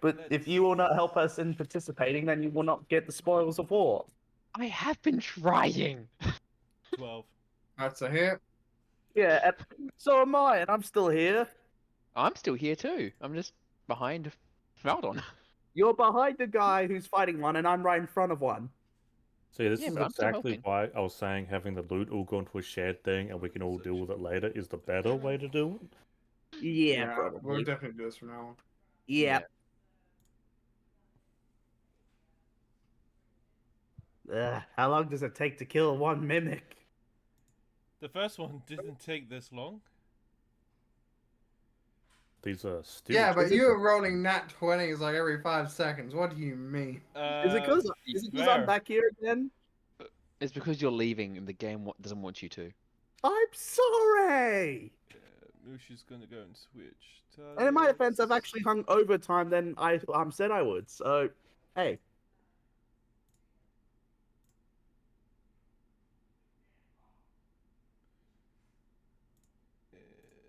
But if you will not help us in participating, then you will not get the spoils of war. I have been trying. 12. That's a hit. Yeah, so am I, and I'm still here. I'm still here too. I'm just behind Valdon. You're behind the guy who's fighting one, and I'm right in front of one. See, this Yeah, is but I'm still exactly helping. why I was saying having the loot all go into a shared thing and we can all deal with it later is the better way to do it. Yeah, We'll probably. definitely do this from now on. Yeah. How long does it take to kill one mimic? The first one didn't take this long. These are still. Yeah, but you're rolling nat 20s like every 5 seconds. What do you mean? Is it because I'm fair. back here again? It's because you're leaving and the game doesn't want you to. I'm sorry. Mushi's gonna go and switch. And in my defense, I've targets. actually hung overtime than I said I would. So, hey.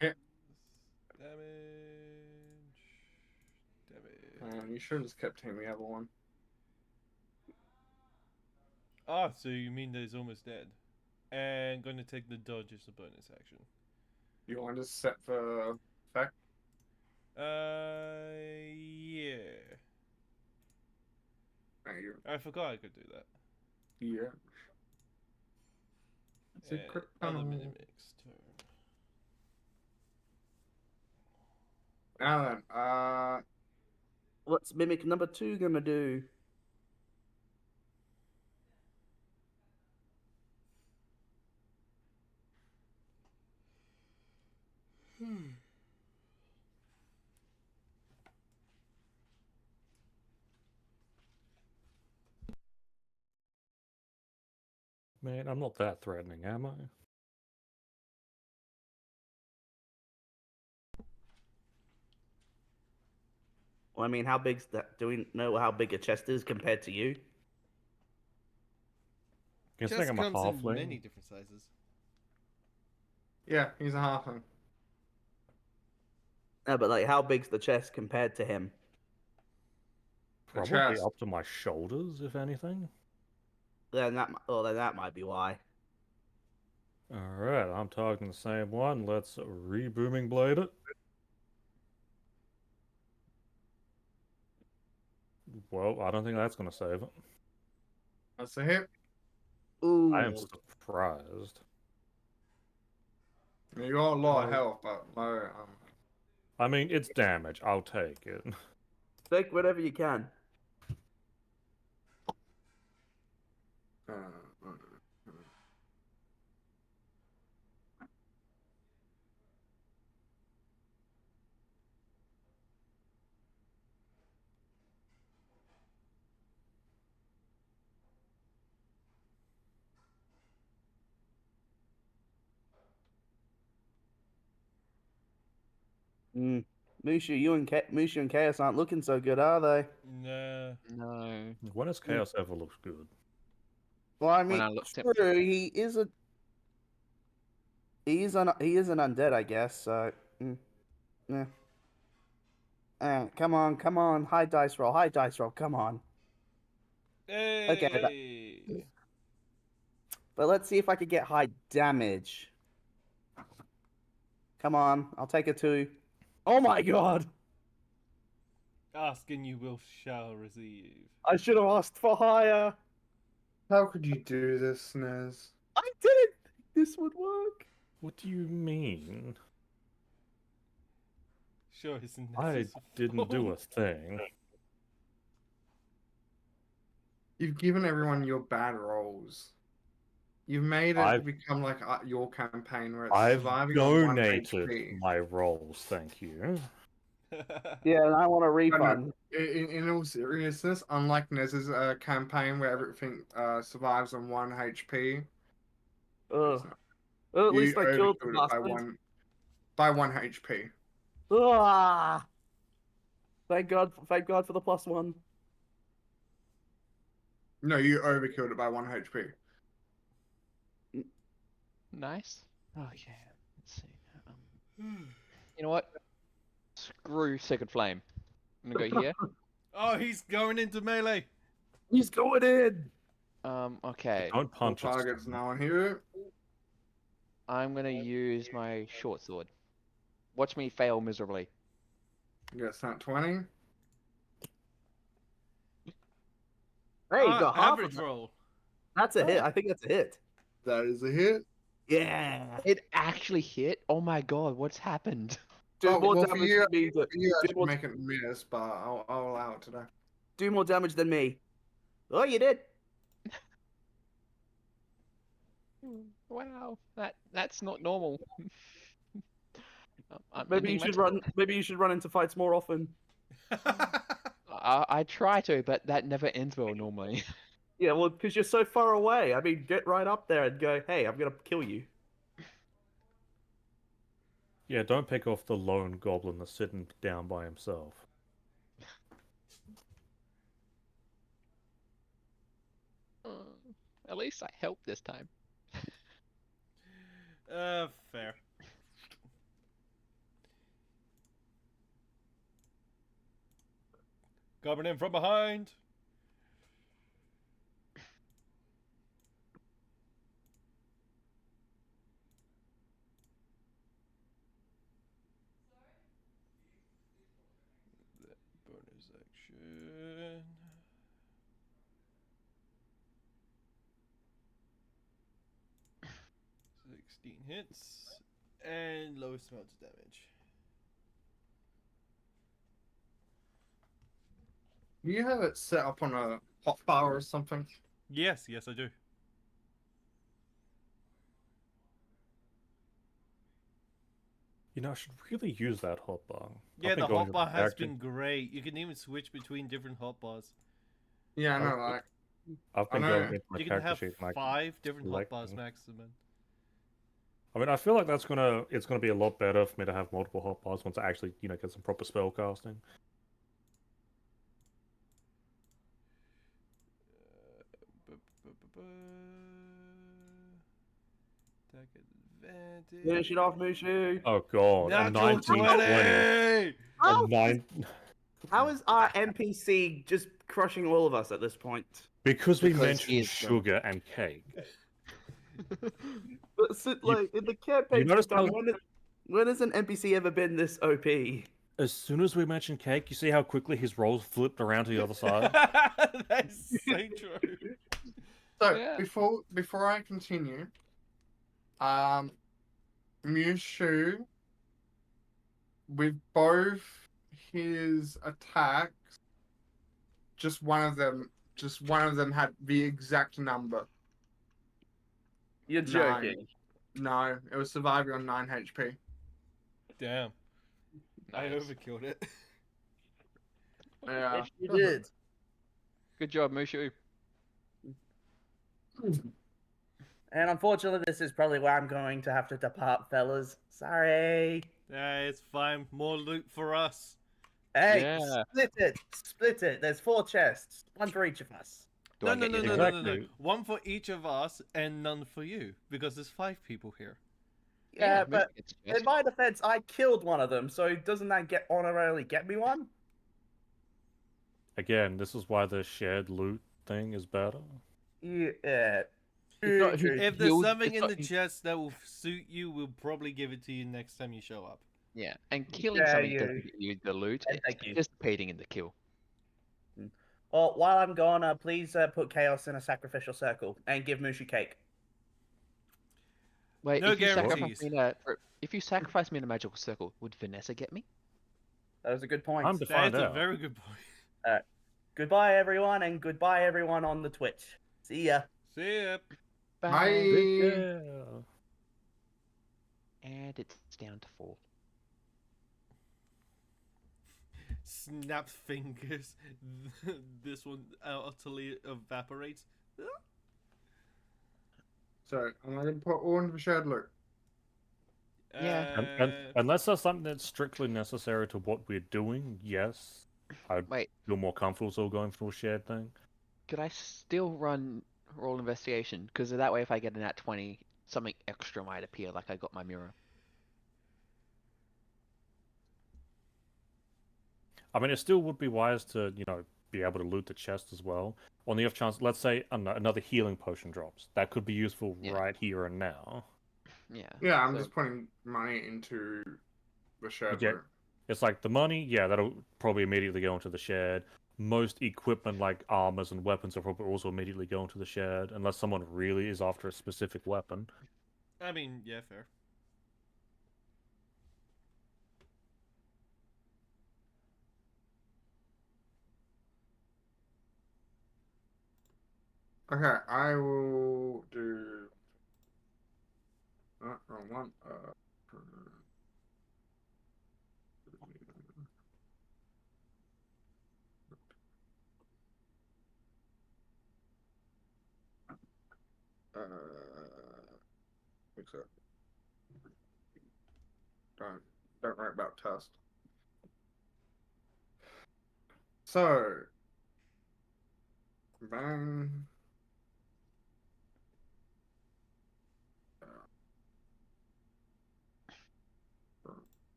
Yeah. Damage. You should have just kept hitting the other one. Ah, so you mean that he's almost dead. And gonna take the dodge as a bonus action. You want to set the effect? Yeah. I forgot I could do that. Yeah. It's a And quick other tunnel. mimics turn. Now then, What's Mimic number 2 gonna do? Man, I'm not that threatening, am I? Well, I mean, how big's that? Do we know how big a chest is compared to you? Considering Chest I'm a comes in halfling. many different sizes. yeah, he's a halfling. No, but like, how big's the chest compared to him? The Probably chest. up to my shoulders, if anything. Then that might be why. Alright, I'm targeting the same one. Let's re-booming blade it. Well, I don't think that's going to save it. That's a hit. Ooh. I am surprised. You got a lot of health, but no. I mean, it's damage. I'll take it. Take whatever you can. Uh, Mushu and Chaos aren't looking so good, are they? Nah. No. When has Chaos ever looked good? Well, I When mean, I looked at- true. He is an undead, I guess. So, yeah. Come on, high dice roll, come on. Hey. But let's see if I could get high damage. Come on, I'll take a 2. Oh my god! Ask and you will shall receive. I should have asked for higher. how could you do this, Nez? I didn't think this would work. What do you mean? Sure, his I didn't do a thing. You've given everyone your bad rolls. You've made it become like your campaign where it's I've surviving on 1 donated HP. my rolls, thank you. Yeah, and I want a refund. In all seriousness, unlike Nez's campaign where everything survives on 1 HP, Ugh. Well, at you least I killed the overkilled it bastard. by 1 HP. Ah! Thank God for the +1. No, you overkilled it by 1 HP. Nice. Okay. Let's see. You know what? Screw Second Flame. I'm gonna go here. Oh, he's going into melee. He's going in. Okay. Don't All punch it. targets now on here. I'm gonna use my short sword. Watch me fail miserably. Yes, not 20. Hey, you got half average of it. roll. That's a hit. Oh. I think that's a hit. That is a hit. Yeah. It actually hit. Oh my god, what's happened? Do Oh, more well, for damage you, than me. for you Do actually more, make it miss, but I'll allow it today. do more damage than me. Oh, you did. Wow, that's not normal. I'm Maybe you ending my should turn. run. Maybe you should run into fights more often. I try to, but that never ends well normally. Yeah, well, because you're so far away. I mean, get right up there and go, "Hey, I'm gonna kill you." Yeah, don't pick off the lone goblin that's sitting down by himself. At least I helped this time. Fair. Coming in from behind. Bonus action. 16 hits and lowest amount of damage. Do you have it set up on a hot bar or something? Yes, I do. You know, I should really use that hotbar. Yeah, I've been the going to hotbar has character- been great. You can even switch between different hotbars. Yeah, I know, Okay. like, I've been I going know. into my You can character have sheet and I can 5 different select hotbars them. maximum. I mean, I feel like it's gonna be a lot better for me to have multiple hotbars once I actually, get some proper spell casting. Attack advantage. Finish it off, Mushu. Oh god, a Natural 19, 20! 20. How, A 9 how is our NPC just crushing all of us at this point? because we Because he mentioned is sugar and cake. But like in the campaign, notice how- when has an NPC ever been this OP? As soon as we mentioned cake, you see how quickly his rolls flipped around to the other side? That's so true. So Yeah. before I continue, Mushu, with both his attacks, just one of them had the exact number. You're 9. joking. No, it was surviving on 9 HP. Damn, I Nice. overkilled it. Yeah. Yes, you did. Good job, Mushu. And unfortunately, this is probably where I'm going to have to depart, fellas. Sorry. Yeah, it's fine. More loot for us. Hey, Yeah. split it. There's 4 chests, one for each of us. Do No, I no, get no, you no, to no, go? no, no. Exactly. One for each of us and none for you because there's 5 people here. Yeah, Mushu but gets a in chest. my defense, I killed one of them, so doesn't that honorarily get me one? Again, this is why the shared loot thing is better. Yeah. It's not who- If there's He'll- something it's in not- the chest that will suit you, we'll probably give it to you next time you show up. Yeah, and killing Yeah, something you- doesn't get you the loot. Yeah, It's thank you. participating in the kill. Well, while I'm gone, please put Chaos in a sacrificial circle and give Mushu cake. Wait, No if you sacrifice guarantees. me if you sacrifice me in a magical circle, would Vanessa get me? That was a good point. Time to find That's a out. very good point. Goodbye, everyone, and goodbye, everyone on the Twitch. See ya. See ya. Bye. Yeah. And it's down to 4. Snap fingers. This one utterly evaporates. So I'm gonna put all into the shared loot. Yeah. And unless there's something that's strictly necessary to what we're doing, yes, I'd Wait, feel more comfortable still going for a shared thing. could I still roll investigation? Because that way, if I get an at 20, something extra might appear, like I got my mirror. I mean, it still would be wise to, be able to loot the chest as well. On the off chance, let's say another healing potion drops. That could be useful Yeah. right here and now. Yeah. Yeah, I'm so- just putting money into The shared get- room. It's like the money, yeah, that'll probably immediately go into the shed. Most equipment like armors and weapons will probably also immediately go into the shed, unless someone really is after a specific weapon. I mean, yeah, fair. Okay, I will do. Wrong one. Uh, fix it. Don't worry about test. So, bang.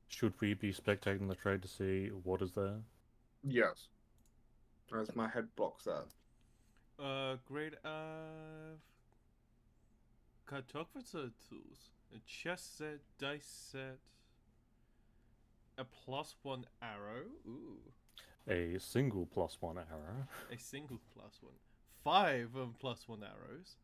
Should we be spectating the trade to see what is there? Yes. As my head blocks that. Grade of cartographer tools. A chess set, dice set, a +1 arrow. Ooh. A single +1 arrow. A single +1. 5 +1 arrows.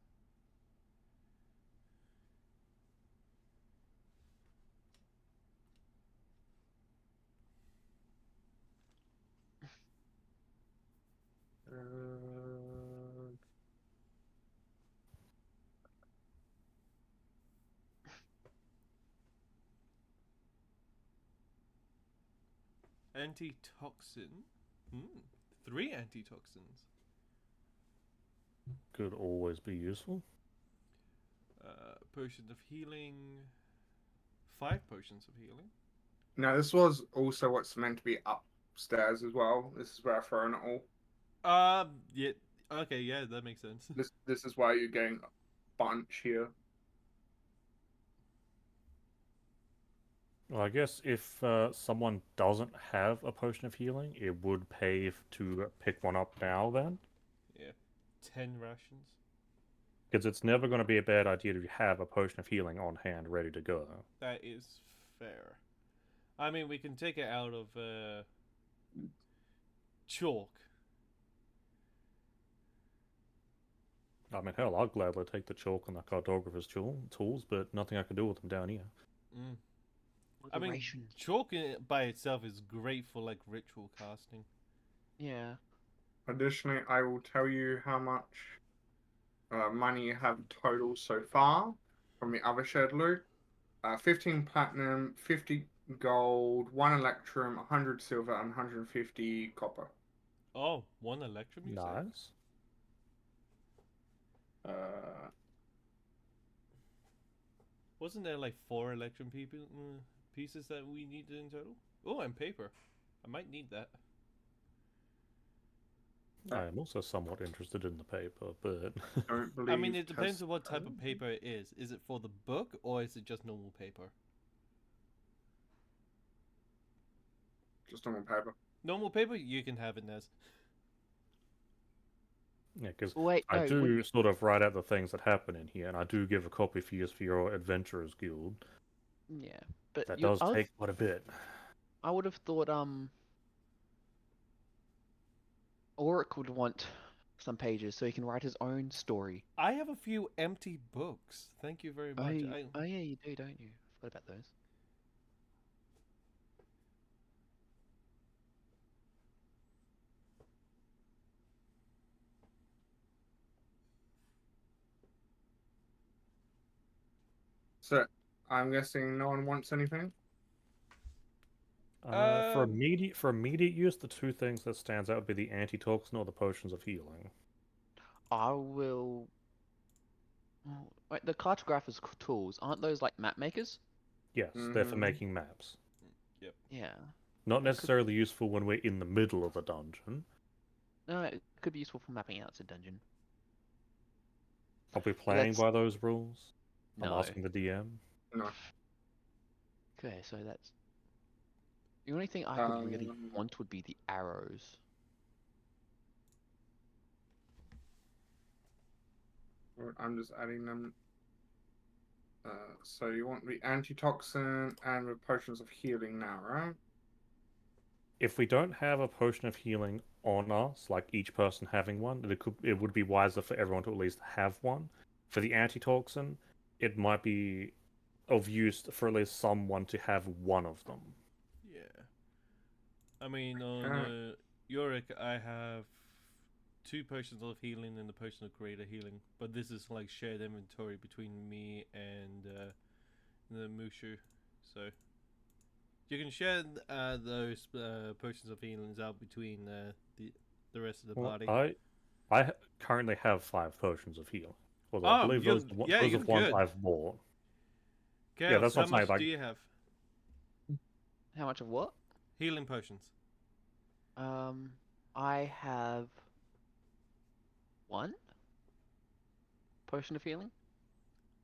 Antitoxin. 3 antitoxins. Could always be useful. Potion of healing. 5 potions of healing. Now, this was also what's meant to be upstairs as well. This is where I've thrown it all. Yeah. Okay, yeah, that makes sense. This is why you're getting a bunch here. Well, I guess if someone doesn't have a potion of healing, it would pay to pick one up now then. Yeah. 10 rations. Because it's never going to be a bad idea to have a potion of healing on hand ready to go. That is fair. I mean, we can take it out of chalk. I mean, hell, I'll gladly take the chalk and the cartographer's tools, but nothing I can do with them down here. I mean, chalk by itself is great for like ritual casting. Yeah. Additionally, I will tell you how much money you have total so far from the other shared loot. 15 platinum, 50 gold, 1 electrum, 100 silver, and 150 copper. Oh, 1 electrum, you say? Nice. Wasn't there like 4 electrum pieces that we needed in total? Oh, and paper. I might need that. I am also somewhat interested in the paper, but Don't believe I mean, it depends test on what type of code. paper it is. Is it for the book or is it just normal paper? Just normal paper. Normal paper, you can have it, Nez. yeah, because Wait, I no. do sort of write out the things that happen in here, and I do give a copy for use for your Adventurers Guild. Yeah, but That you, does take quite a bit. I would have thought Ulrich would want some pages so he can write his own story. I have a few empty books. Thank you very much. Oh yeah, you do, don't you? Forgot about those. So, I'm guessing no one wants anything? For immediate use, the two things that stands out would be the antitoxin or the potions of healing. I will. Oh, wait, the cartographer's tools aren't those like map makers? Yes, they're for making maps. Yep. Yeah. Not necessarily useful when we're in the middle of a dungeon. No, it could be useful for mapping out a dungeon. Are we playing That's- by those rules? I'm No. asking the DM. No. Okay, so that's the only thing I would really Um, want would be the arrows. I'm just adding them. So you want the antitoxin and the potions of healing now, right? If we don't have a potion of healing on us, like each person having one, it would be wiser for everyone to at least have one. For the antitoxin, it might be of use for at least someone to have one of them. Yeah. I mean, on Okay. Yorick, I have 2 potions of healing and a potion of greater healing, but this is like shared inventory between me and the Mushu, so you can share those potions of healings out between the rest of the Well, party. I currently have 5 potions of healing. Although I Oh, believe you're yeah, those you're are ones good. I've bought. Yeah, Chaos, that's how what I'm saying. much Like, do you have? How much of what? Healing potions. I have 1 potion of healing.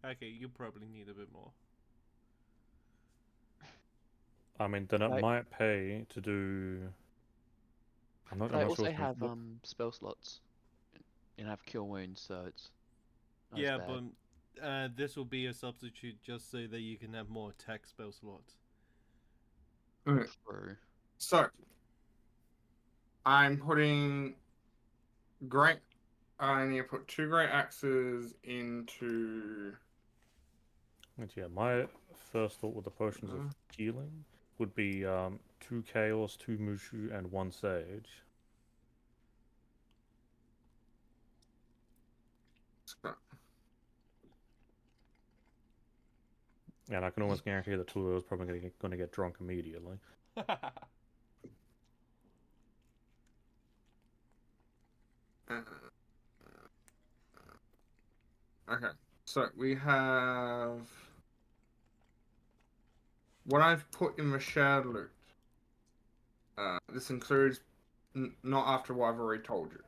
Okay, you probably need a bit more. I mean, then it Right. might pay to do. I'm But not I sure. also It's gonna have look. spell slots, and I have cure wounds, so it's not as Yeah, bad. but this will be a substitute just so that you can have more attack spell slots. Okay. True. So I'm putting great. I need to put 2 great axes into. And yeah, my first thought with the potions of healing would be 2 chaos, 2 mushu, and 1 sage. And I can almost guarantee that 2 of those are probably going to get drunk immediately. Okay, so we have what I've put in the shared loot. This includes not after what I've already told you.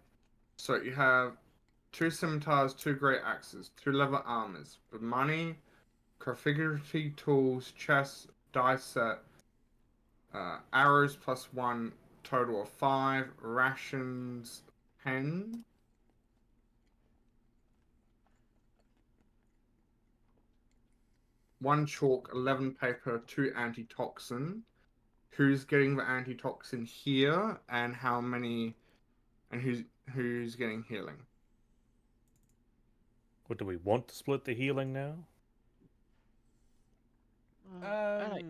So you have 2 scimitars, 2 great axes, 2 leather armors, with money, configurative tools, chests, dice set, arrows +1, total of 5, rations 10. One chalk, 11 paper, 2 antitoxin. Who's getting the antitoxin here, and how many, and who's getting healing? What do we want to split the healing now? I like.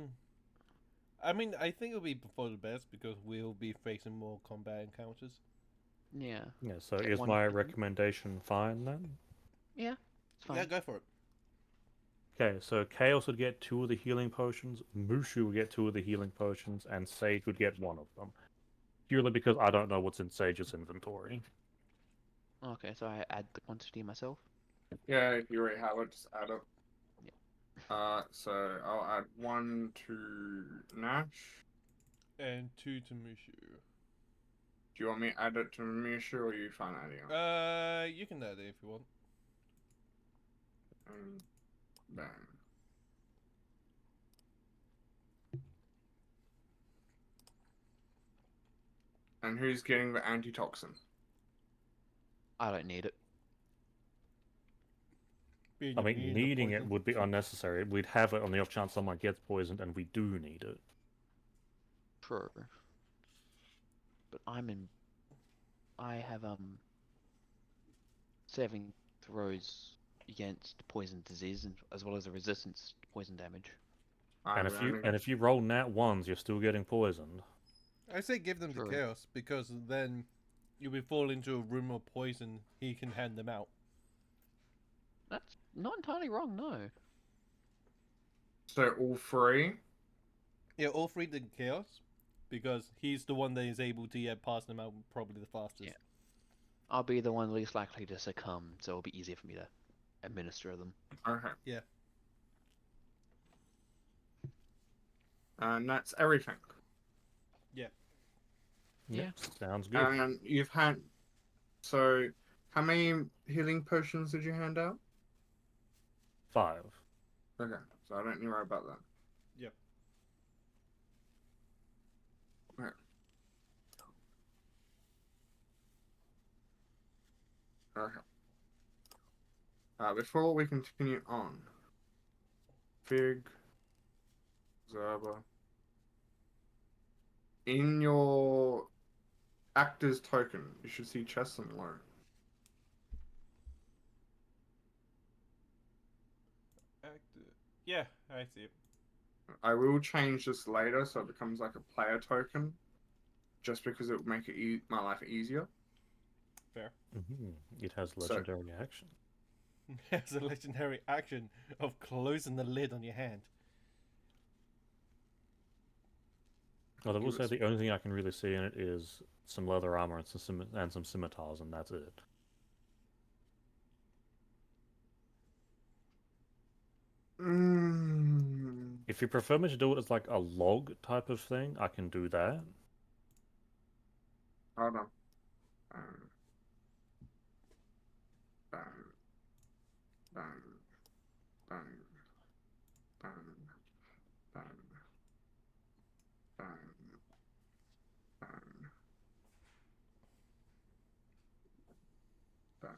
I mean, I think it'll be for the best because we'll be facing more combat encounters. Yeah. Yeah, so Get is one my healing. recommendation fine then? Yeah. It's fine. Yeah, go for it. Okay, so Chaos would get 2 of the healing potions, Mushu would get 2 of the healing potions, and Sage would get 1 of them. Purely because I don't know what's in Sage's inventory. Okay, so I add the quantity myself. Yeah, you already have it. Just add it. Yeah. So I'll add 1 to Nash. And 2 to Mushu. Do you want me to add it to Mishu, or are you fine adding it? You can add it if you want. Bang. And who's getting the antitoxin? I don't need it. I mean, needing it would be unnecessary. We'd have it on the off chance someone gets poisoned, and we do need it. True. But I have saving throws against poison disease as well as a resistance to poison damage. And if you roll nat ones, you're still getting poisoned. I say give them to True. Chaos because then you will fall into a room of poison. He can hand them out. That's not entirely wrong, no. So all 3? Yeah, all 3 to Chaos because he's the one that is able to pass them out probably the fastest. Yeah. I'll be the one least likely to succumb, so it'll be easier for me to administer them. Okay. Yeah. And that's everything. Yeah. Sounds good. And you've had. So, how many healing potions did you hand out? 5. Okay, so I don't need to worry about that. Yep. Okay. Okay. Before we continue on, Fig, Zerba, in your actor's token, you should see chest and low. Yeah, I see it. I will change this later so it becomes like a player token, just because it would make it my life easier. Fair. It has So- legendary action. It's a legendary action of closing the lid on your hand. Well, I will Give say us- the only thing I can really see in it is some leather armor and some scimitars, and that's it. If you prefer me to do it as like a log type of thing, I can do that. Hold on. Bang, bang, bang, bang, bang, bang, bang, bang.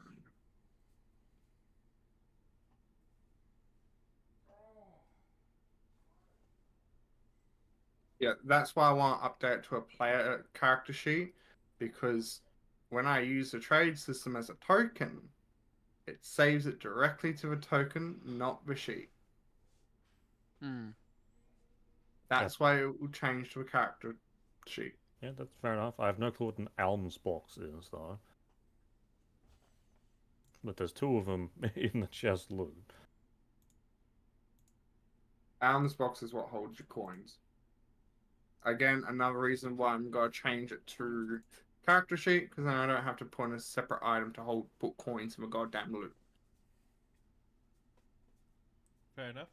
Yeah, that's why I want to update to a player character sheet, because when I use the trade system as a token, it saves it directly to the token, not the sheet. Hmm. That's why it will change to a character sheet. Yeah, that's fair enough. I have no clue what an alms box is, though. But there's two of them in the chest loot. Alms box is what holds your coins. Again, another reason why I'm gonna change it to character sheet, because then I don't have to put in a separate item to put coins in the goddamn loot. Fair enough.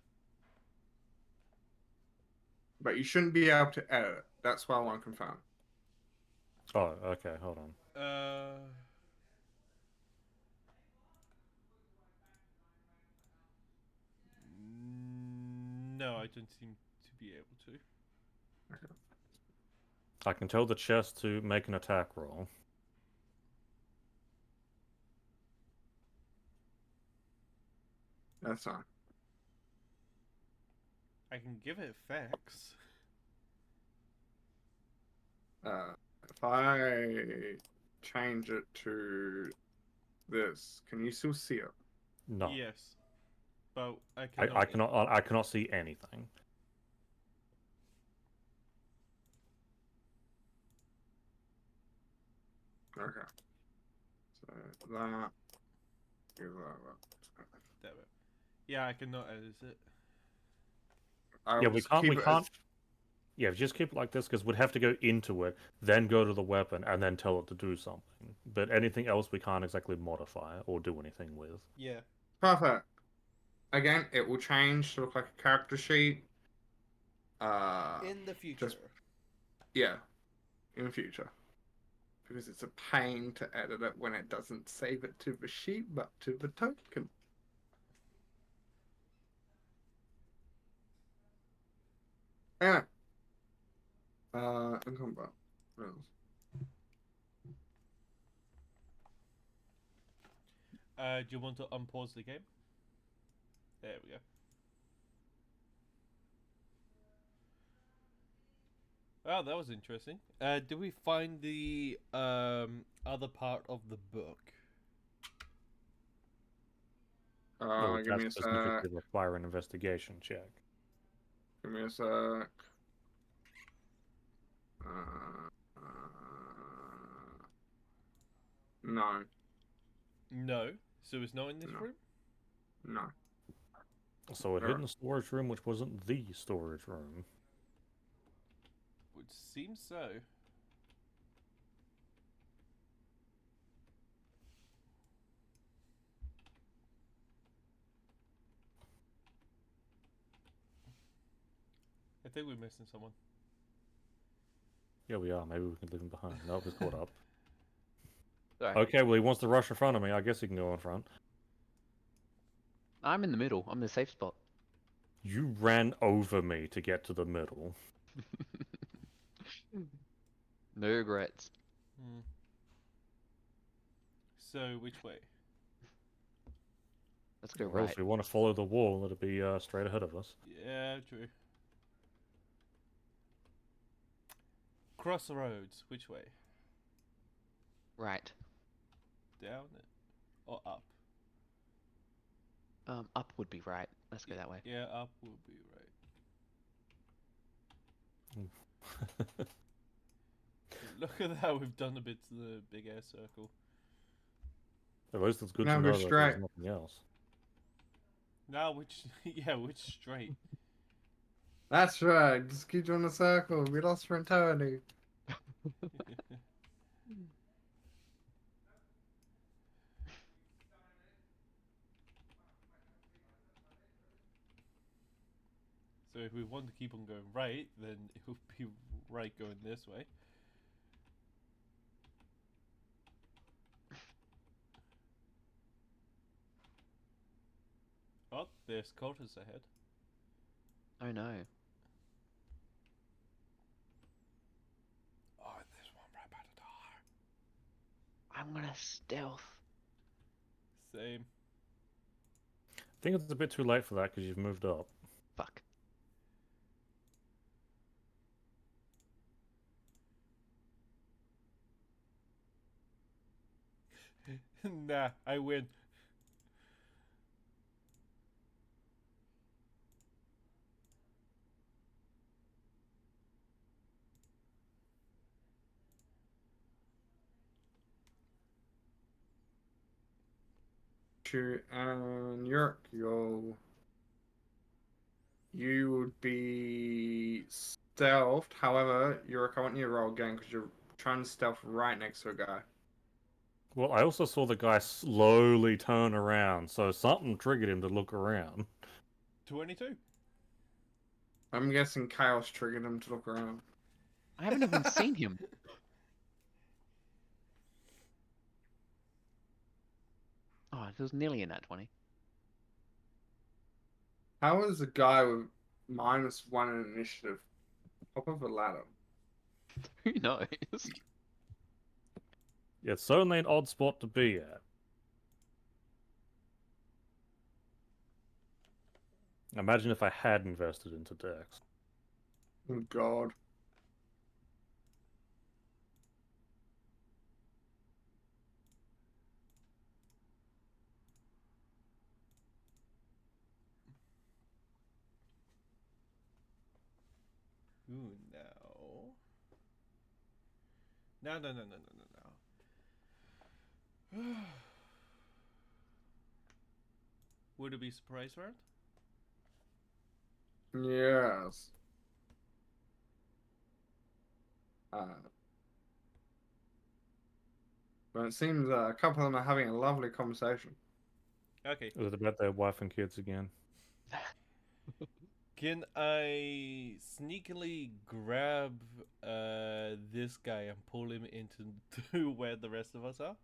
But you shouldn't be able to edit it. That's why I want to confirm. Oh, okay, hold on. No, I don't seem to be able to. I can tell the chest to make an attack roll. That's fine. I can give it effects. If I change it to this, can you still see it? No. Yes. But I cannot. I cannot see anything. Okay. So that. Give that. Damn it. Yeah, I cannot edit it. I'll Yeah, we just can't. keep We it can't. as- Yeah, just keep it like this because we'd have to go into it, then go to the weapon, and then tell it to do something. But anything else we can't exactly modify or do anything with. Yeah. Perfect. Again, it will change to look like a character sheet. In the future. Yeah, in the future. Because it's a pain to edit it when it doesn't save it to the sheet, but to the token. Anyway. In combat. Do you want to unpause the game? There we go. Oh, that was interesting. Did we find the other part of the book? Or Give me a that sec. specifically require an investigation check. Give me a sec. No. No. So it's not in this No. room? No. So a Sure. hidden storage room, which wasn't the storage room. Would seem so. I think we're missing someone. Yeah, we are. Maybe we can leave him behind. No, he's caught up. Sorry. Okay, well, he wants to rush in front of me. I guess he can go in front. I'm in the middle. I'm in the safe spot. You ran over me to get to the middle. No regrets. Hmm. So, which way? Let's go Well, right. if we want to follow the wall, it'll be straight ahead of us. Yeah, true. Crossroads, which way? Right. Down or up? Up would be right. Let's go that way. Yeah, up will be right. Look at that, we've done a bit to the big air circle. At least it's good Now to go know that straight. there's nothing else. Now which, yeah, which straight? That's right. Just keep doing the circle. We lost for eternity. So if we want to keep on going right, then it will be right going this way. Oh, there's cultists ahead. Oh no. Oh, there's one right by the door. I'm gonna stealth. Same. I think it's a bit too late for that because you've moved up. Fuck. Nah, I win. And York, you would be stealthed. However, York, I want you to roll again because you're trying to stealth right next to a guy. Well, I also saw the guy slowly turn around, so something triggered him to look around. 22. I'm guessing Chaos triggered him to look around. I haven't even seen him. Oh, it was nearly in that 20. How is a guy with -1 in initiative top of a ladder? Who knows? Yeah, it's certainly an odd spot to be at. Imagine if I had invested into Dex. Oh God. Ooh, no. No, no, no, no, no, no, no. Would it be surprise round? Yes. But it seems a couple of them are having a lovely conversation. Okay. Is it about their wife and kids again? Can I sneakily grab this guy and pull him into to where the rest of us are?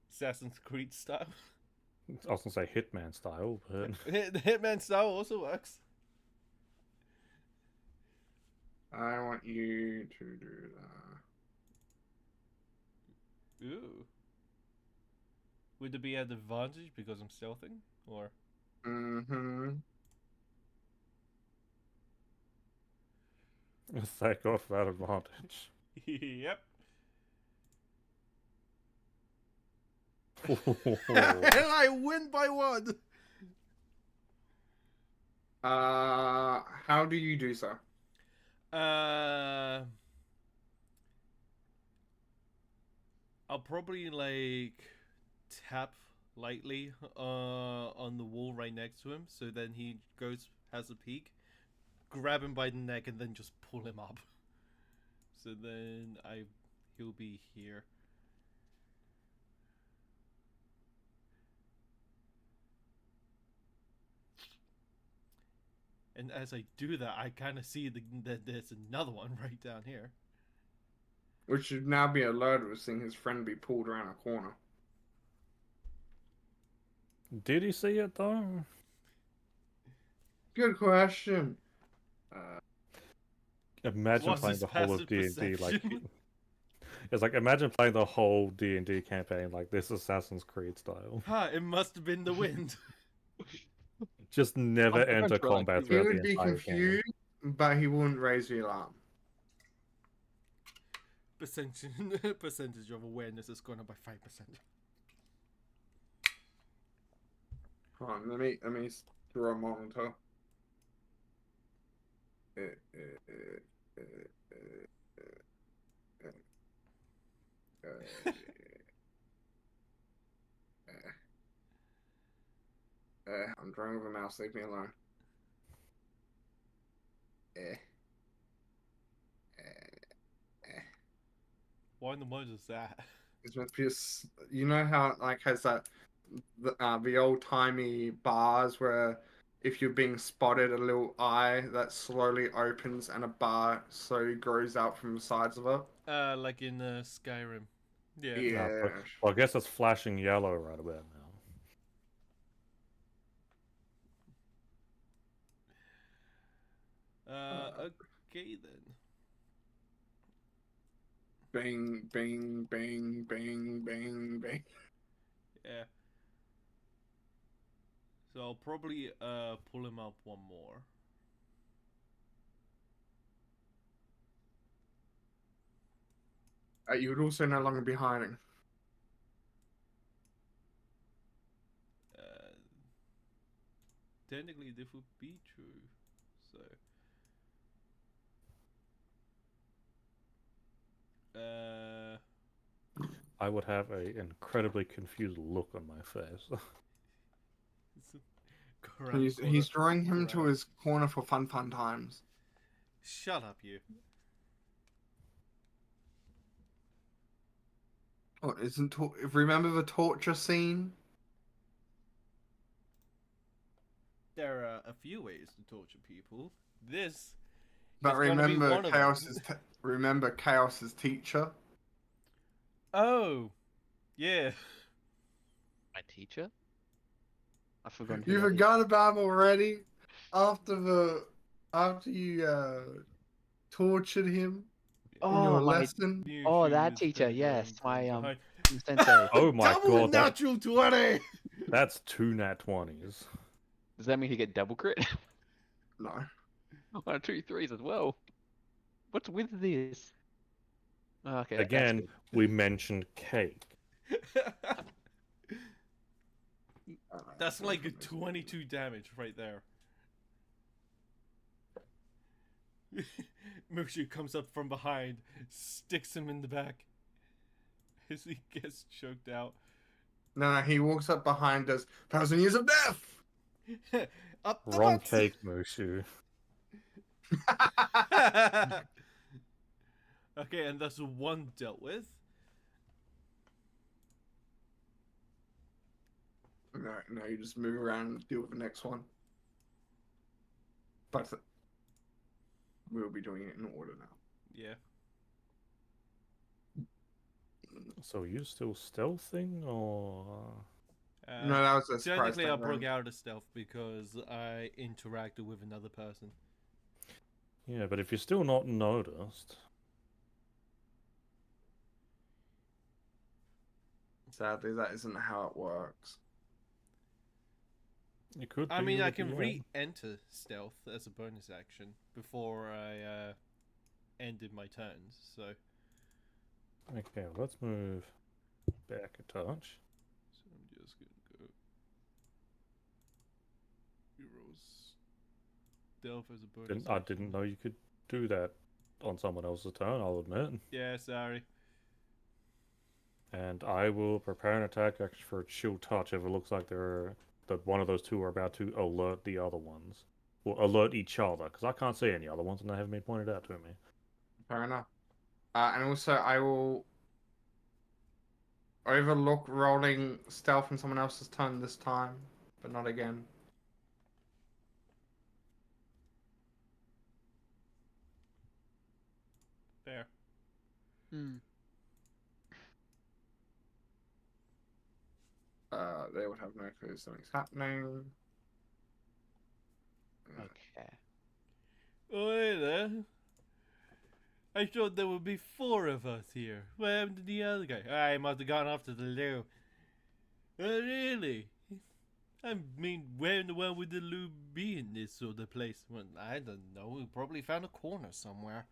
Assassin's Creed style. I was gonna say Hitman style, but The Hitman style also works. I want you to do that. Ooh. Would it be at advantage because I'm stealthing? Or Mm-hmm. take off that advantage. yep. Oh, And I win by one. How do you do so? I'll probably like tap lightly on the wall right next to him, so then he has a peek, grab him by the neck, and then just pull him up. So then he'll be here. And as I do that, I kind of see that there's another one right down here. Which should now be alerted with seeing his friend be pulled around a corner. did he see it though? Good question. Imagine What's playing his the whole of passive D&D like perception? it's like imagine playing the whole D&D campaign like this Assassin's Creed style. Ha! It must have been the wind. Just never I'm gonna enter try combat to- He throughout the would be entire game. confused, but he wouldn't raise the alarm. Percentage of awareness has gone up by 5%. Hold on, let me draw a monitor. I'm drawing with a mouse. Leave me alone. Why in the world is that? It's meant to be you know how it like has that the old timey bars where if you're being spotted, a little eye that slowly opens and a bar slowly grows out from the sides of it. Like in Skyrim. Yeah. Yeah. Well, I guess it's flashing yellow right about now. Okay then. Bang, bang, bang, bang, bang, bang. Yeah. So I'll probably pull him up one more. You would also no longer be hiding. Technically, this would be true. So. I would have an incredibly confused look on my face. He's drawing him to his corner for fun times. Shut up, you. Oh, remember the torture scene? There are a few ways to torture people. This But is gonna be remember one of them. remember Chaos's teacher? Oh, yeah. My teacher? I forgot. You forgot about him already? After you tortured him in your Oh, my. lesson? Oh, that teacher, yes, my sensei. Oh my Double god, natural 20! that's 2 nat 20s. Does that mean he get double crit? No. 1, 2, 3s as well. What's with this? Oh, okay. Again, we mentioned cake. That's like a 22 damage right there. Mushu comes up from behind, sticks him in the back as he gets choked out. No, he walks up behind us. 1,000 years of death! Up the Wrong butts! cake, Mushu. Okay, and that's one dealt with. No, you just move around and deal with the next one. But we'll be doing it in order now. Yeah. So are you still stealthing, or...? No, that was a surprise. Technically, I broke out of stealth because I interacted with another person. Yeah, but if you're still not noticed... Sadly, that isn't how it works. You could I be mean, I with can the, re-enter stealth as a bonus action before I ended my turns, so... Okay, let's move back a touch. So I'm just gonna go... Heroes. Stealth as a bonus I action. didn't know you could do that on someone else's turn, I'll admit. Yeah, sorry. And I will prepare an attack action for a chill touch if it looks like that one of those two are about to alert the other ones. Or alert each other, because I can't see any other ones and they haven't been pointed out to me. Fair enough. And also, I will overlook rolling stealth on someone else's turn this time, but not again. Fair. They would have no clue something's happening. Okay. Oh, hey there. I thought there would be 4 of us here. Where happened to the other guy? I must have gone off to the loo. Really? I mean, where in the world would the loo be in this sort of place? Well, I don't know. We probably found a corner somewhere.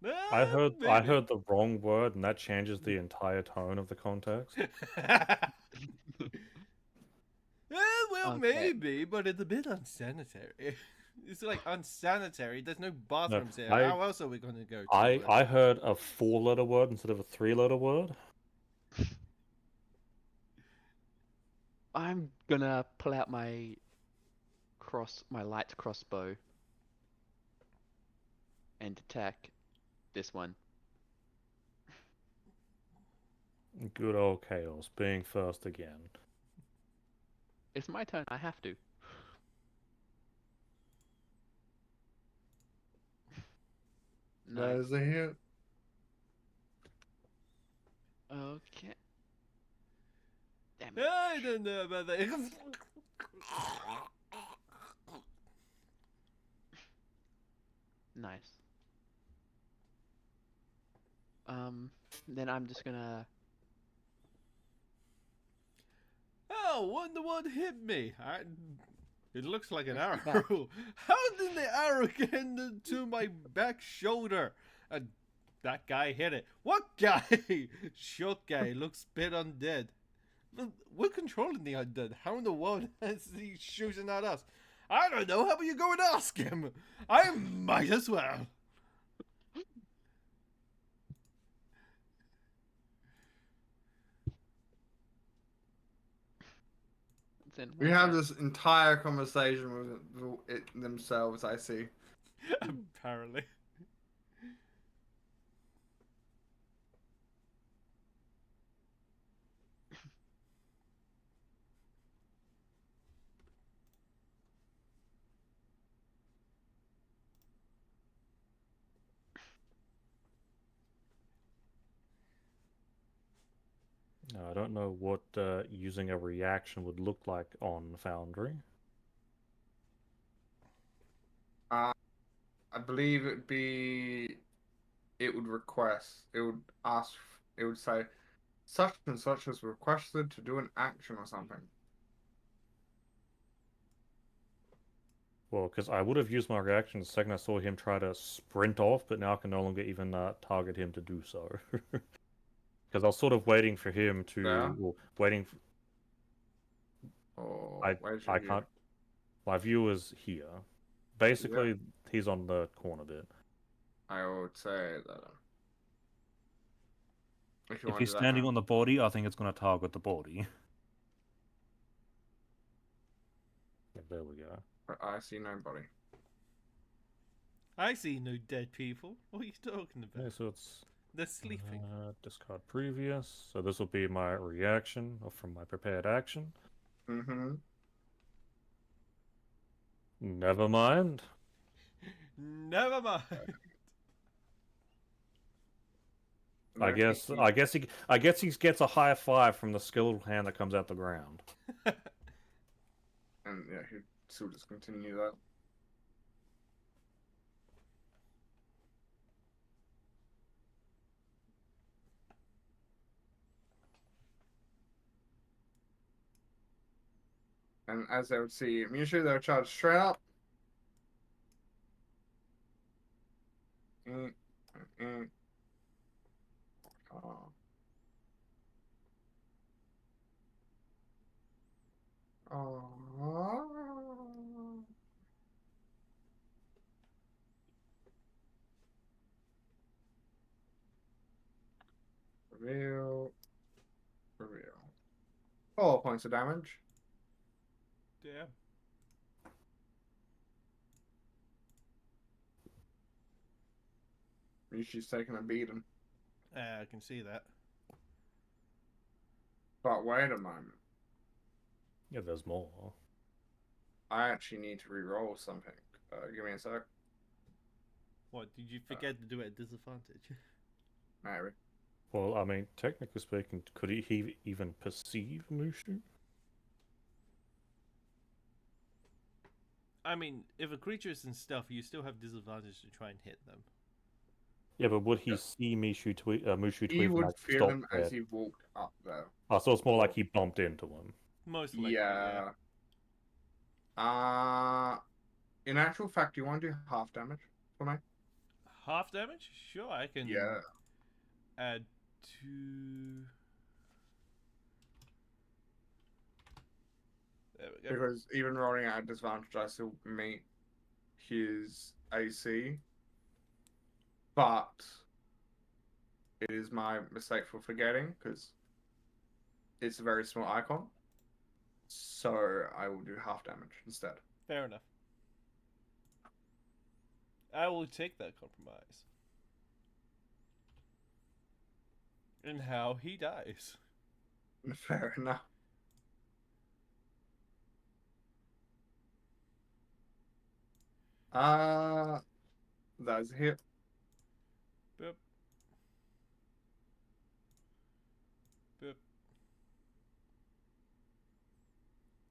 I Maybe. heard the wrong word, and that changes the entire tone of the context. Well, Okay. maybe, but it's a bit unsanitary. It's like unsanitary. There's no bathrooms here. I- How else are we going to go to it? I heard a 4-letter word instead of a 3-letter word. I'm gonna pull out my light crossbow and attack this one. Good old Chaos, being first again. It's my turn. I have to. Nice. There's a hit. Okay. Damn it. I don't know about that. Nice. Then I'm just gonna. Oh, wonder what hit me. It looks like an Back. arrow. How did the arrow get into my back shoulder? That guy hit it. What guy? Short guy. Looks bit undead. Look, we're controlling the undead. How in the world is he shooting at us? I don't know. How about you go and ask him? I might as well. Then We one have down. this entire conversation with it themselves, I see. Apparently. I don't know what using a reaction would look like on Foundry. I believe it would request, it would ask, it would say, such and such is requested to do an action or something. Well, because I would have used my reaction the second I saw him try to sprint off, but now I can no longer even target him to do so. Because I was sort of waiting for him to, Yeah. well, waiting. Where's I your view? can't. My view is here. Basically, he's on the corner bit. I would say that if you If want he's to do that standing now. on the body, I think it's going to target the body. Yeah, there we go. But I see nobody. I see no dead people. What are you talking about? Yeah, so it's They're sleeping. discard previous. So this will be my reaction from my prepared action. Mm-hmm. Never mind. Never mind. I guess he gets a high five from the skilled hand that comes out the ground. And yeah, he'll just continue that. And as they would see Mushu, they'll charge straight up. Mm, mm. Oh. Oh. Reveal. Reveal. 4 points of damage. Damn. Mushu's taking a beating. I can see that. But wait a moment. Yeah, there's more. I actually need to re-roll something. Give me a sec. What, did you forget to do it at disadvantage? Maybe. Well, I mean, technically speaking, could he even perceive Mushu? I mean, if a creature is in stealth, you still have disadvantage to try and hit them. Yeah, but would he Yeah. see me shoot Mushu He Tweet from would like feel stop him there? as he walked up, though. Oh, so it's more like he bumped into him. Most likely, yeah. Yeah. In actual fact, do you want to do half damage for me? Half damage? Sure, I can Yeah. add 2. There we go. Because even rolling at a disadvantage, I still meet his AC. But it is my mistake for forgetting because it's a very small icon. So I will do half damage instead. Fair enough. I will take that compromise. And how he dies. Fair enough. That's a hit. Boop. Boop.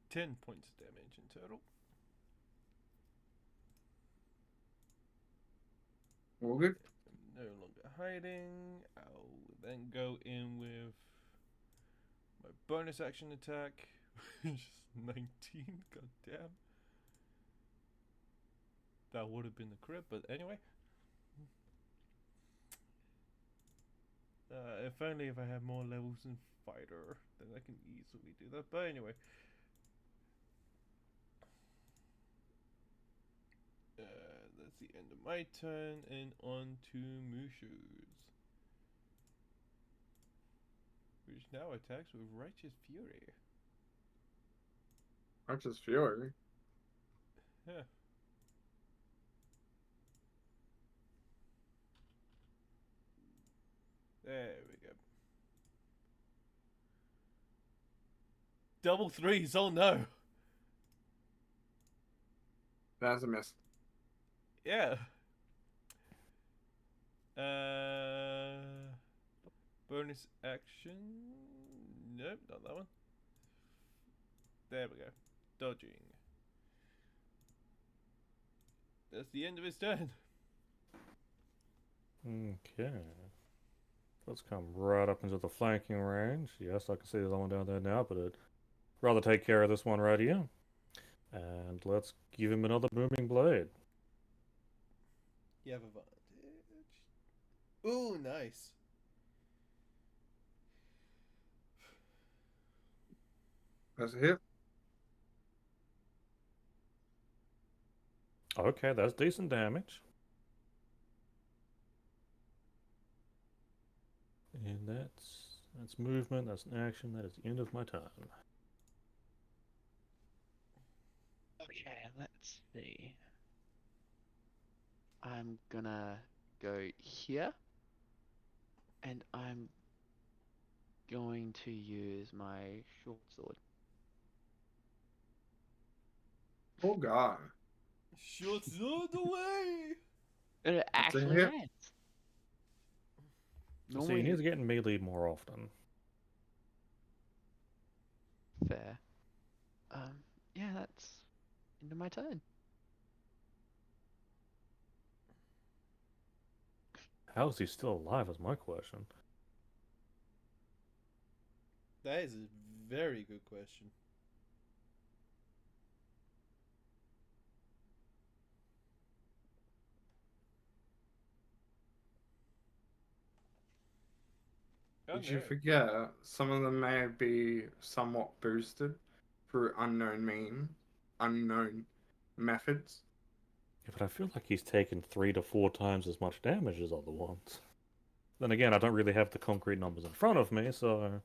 10 points of damage in total. All good. No longer hiding. I'll then go in with my bonus action attack, which is 19. God damn. That would have been the crit, but anyway. If only if I had more levels in fighter, then I can easily do that. But anyway. That's the end of my turn, and on to Mushu's, which now attacks with Righteous Fury. Righteous Fury. Yeah. There we go. Double threes, oh no! That's a miss. Yeah. Bonus action. Nope, not that one. There we go. Dodging. That's the end of his turn. Okay. Let's come right up into the flanking range. Yes, I can see there's one down there now, but I'd rather take care of this one right here. And let's give him another booming blade. You have advantage. Ooh, nice. That's a hit. Okay, that's decent damage. And that's movement, that's an action, that is the end of my turn. Okay, let's see. I'm gonna go here, and I'm going to use my short sword. Oh god. Short sword away! And it That's a actually hit. lands. So he Normally, needs to get in melee more often. fair. Yeah, that's end of my turn. How is he still alive is my question. That is a very good question. Oh, Did you no. forget some of them may be somewhat boosted through unknown methods? Yeah, but I feel like he's taken 3 to 4 times as much damage as other ones. Then again, I don't really have the concrete numbers in front of me, so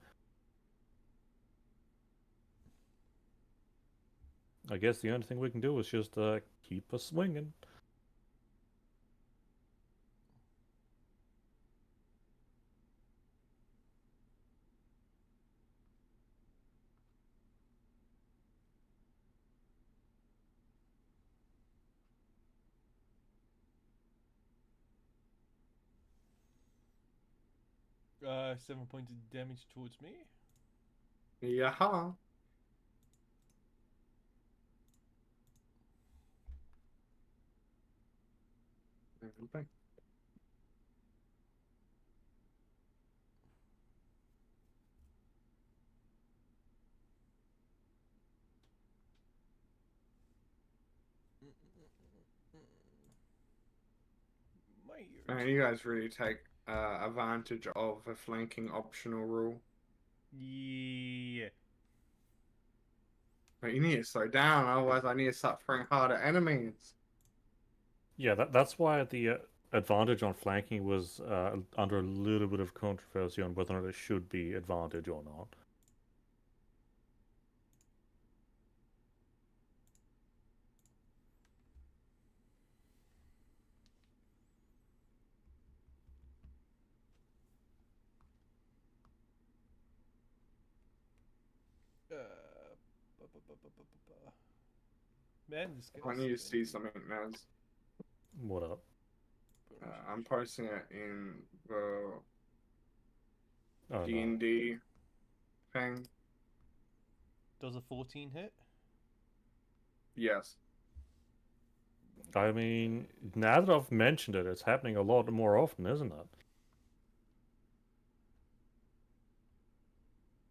I guess the only thing we can do is just keep us swinging. Uh, 7 points of damage towards me. Yaha. anything. My Man, you guys really take advantage of a flanking optional rule. Yeah. But you need to slow down, otherwise I need to start throwing harder enemies. Yeah, that's why the advantage on flanking was under a little bit of controversy on whether or not it should be advantage or not. Man, this I guy's need to see something, Naz. What up? I'm posting it in the Oh no. D&D thing. Does a 14 hit? Yes. I mean, now that I've mentioned it, it's happening a lot more often, isn't it?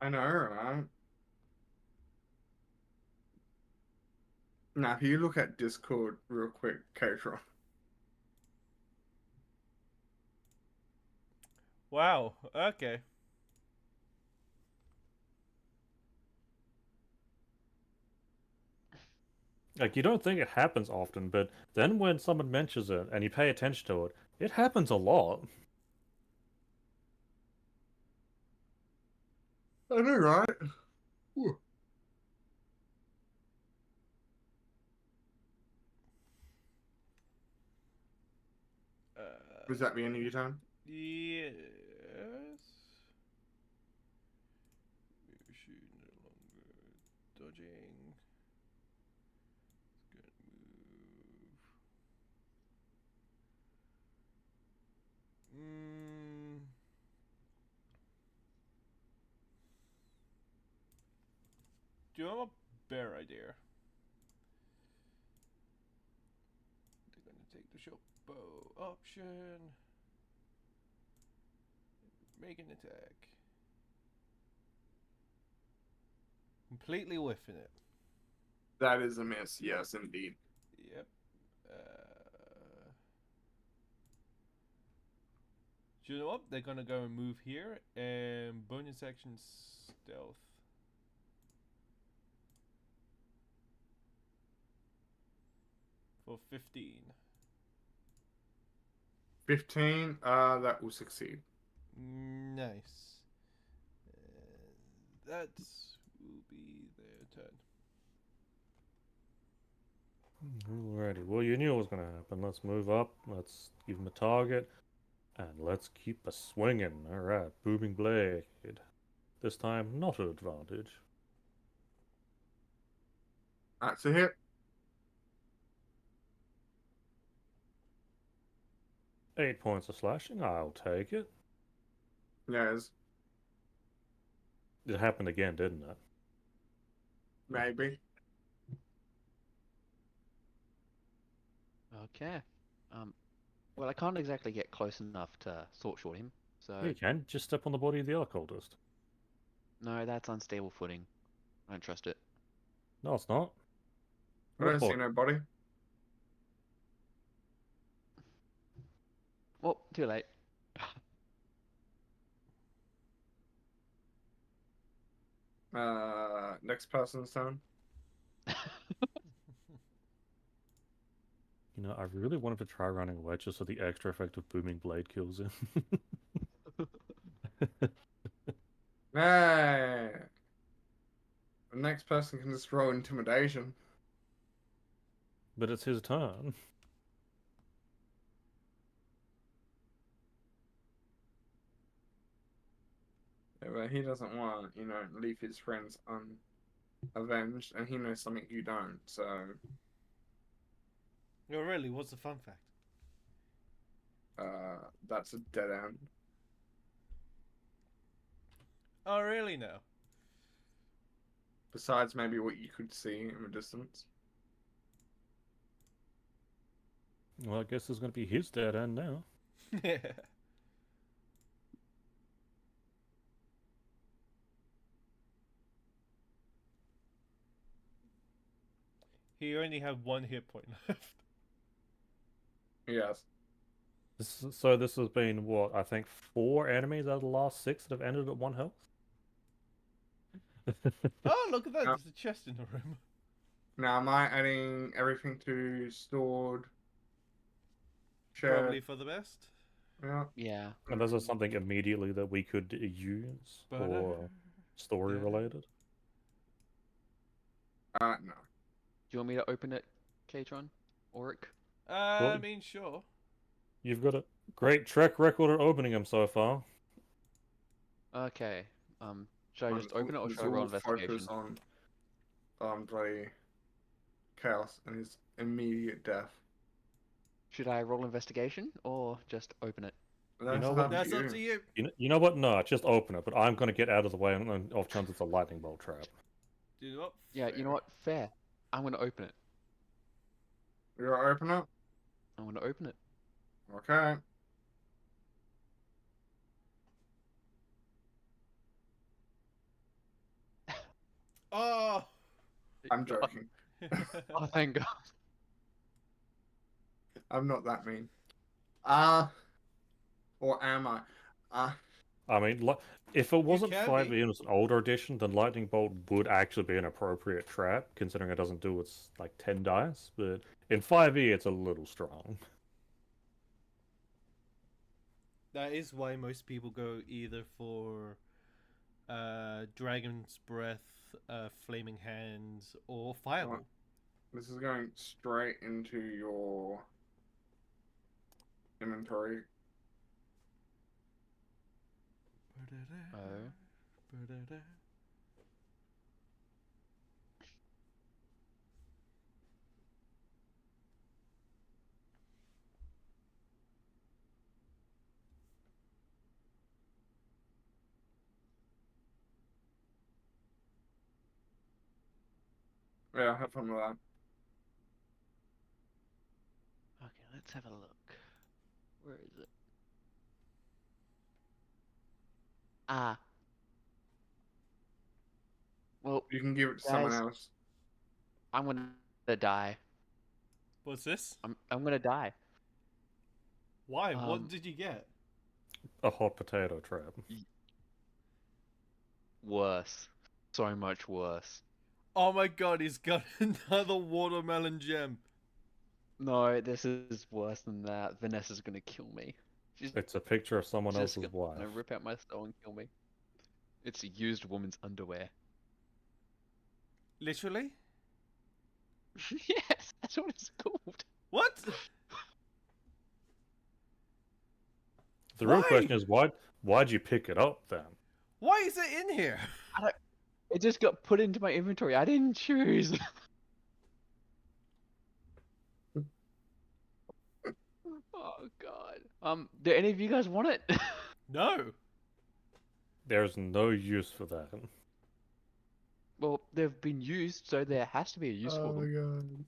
I know, right? Now, if you look at Discord real quick, Katron. Wow, okay. Like, you don't think it happens often, but then when someone mentions it and you pay attention to it, it happens a lot. I know, right? Ooh. Was that the end of your time? Yes. Shoot, no longer dodging. It's gonna move. Do you have a better idea? They're gonna take the short bow option. Make an attack. Completely whiffing it. That is a miss, yes, indeed. Yep. Do you know what? They're gonna go and move here and bonus action stealth. For 15. 15, that will succeed. Nice. That will be their turn. Alrighty, well, you knew it was going to happen. Let's move up, let's give him a target, and let's keep a swinging. Alright, booming blade. This time, not an advantage. That's a hit. 8 points of slashing, I'll take it. Yes, It happened again, didn't it? maybe. Okay. Well, I can't exactly get close enough to sword short him, so Yeah, you can. Just step on the body of the other cultist. no, that's unstable footing. I don't trust it. No, it's not. I don't see Report. nobody. Well, too late. Next person's turn. You know, I really wanted to try running away just so the extra effect of booming blade kills him. Hey! The next person can just roll intimidation. But it's his turn. Yeah, but he doesn't want, leave his friends unavenged, and he knows something you don't, so. Oh, really? What's the fun fact? That's a dead end. Oh, really? No. Besides maybe what you could see in the distance. Well, I guess it's going to be his dead end now. He only had 1 hit point left. Yes. So this has been, what, I think 4 enemies out of the last 6 that have ended at 1 health? Oh, look at that! Yeah. There's a chest in the room. Now, am I adding everything to stored? Share. Probably for the best. Yeah. Yeah. And this is something immediately that we could use or story related. No. Do you want me to open it, Katron? Oric? I Well- mean, sure. You've got a great track record of opening them so far. Okay. Should I just open it or should I roll investigation? Focus on bloody chaos and his immediate death. Should I roll investigation or just open it? That's know what? That's up to you. You know what? No, just open it. But I'm going to get out of the way and off chance it's a lightning bolt trap. Do you know what? Yeah, you know what? Fair. I'm gonna open it. You're gonna open it? I'm gonna open it. Okay. Oh! I'm joking. Oh, thank God. I'm not that mean. Or am I? I mean, if it wasn't can 5e be. and it was an older edition, then lightning bolt would actually be an appropriate trap, considering it doesn't do its like 10 dice. But in 5e, it's a little strong. That is why most people go either for Dragon's Breath, Flaming Hands, or Fireball. This is going straight into your inventory. Oh. Yeah, have fun with that. Okay, let's have a look. Where is it? Ah. Well, You can give it to someone Guys. else. I'm gonna die. What's this? I'm gonna die. Why? What Um, did you get? A hot potato trap. Worse. So much worse. Oh my god, he's got another watermelon gem. No, this is worse than that. Vanessa's gonna kill me. She's It's a picture of someone just else's gonna wife. rip out my soul and kill me. It's a used woman's underwear. Literally? Yes, that's what it's called. What? The real Why? question is why'd you pick it up then? Why is it in here? It just got put into my inventory. I didn't choose. Oh God. Do any of you guys want it? No. There's no use for that. Well, they've been used, so there has to be a use for them.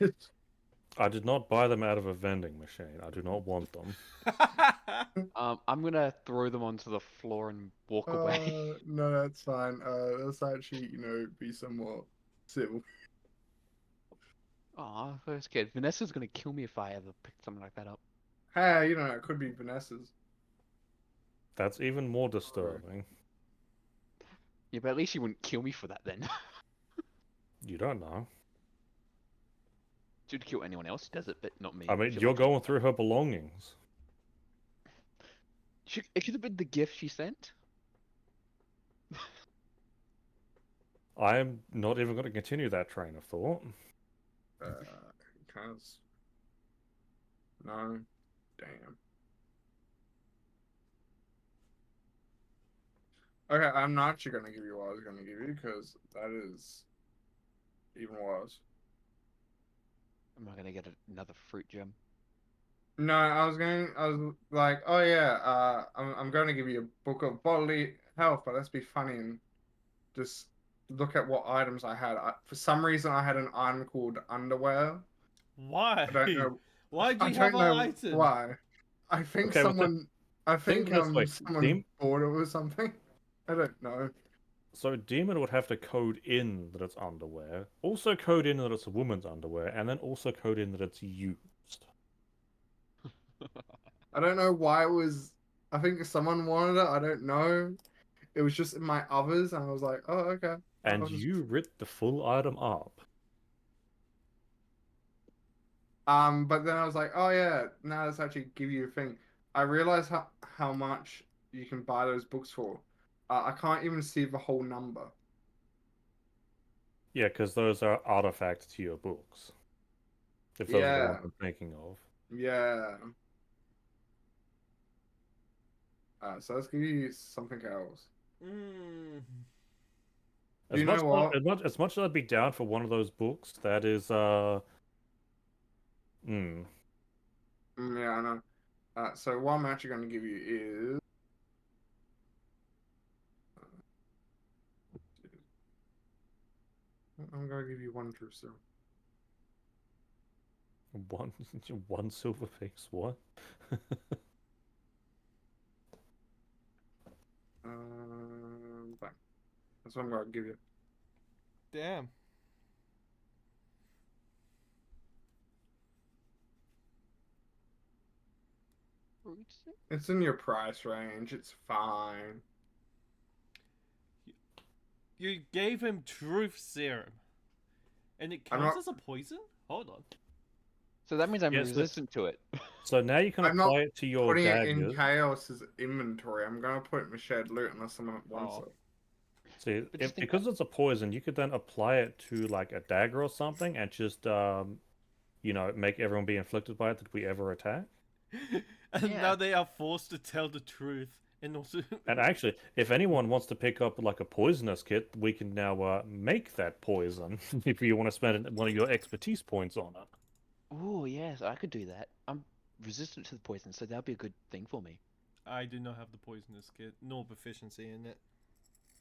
God. I did not buy them out of a vending machine. I do not want them. I'm gonna throw them onto the floor and walk away. No, that's fine. Let's actually, be somewhat civil. Aw, I was scared. Vanessa's gonna kill me if I ever pick something like that up. Hey, it could be Vanessa's. That's even more disturbing. Yeah, but at least she wouldn't kill me for that then. You don't know. She'd kill anyone else who does it, but not me. I mean, She you're won't kill going through her belongings. It should have been the gift she sent. I am not even going to continue that train of thought. Because. No. Damn. Okay, I'm not actually going to give you what I was going to give you, because that is even worse. I'm not gonna get another fruit gem. No, I was like, oh yeah, I'm going to give you a book of bodily health, but let's be funny and just look at what items I had. For some reason, I had an item called underwear. Why? I don't know. Why do I you have don't our know item? why. I think Okay, well, someone. I think think this way. someone bought it or something. I don't know. So Demon would have to code in that it's underwear, also code in that it's a woman's underwear, and then also code in that it's used. I don't know why it was. I think someone wanted it. I don't know. It was just in my others, and I was like, oh, okay. And I'll just- you ripped the full item up. But then I was like, oh yeah, now let's actually give you a thing. I realized how much you can buy those books for. I can't even see the whole number. Yeah, because those are artifacts to your books. If those are the ones Yeah, I'm thinking of. yeah. So let's give you something else. Mm. You know what? As much as I'd be down for one of those books, that is Yeah, I know. So what I'm actually going to give you is I'm going to give you one true serum. one one silver piece, what? Bang. That's what I'm going to give you. Damn. It's in your price range. It's fine. You gave him truth serum. And it I'm counts not- as a poison? Hold on. So that means I'm Yes, but- resistant to it. So now you can I'm not apply it to your Putting it in daggers. Chaos's inventory. I'm going to put it in the shared loot unless someone wants Oh. it. See, But just think- because it's a poison, you could then apply it to like a dagger or something, and just make everyone be inflicted by it that we ever attack. And Yeah. now they are forced to tell the truth. And also... And actually, if anyone wants to pick up like a poisonous kit, we can now make that poison if you want to spend one of your expertise points on it. Oh yes, I could do that. I'm resistant to the poison, so that'll be a good thing for me. I do not have the poisonous kit, nor proficiency in it.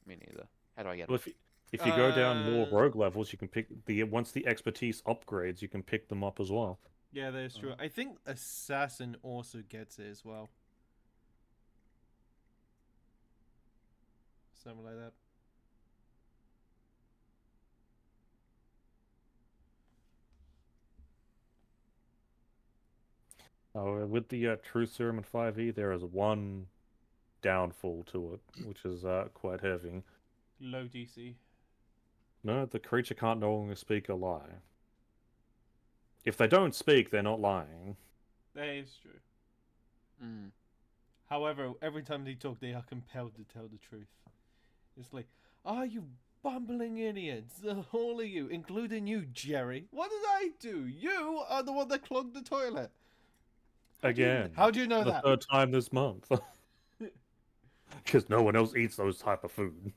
Me neither. How do I get Well, it? if you go down more Uh, rogue levels, you can pick once the expertise upgrades, you can pick them up as well. Yeah, that is true. I think Assassin also gets it as well. Something like that. With the Truth Serum and 5e, there is one downfall to it, which is quite heavy. Low DC. No, the creature can't no longer speak or lie. If they don't speak, they're not lying. That is true. Mm. However, every time they talk, they are compelled to tell the truth. It's like, you bumbling idiots, all of you, including you, Jerry. What did I do? You are the one that clogged the toilet. Again. How do you know the that? third time this month. Because no one else eats those type of food.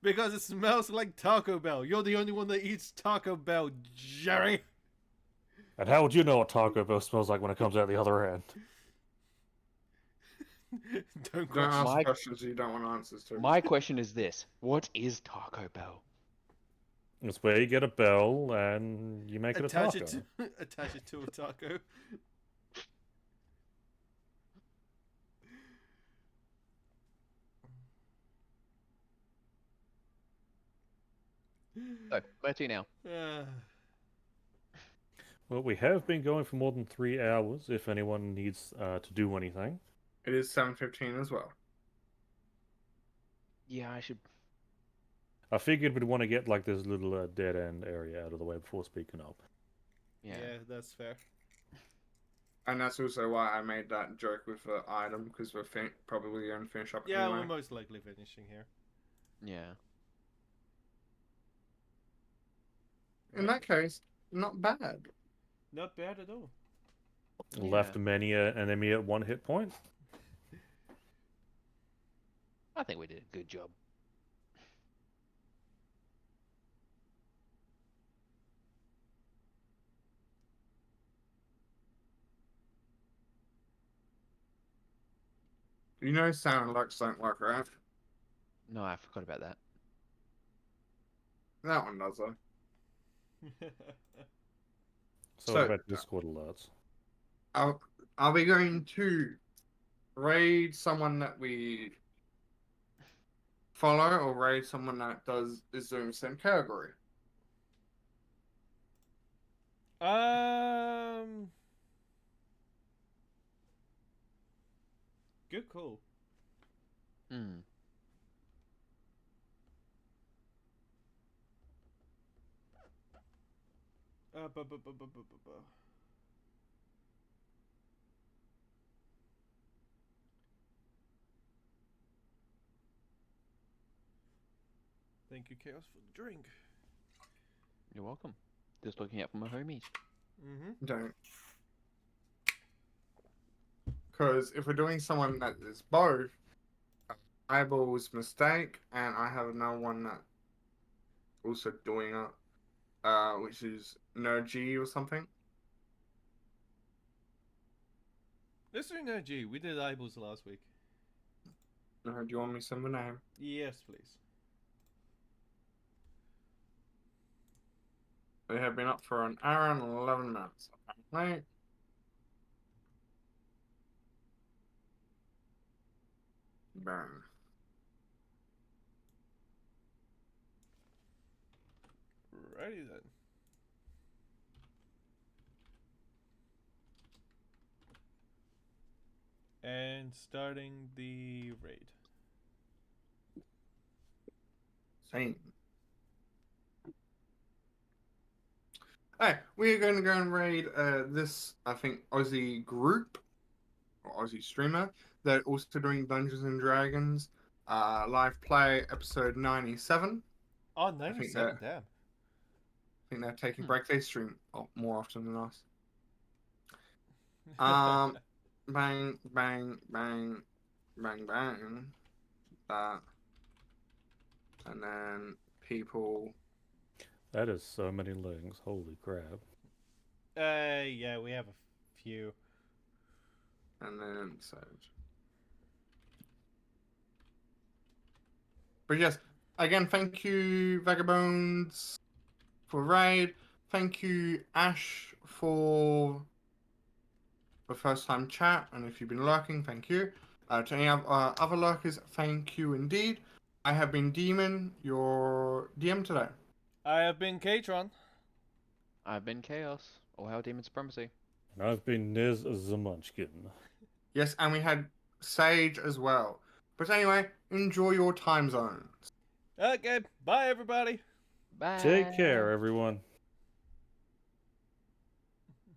Because it smells like Taco Bell. You're the only one that eats Taco Bell, Jerry. And how would you know what Taco Bell smells like when it comes out the other end? Don't Don't question. ask My- questions you don't want answers to. My question is this: what is Taco Bell? It's where you get a bell and you make it a Attach taco. it to attach it to a taco. So, where to now? Uh, Well, we have been going for more than 3 hours, if anyone needs to do anything. It is 7:15 as well. Yeah, I should. I figured we'd want to get like this little dead end area out of the way before speaking up. yeah. Yeah. That's fair. And that's also why I made that joke with the item, because we're probably going to finish up Yeah, anyway. we're most likely finishing here. Yeah. In that case, not bad. Not bad at all. Left many an enemy at 1 hit point. I think we did a good job. You know sound and lurks don't work, right? No, I forgot about that. That one does, though. So, what So- about Discord alerts? Are we going to raid someone that we follow or raid someone that is doing the same category? Good call. Hmm. Thank you, Chaos, for the drink. You're welcome. Just looking out for my homies. Mm-hmm. Don't. Because if we're doing someone that is both, Eyeball's mistake, and I have another one that also doing it, which is Nergy or something. Let's do no G. We did Abel's last week. No, do you want me to send the name? Yes, please. They have been up for an hour and 11 minutes, apparently. Burn. Righty then. And starting the raid. Same. Hey, we're going to go and raid this, I think, Aussie group or Aussie streamer. They're also doing Dungeons and Dragons live play episode 97. Oh, think 97, damn. I think they're taking Hmm. break. They stream more often than us. Bang, bang, bang, bang, bang. That. And then people. That is so many links. Holy crap. Yeah, we have a few. And then Sage. But yes, again, thank you, Vagabonds, for raid. Thank you, Ash, for the first time chat. And if you've been lurking, thank you. To any other lurkers, thank you indeed. I have been Demon, your DM today. I have been Katron. I've been Chaos. Or How Demon Supremacy. And I've been Niz the Munchkin. Yes, and we had Sage as well. But anyway, enjoy your time zones. Okay, bye everybody. Bye. Take care, everyone.